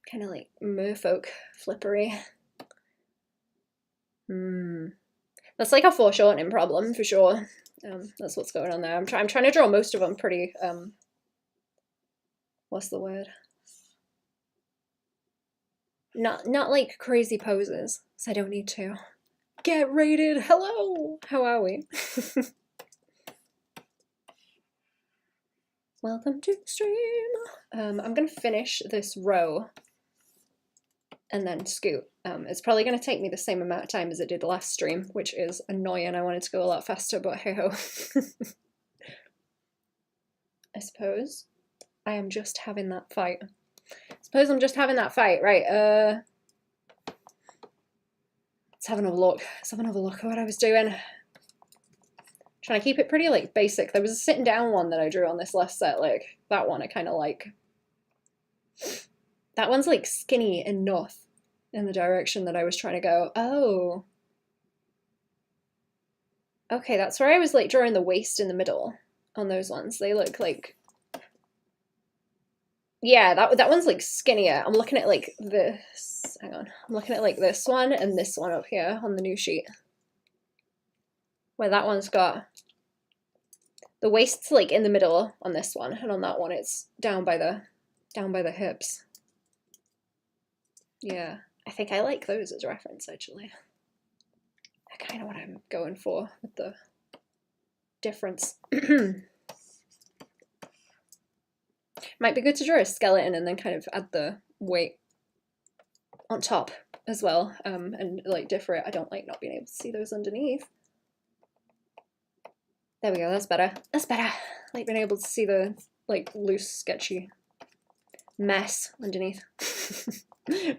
Speaker 1: Kind of like merfolk flippery. That's like a foreshortening problem for sure. That's what's going on there. I'm trying to draw most of them pretty, what's the word? Not like crazy poses, so I don't need to. Get rated. Hello. How are we? Welcome to the stream. I'm gonna finish this row and then scoot. It's probably gonna take me the same amount of time as it did the last stream, which is annoying. I wanted to go a lot faster, but hey ho. I suppose I am just having that fight. Right, let's have another look. At what I was doing. Trying to keep it pretty like basic. There was a sitting down one that I drew on this last set, like that one I kind of like. That one's like skinny enough in the direction that I was trying to go. Oh. Okay, that's where I was like drawing the waist in the middle on those ones. They look like, yeah, that one's like skinnier. I'm looking at like this. Hang on. I'm looking at like this one and this one up here on the new sheet. Where that one's got the waist's like in the middle on this one, and on that one it's down by the hips. Yeah, I think I like those as reference actually. That's kind of what I'm going for with the difference. Might be good to draw a skeleton and then kind of add the weight on top as well, and like differ it. I don't like not being able to see those underneath. There we go, that's better. That's better. Like being able to see the like loose, sketchy mess underneath.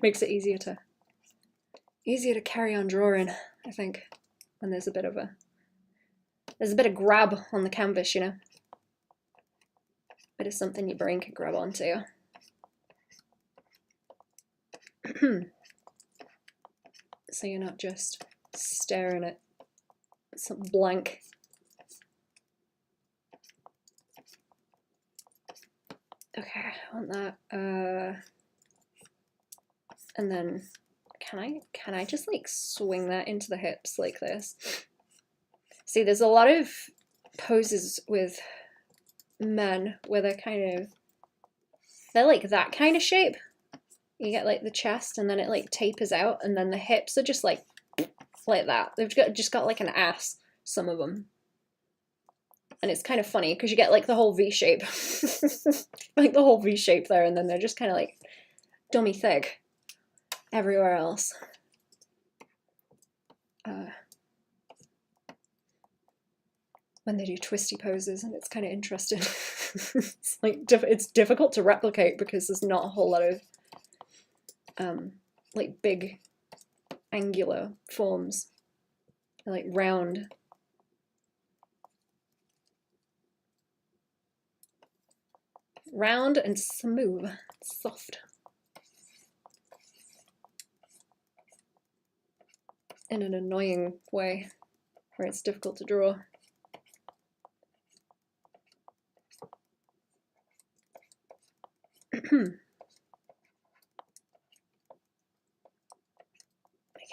Speaker 1: Makes it easier to carry on drawing, I think, when there's a bit of grab on the canvas, you know. Bit of something your brain can grab onto. So you're not just staring at some blank. Okay, I want that. And then can I just like swing that into the hips like this? See, there's a lot of poses with men where they're like that kind of shape. You get like the chest and then it like tapers out, and then the hips are just like that. They've just got like an ass, some of them. And it's kind of funny because you get like the whole V shape. Like the whole V shape there, and then they're just kind of like dummy thick everywhere else. When they do twisty poses, and it's kind of interesting. It's like it's difficult to replicate because there's not a whole lot of like big angular forms. They're like round. Round and smooth, soft. In an annoying way, where it's difficult to draw. Making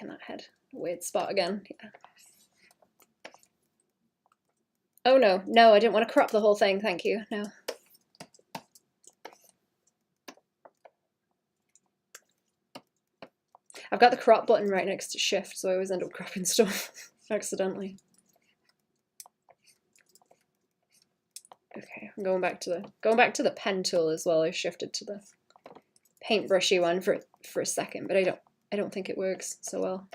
Speaker 1: that head a weird spot again. Yeah. Oh no, no, I didn't want to crop the whole thing, thank you, no. I've got the crop button right next to shift, so I always end up cropping stuff. accidentally. Okay, I'm going back to the pen tool as well. I shifted to the paintbrushy one for a second, but I don't think it works so well.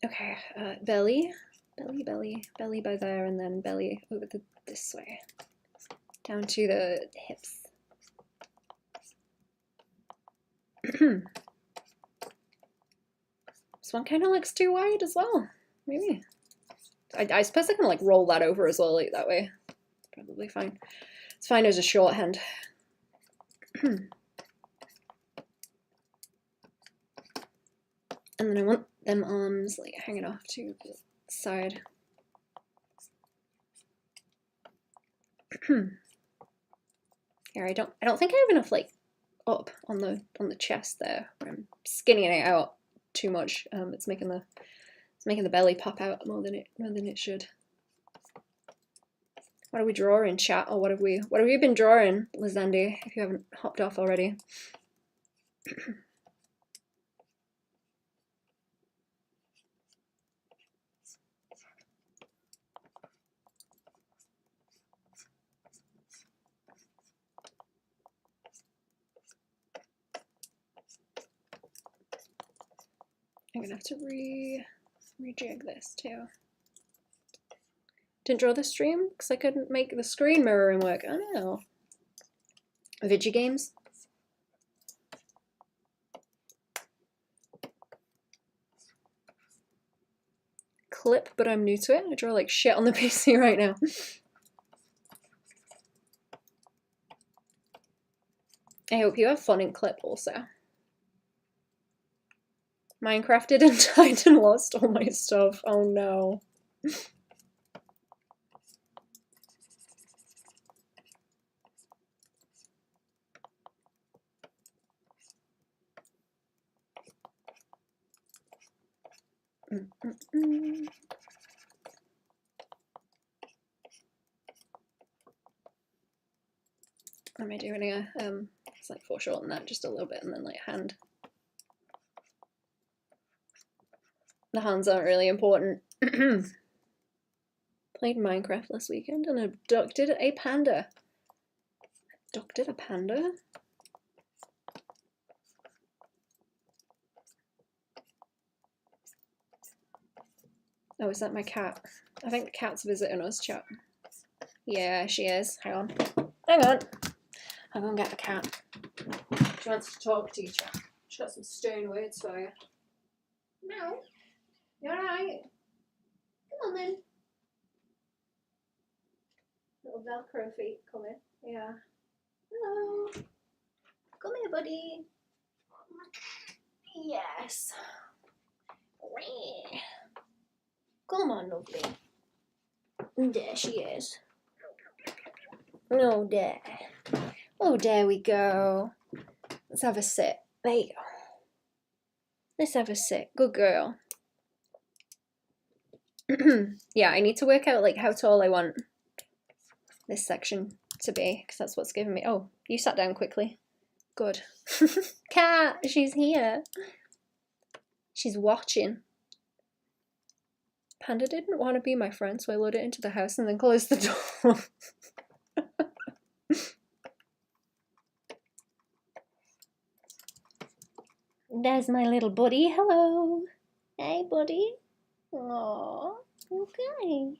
Speaker 1: Okay, belly by there, and then belly over this way, down to the hips. This one kind of looks too wide as well. Maybe. I suppose I can like roll that over as well, like that way. Probably fine. It's fine as a shorthand. And then I want them arms like hanging off to the side. Here, I don't think I have enough like up on the chest there. Where I'm skinning it out too much. It's making the belly pop out more than it should. What are we drawing, chat? Or what have we been drawing, Lizandi, if you haven't hopped off already? I'm gonna have to rejig this too. Didn't draw the stream because I couldn't make the screen mirroring work. Oh no. Video games. Clip, but I'm new to it. I draw like shit on the PC right now. I hope you have fun in Clip also. Minecrafted and died and lost all my stuff. Oh no. Am I doing a it's like foreshorten that just a little bit and then like hand. The hands aren't really important. Played Minecraft last weekend and abducted a panda. Abducted a panda? Oh, is that my cat? I think the cat's visiting us, chat. Yeah, she is. Hang on. Hang on. I'm gonna get the cat. She wants to talk to you, chat. She's got some stern words for you. No. You alright? Come on then. Little Velcro feet coming. Yeah. Hello. Come here, buddy. Yes. Come on, lovely. There she is. Oh, there. Oh, there we go. Let's have a sit. There you go. Let's have a sit. Good girl. Yeah, I need to work out like how tall I want this section to be, because that's what's giving me. Oh, you sat down quickly. Good. Cat, she's here. She's watching. Panda didn't want to be my friend, so I lured it into the house and then closed the door. There's my little buddy. Hello. Hey, buddy. Aww. Okay.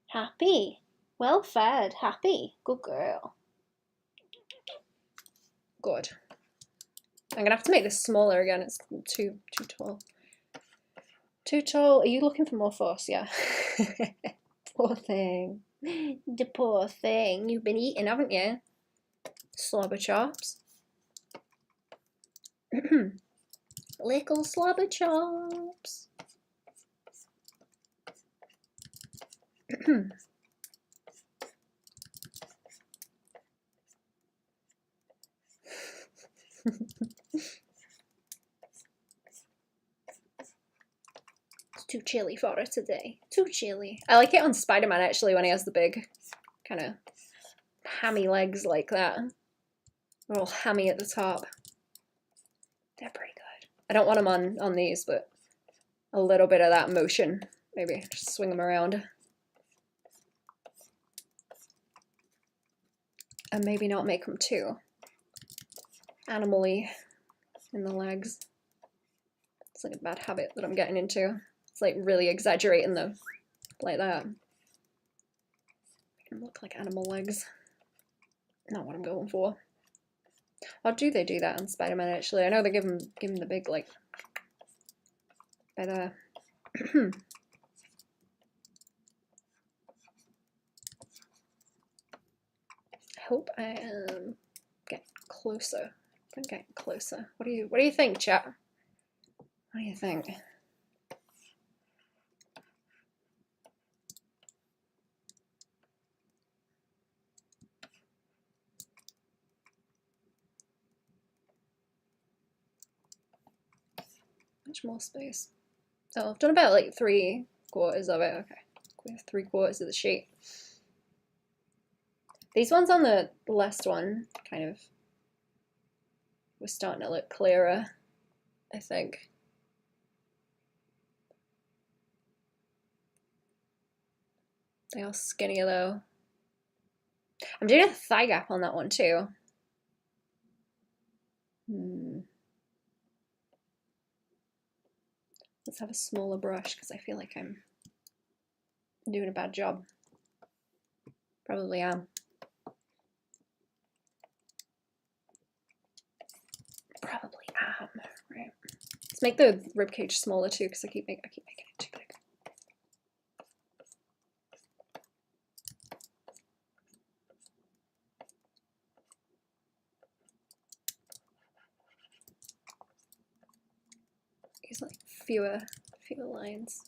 Speaker 1: Happy. Well fed. Happy. Good girl. Good. I'm gonna have to make this smaller again. It's too tall. Too tall. Are you looking for more force? Yeah. Poor thing. The poor thing. You've been eating, haven't you? Slobber chops. Little slobber chops. Too chilly for her today. Too chilly. I like it on Spider-Man actually when he has the big kind of hammy legs like that. They're all hammy at the top. They're pretty good. I don't want them on these, but a little bit of that motion. Maybe just swing them around. And maybe not make them too animal-y in the legs. It's like a bad habit that I'm getting into. It's like really exaggerating them like that. Make them look like animal legs. Not what I'm going for. Or do they do that on Spider-Man actually? I know they give him the big like by there. I hope I am getting closer. I'm getting closer. What do you think, chat? What do you think? Much more space. Oh, I've done about like 3/4 of it. Okay, 3/4 of the sheet. These ones on the last one kind of were starting to look clearer, I think. They are skinnier though. I'm doing a thigh gap on that one too. Let's have a smaller brush because I feel like I'm doing a bad job. Probably am. Probably am. Right. Let's make the ribcage smaller too because I keep making it too big. Use like fewer lines.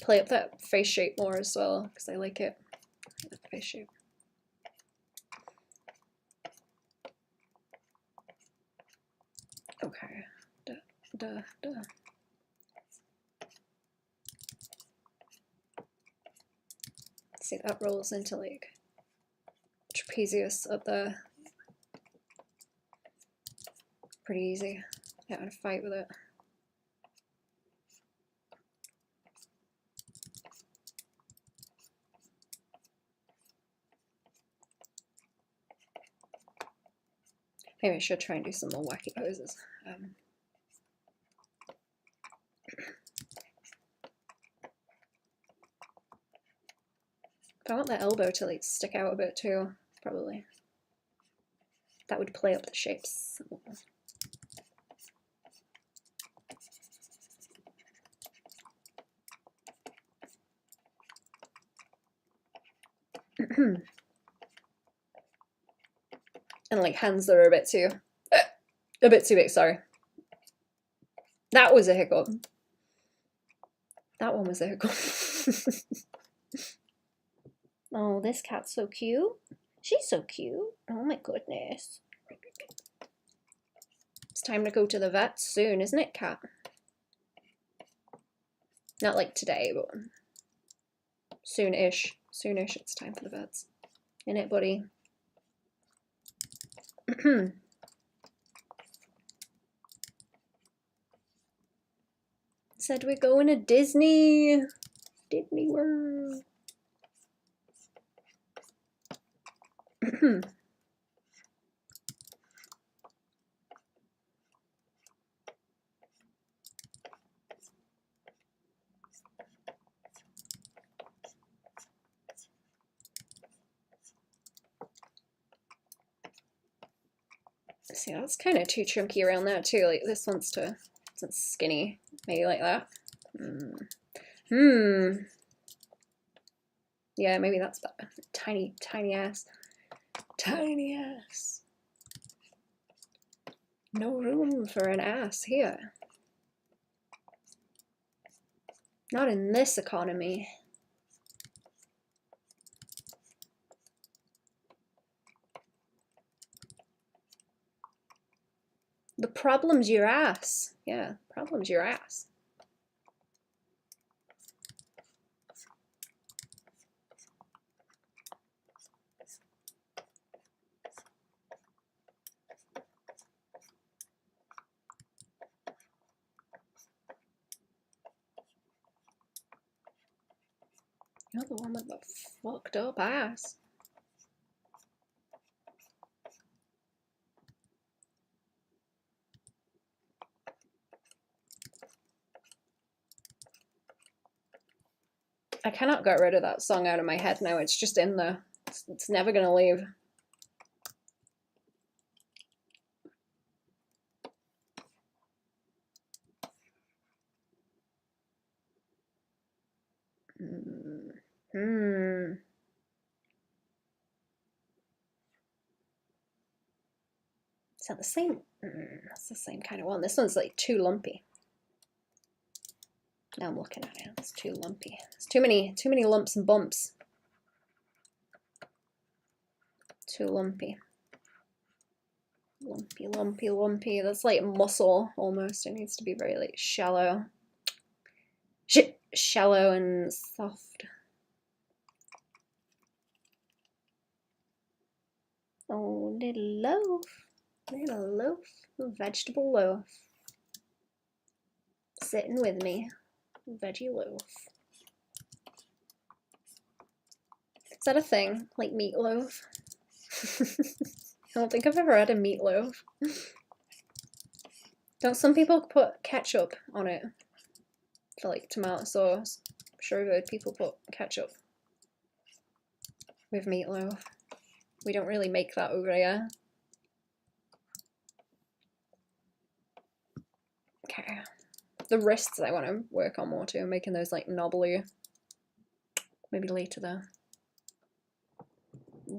Speaker 1: Play up that face shape more as well because I like it. That face shape. Okay. Duh. See, that rolls into like trapezius up there. Pretty easy. Not gonna fight with it. Maybe I should try and do some more wacky poses. If I want the elbow to like stick out a bit too, probably. That would play up the shapes. And like hands that are a bit too big, sorry. That was a hiccup. That one was a hiccup. Oh, this cat's so cute. She's so cute. Oh my goodness. It's time to go to the vet soon, isn't it, cat? Not like today, but soon-ish. Soon-ish, it's time for the vets. Innit, buddy? Said we're going to Disney World. See, that's kind of too chunky around there too. Like this one's skinny, maybe like that. Yeah, maybe that's better. Tiny ass. No room for an ass here. Not in this economy. The problem's your ass. Yeah, problem's your ass. You're the one with the fucked up ass. I cannot get rid of that song out of my head now. It's just in there. It's never gonna leave. Is that the same? That's the same kind of one. This one's like too lumpy. Now I'm looking at it. It's too lumpy. It's too many lumps and bumps. Too lumpy. Lumpy, lumpy, lumpy. That's like muscle almost. It needs to be very like shallow. Shallow and soft. Oh, little loaf. Little loaf. Vegetable loaf. Sitting with me. Veggie loaf. Is that a thing? Like meatloaf? I don't think I've ever had a meatloaf. Don't some people put ketchup on it? For like tomato sauce. I'm sure I've heard people put ketchup with meatloaf. We don't really make that over here. Okay. The wrists I want to work on more too, making those like knobbly. Maybe later though.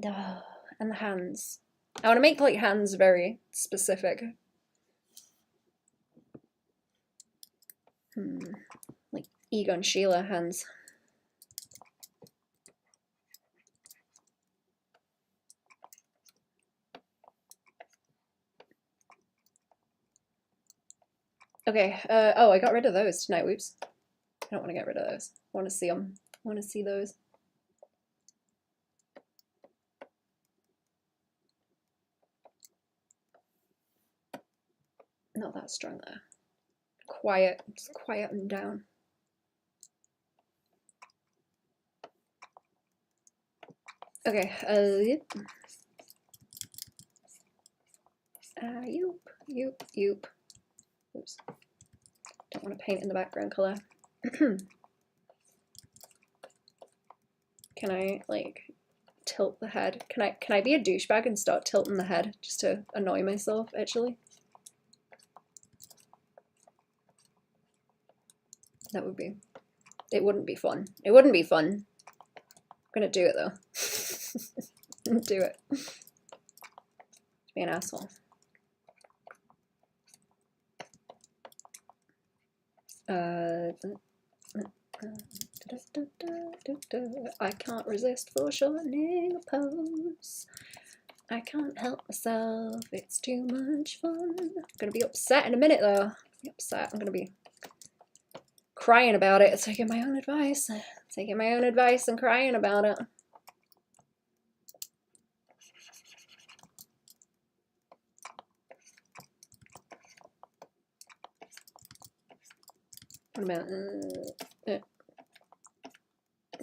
Speaker 1: Oh, and the hands. I want to make like hands very specific. Like Egon Sheila hands. Okay, oh, I got rid of those tonight, whoops. I don't want to get rid of those. I want to see them. I want to see those. Not that strong there. Quiet, just quiet them down. Okay, yoop. Oops. Don't want to paint in the background color. Can I like tilt the head? Can I be a douchebag and start tilting the head just to annoy myself actually? That would be, it wouldn't be fun. It wouldn't be fun. I'm gonna do it though. Do it. Be an asshole. I can't resist foreshortening a pose. I can't help myself, it's too much fun. I'm gonna be upset in a minute though. Be upset. I'm gonna be crying about it, taking my own advice. Taking my own advice and crying about it. What about, I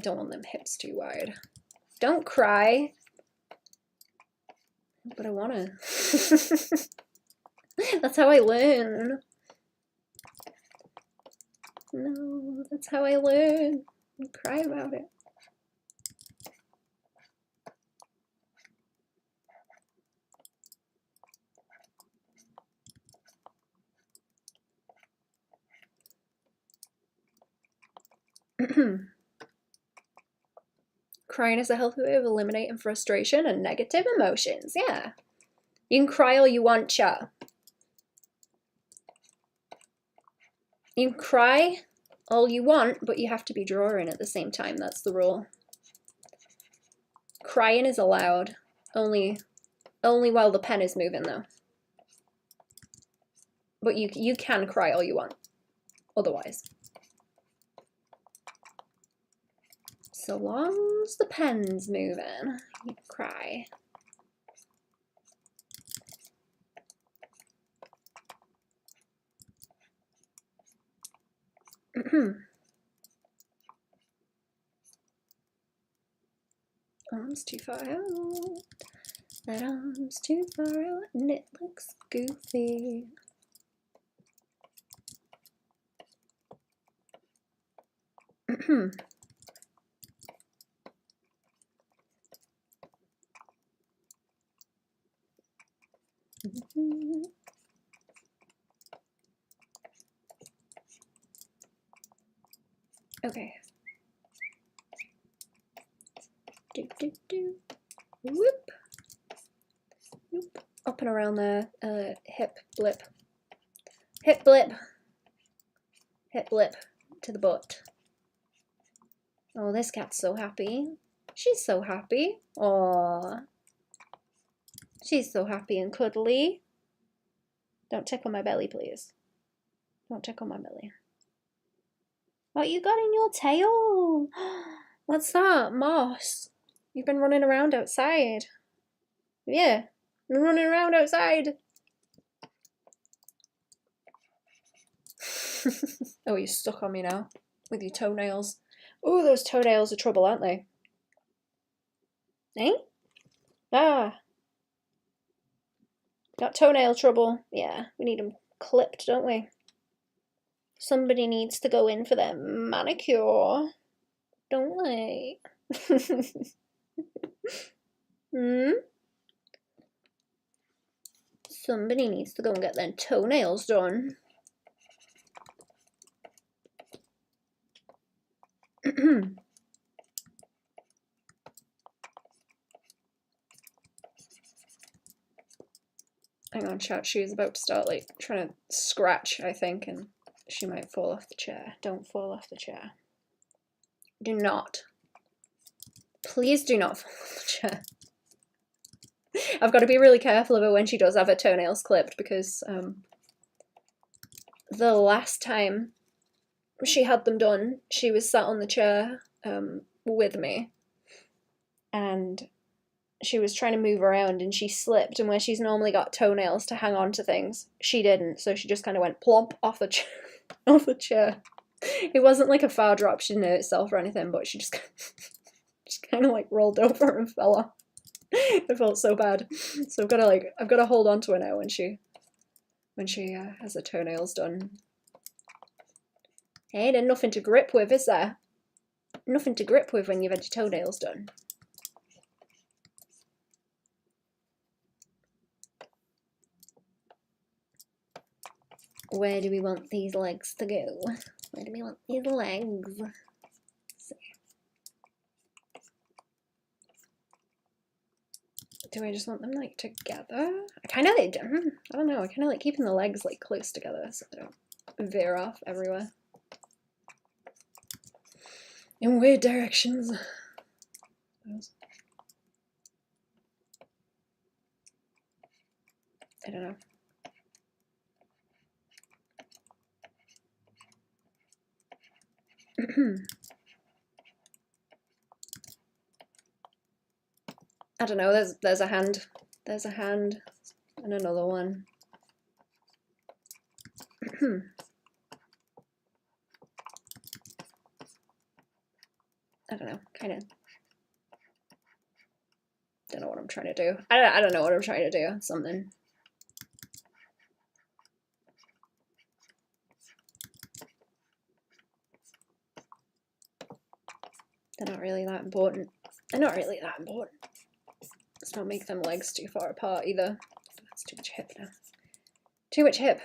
Speaker 1: don't want them hips too wide. Don't cry. But I wanna. That's how I learn. No, that's how I learn. I cry about it. Crying is a healthy way of eliminating frustration and negative emotions. Yeah. You can cry all you want, chat. You can cry all you want, but you have to be drawing at the same time. That's the rule. Crying is allowed, only while the pen is moving though. But you can cry all you want, otherwise. So long as the pen's moving, you can cry. Arms too far out. That arm's too far out and it looks goofy. Okay. Do, do, do. Whoop. Whoop. Up and around there. Hip blip. Hip blip. Hip blip to the butt. Oh, this cat's so happy. She's so happy. Aww. She's so happy and cuddly. Don't tickle my belly, please. Don't tickle my belly. What you got in your tail? What's that? Moss. You've been running around outside. Yeah, been running around outside. Oh, you're stuck on me now with your toenails. Oh, those toenails are trouble, aren't they? Eh? Ah. Got toenail trouble. Yeah, we need them clipped, don't we? Somebody needs to go in for their manicure, don't they? Somebody needs to go and get their toenails done. Hang on, chat. She's about to start like trying to scratch, I think, and she might fall off the chair. Don't fall off the chair. Do not. Please do not fall off the chair. I've got to be really careful of her when she does have her toenails clipped, because the last time she had them done, she was sat on the chair with me, and she was trying to move around and she slipped, and where she's normally got toenails to hang on to things, she didn't, so she just kind of went plump off the off the chair. It wasn't like a far drop, she didn't hurt herself or anything, but she just kind of like rolled over and fell off. I felt so bad. So I've got to hold on to her now when she has her toenails done. Hey, there's nothing to grip with, is there? Nothing to grip with when you've had your toenails done. Where do we want these legs to go? Where do we want these legs? So, do I just want them like together? I kind of like, I don't know, I kind of like keeping the legs like close together so they don't veer off everywhere. In weird directions. I don't know. I don't know, there's a hand. There's a hand and another one. I don't know, kind of. Don't know what I'm trying to do. I don't know what I'm trying to do. Something. They're not really that important. They're not really that important. Let's not make them legs too far apart either. That's too much hip now. Too much hip.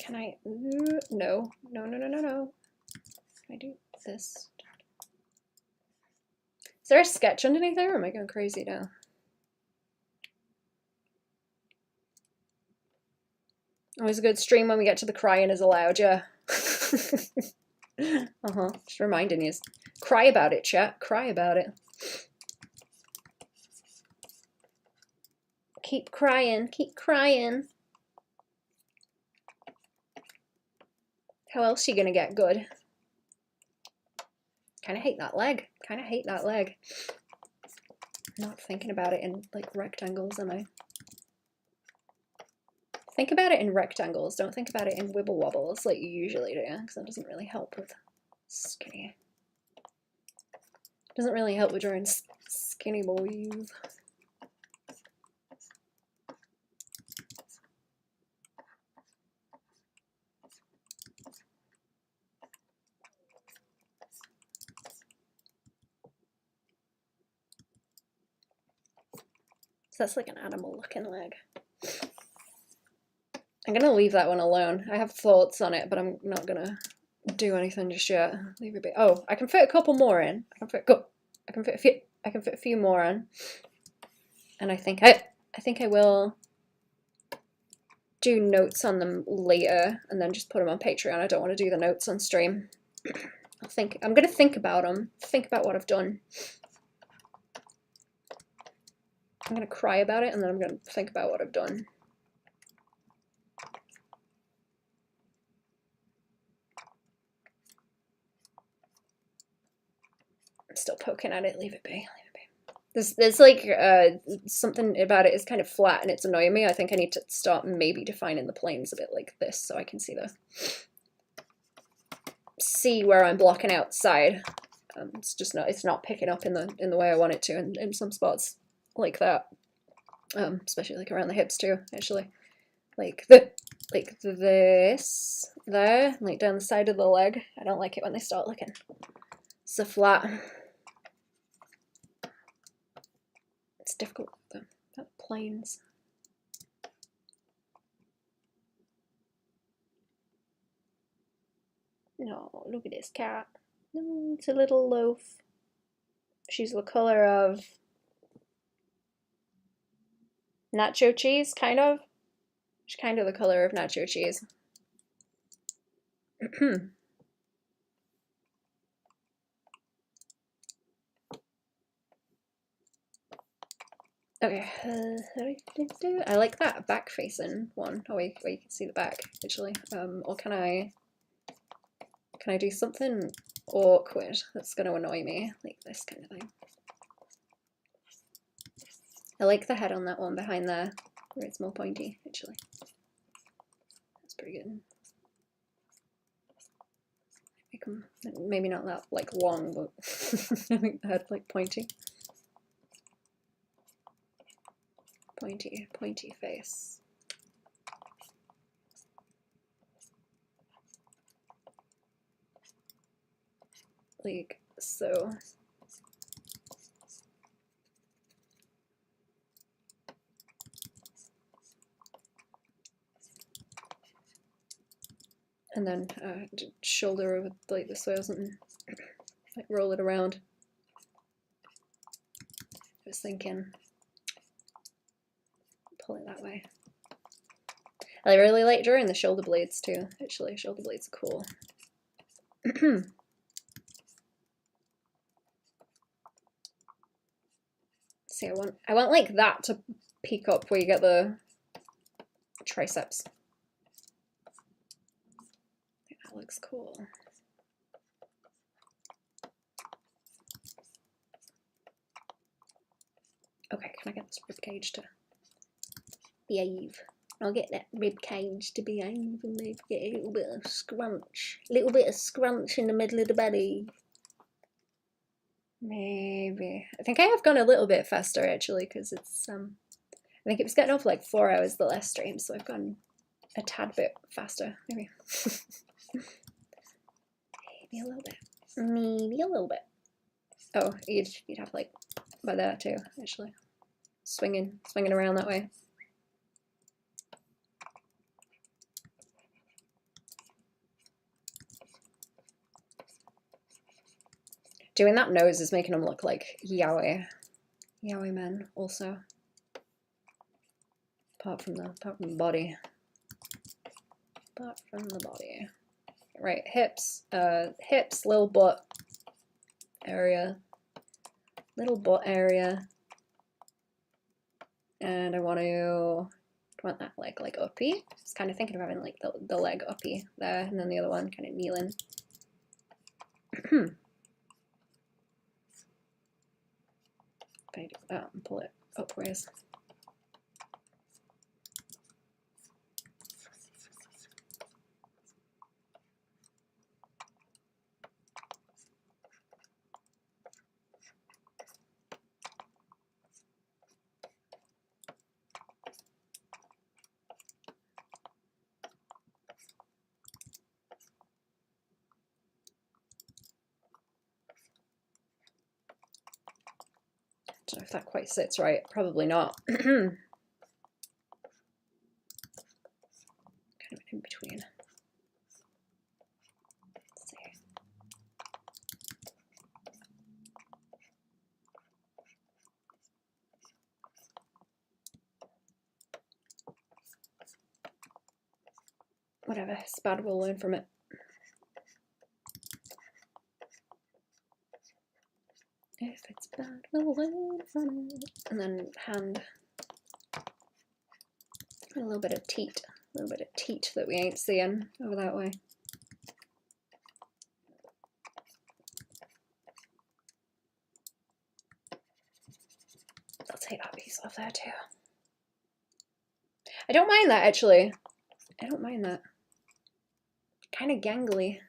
Speaker 1: Can I? No. No, no, no, no, no. Can I do this? Is there a sketch underneath there, or am I going crazy now? Always a good stream when we get to the crying is allowed, yeah. Just reminding you. Cry about it, chat. Cry about it. Keep crying. Keep crying. How else are you gonna get good? Kind of hate that leg. Kind of hate that leg. I'm not thinking about it in like rectangles, am I? Think about it in rectangles. Don't think about it in wibble wobbles like you usually do, because that doesn't really help with skinny. Doesn't really help with drawing skinny boys. So that's like an animal looking leg. I'm gonna leave that one alone. I have thoughts on it, but I'm not gonna do anything just yet. Leave it be. Oh, I can fit a couple more in. I can fit a few more in. And I think I will do notes on them later and then just put them on Patreon. I don't want to do the notes on stream. I'm gonna think about them. Think about what I've done. I'm gonna cry about it and then I'm gonna think about what I've done. I'm still poking at it. Leave it be. Leave it be. There's like something about it is kind of flat and it's annoying me. I think I need to start maybe defining the planes a bit like this so I can see where I'm blocking outside. It's just not picking up in the way I want it to in some spots like that. Especially like around the hips too, actually. Like this there, like down the side of the leg. I don't like it when they start looking so flat. It's difficult with the planes. No, look at this cat. No, it's a little loaf. She's the color of nacho cheese, kind of. She's kind of the color of nacho cheese. Okay, I like that back-facing one, where you can see the back, actually. Or can I do something awkward that's going to annoy me, like this kind of thing? I like the head on that one behind there, where it's more pointy, actually. That's pretty good. Make them, maybe not that, like, long, but I think the head, like, pointy. Pointy face. Like so. And then shoulder over like this way or something. Like roll it around. I was thinking pull it that way. I really like drawing the shoulder blades too. Actually, shoulder blades are cool. See, I want like that to peek up where you get the triceps. I think that looks cool. Okay, can I get this ribcage to behave? I'll get that ribcage to behave and maybe get a little bit of scrunch. A little bit of scrunch in the middle of the belly. Maybe. I think I have gone a little bit faster actually, because it's I think it was getting off like 4 hours the last stream, so I've gone a tad bit faster, maybe. Maybe a little bit. Maybe a little bit. Oh, you'd have like by there too, actually. Swinging around that way. Doing that nose is making them look like yaoi men also. Apart from the body. Apart from the body. Right, hips, little butt area. Little butt area. And I want that leg like uppy. I was kind of thinking of having like the leg uppy there, and then the other one kind of kneeling. If I do that and pull it upwards. I don't know if that quite sits right. Probably not. Kind of in between. Let's see. Whatever, it's bad, we'll learn from it. If it's bad, we'll learn from it. And then hand. A little bit of teat. A little bit of teat that we ain't seeing over that way. I'll take that piece off there too. I don't mind that actually. I don't mind that. Kind of gangly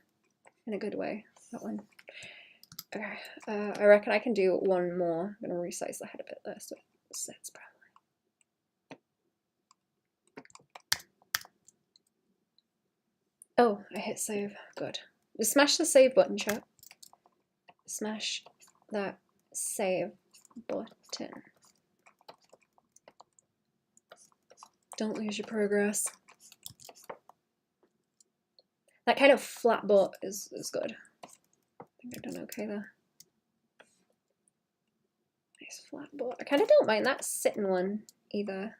Speaker 1: in a good way. That one. Okay, I reckon I can do one more. I'm gonna resize the head a bit there so it sits properly. Oh, I hit save. Good. Just smash the save button, chat. Smash that save button. Don't lose your progress. That kind of flat butt is good. I think I've done okay there. Nice flat butt. I kind of don't mind that sitting one either.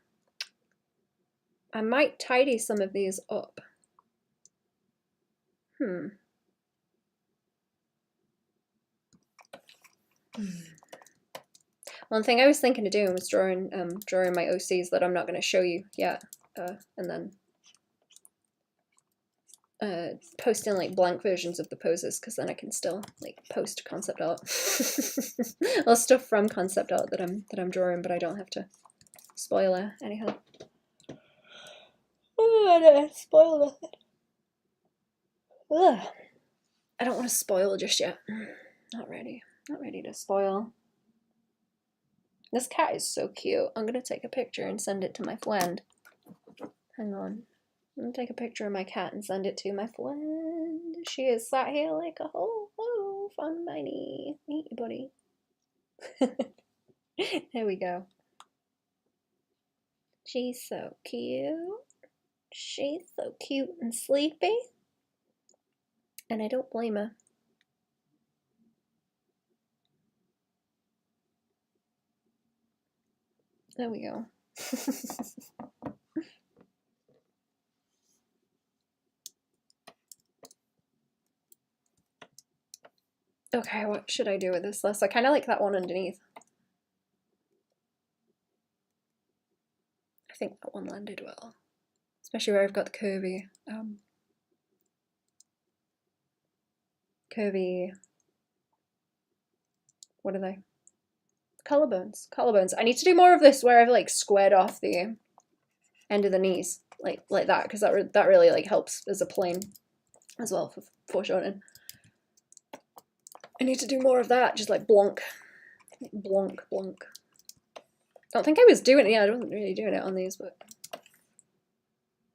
Speaker 1: I might tidy some of these up. One thing I was thinking of doing was drawing my OCs that I'm not going to show you yet, and then posting like blank versions of the poses, because then I can still like post concept art or stuff from concept art that I'm drawing, but I don't have to spoil it anyhow. Oh, I don't spoil it. Ugh. I don't want to spoil just yet. Not ready to spoil. This cat is so cute. I'm gonna take a picture and send it to my friend. Hang on. I'm gonna take a picture of my cat and send it to my friend. She is sat here like a oh, fun bunny. Meet you, buddy. There we go. She's so cute. She's so cute and sleepy. And I don't blame her. There we go. Okay, what should I do with this list? I kind of like that one underneath. I think that one landed well. Especially where I've got the curvy, what are they? Collarbones. I need to do more of this where I've like squared off the end of the knees, like that, because that really like helps as a plane as well for foreshortening. I need to do more of that, just like blonk. Blonk. Don't think I was doing it, yeah, I wasn't really doing it on these, but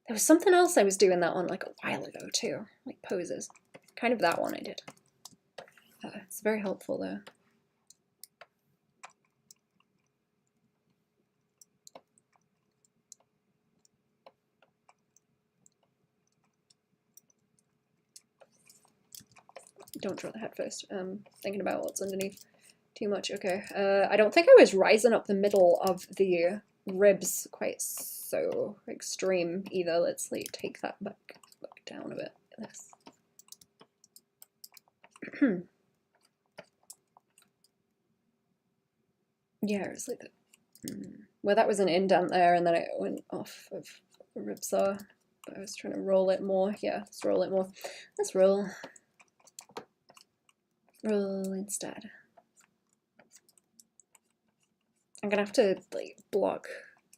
Speaker 1: there was something else I was doing that on like a while ago too, like poses. Kind of that one I did. It's very helpful though. Don't draw the head first. Thinking about what's underneath too much. Okay. I don't think I was rising up the middle of the ribs quite so extreme either. Let's like take that back down a bit. This. Yeah, it's like that. Well, that was an indent there, and then it went off of the rib saw. But I was trying to roll it more. Yeah, let's roll it more. Let's roll. Roll instead. I'm gonna have to like block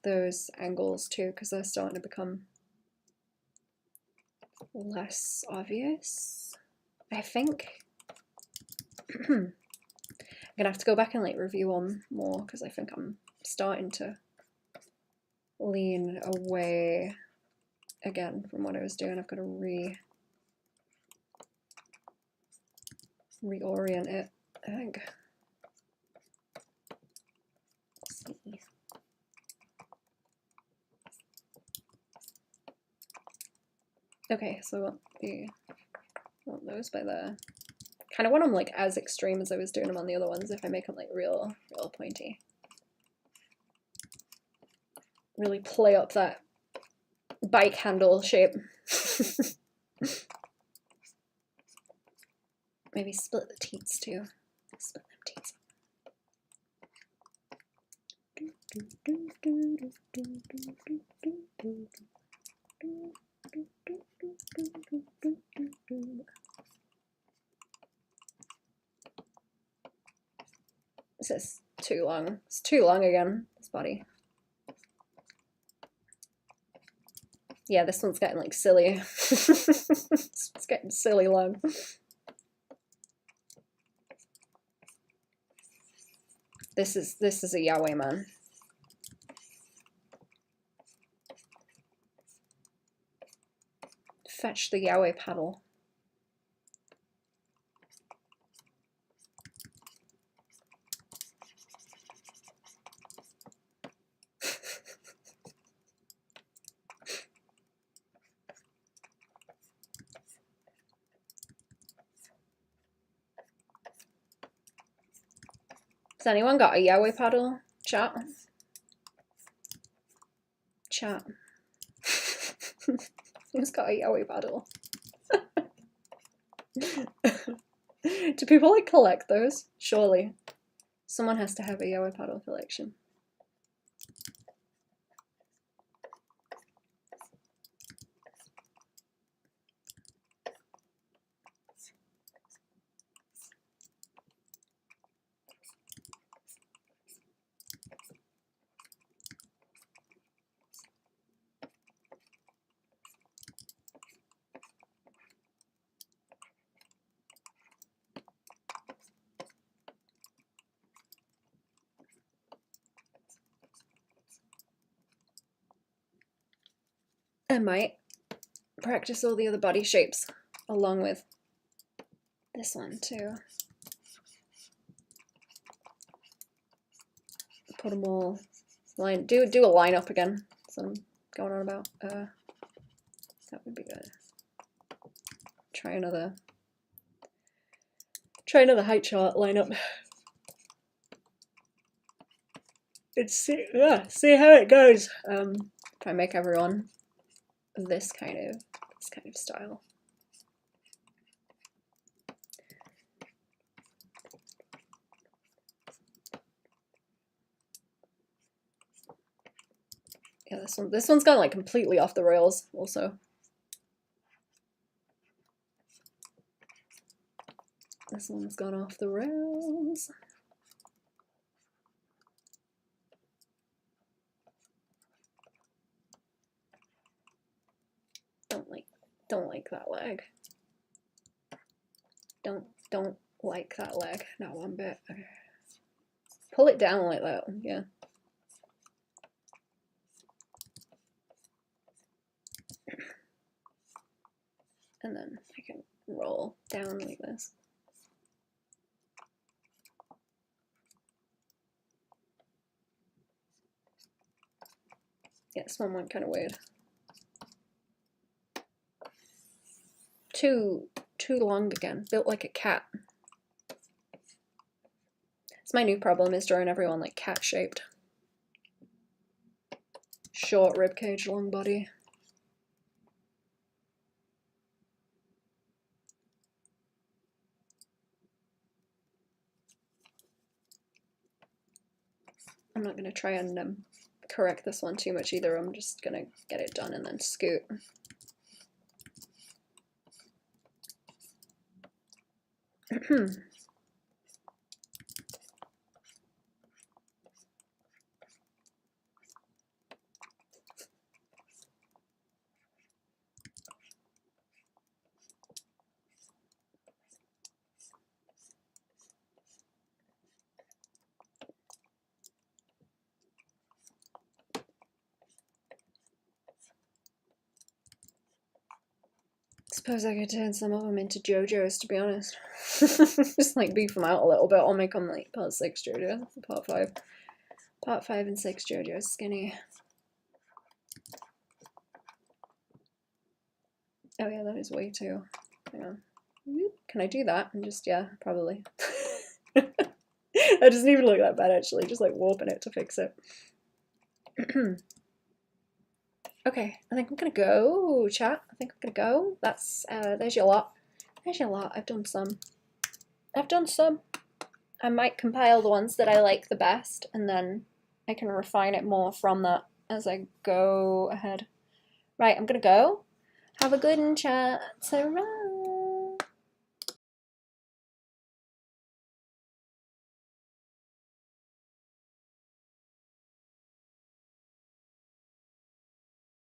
Speaker 1: those angles too because they're starting to become less obvious, I think. I'm gonna have to go back and like review on more because I think I'm starting to lean away again from what I was doing. I've got to reorient it, I think. Let's see. Okay, so I want those by there. Kind of want them like as extreme as I was doing them on the other ones if I make them like real pointy. Really play up that bike handle shape. Maybe split the teats too. Split them teats. This is too long. It's too long again, this body. Yeah, this one's getting like silly. It's getting silly long. This is a Yahweh man. Fetch the Yahweh paddle. Has anyone got a Yahweh paddle? Chat? Chat. Who's got a Yahweh paddle? Do people like collect those? Surely. Someone has to have a Yahweh paddle collection. I might practice all the other body shapes along with this one too. Put them all line. Do a lineup again. That's what I'm going on about. That would be good. Try another height chart lineup. And see how it goes. If I make everyone this kind of style. Yeah, this one's gone like completely off the rails also. This one's gone off the rails. Don't like that leg. Don't like that leg, not one bit. Okay. Pull it down like that, yeah. And then I can roll down like this. Yeah, this one went kind of weird. Too too long again. Built like a cat. It's my new problem, is drawing everyone like cat shaped. Short ribcage, long body. I'm not going to try and correct this one too much either. I'm just going to get it done and then scoot. Suppose I could turn some of them into JoJo's, to be honest. Just like beef them out a little bit. I'll make them like part 6 JoJo, part 5. Part 5 and 6 JoJo skinny. Oh yeah, that is way too. Hang on. Can I do that? And just, yeah, probably. That doesn't even look that bad actually, just like warping it to fix it. Okay, I think I'm gonna go, chat. I think I'm gonna go. That's, there's your lot. There's your lot. I've done some. I've done some. I might compile the ones that I like the best, and then I can refine it more from that as I go ahead. Right, I'm gonna go. Have a good one, chat. So, right.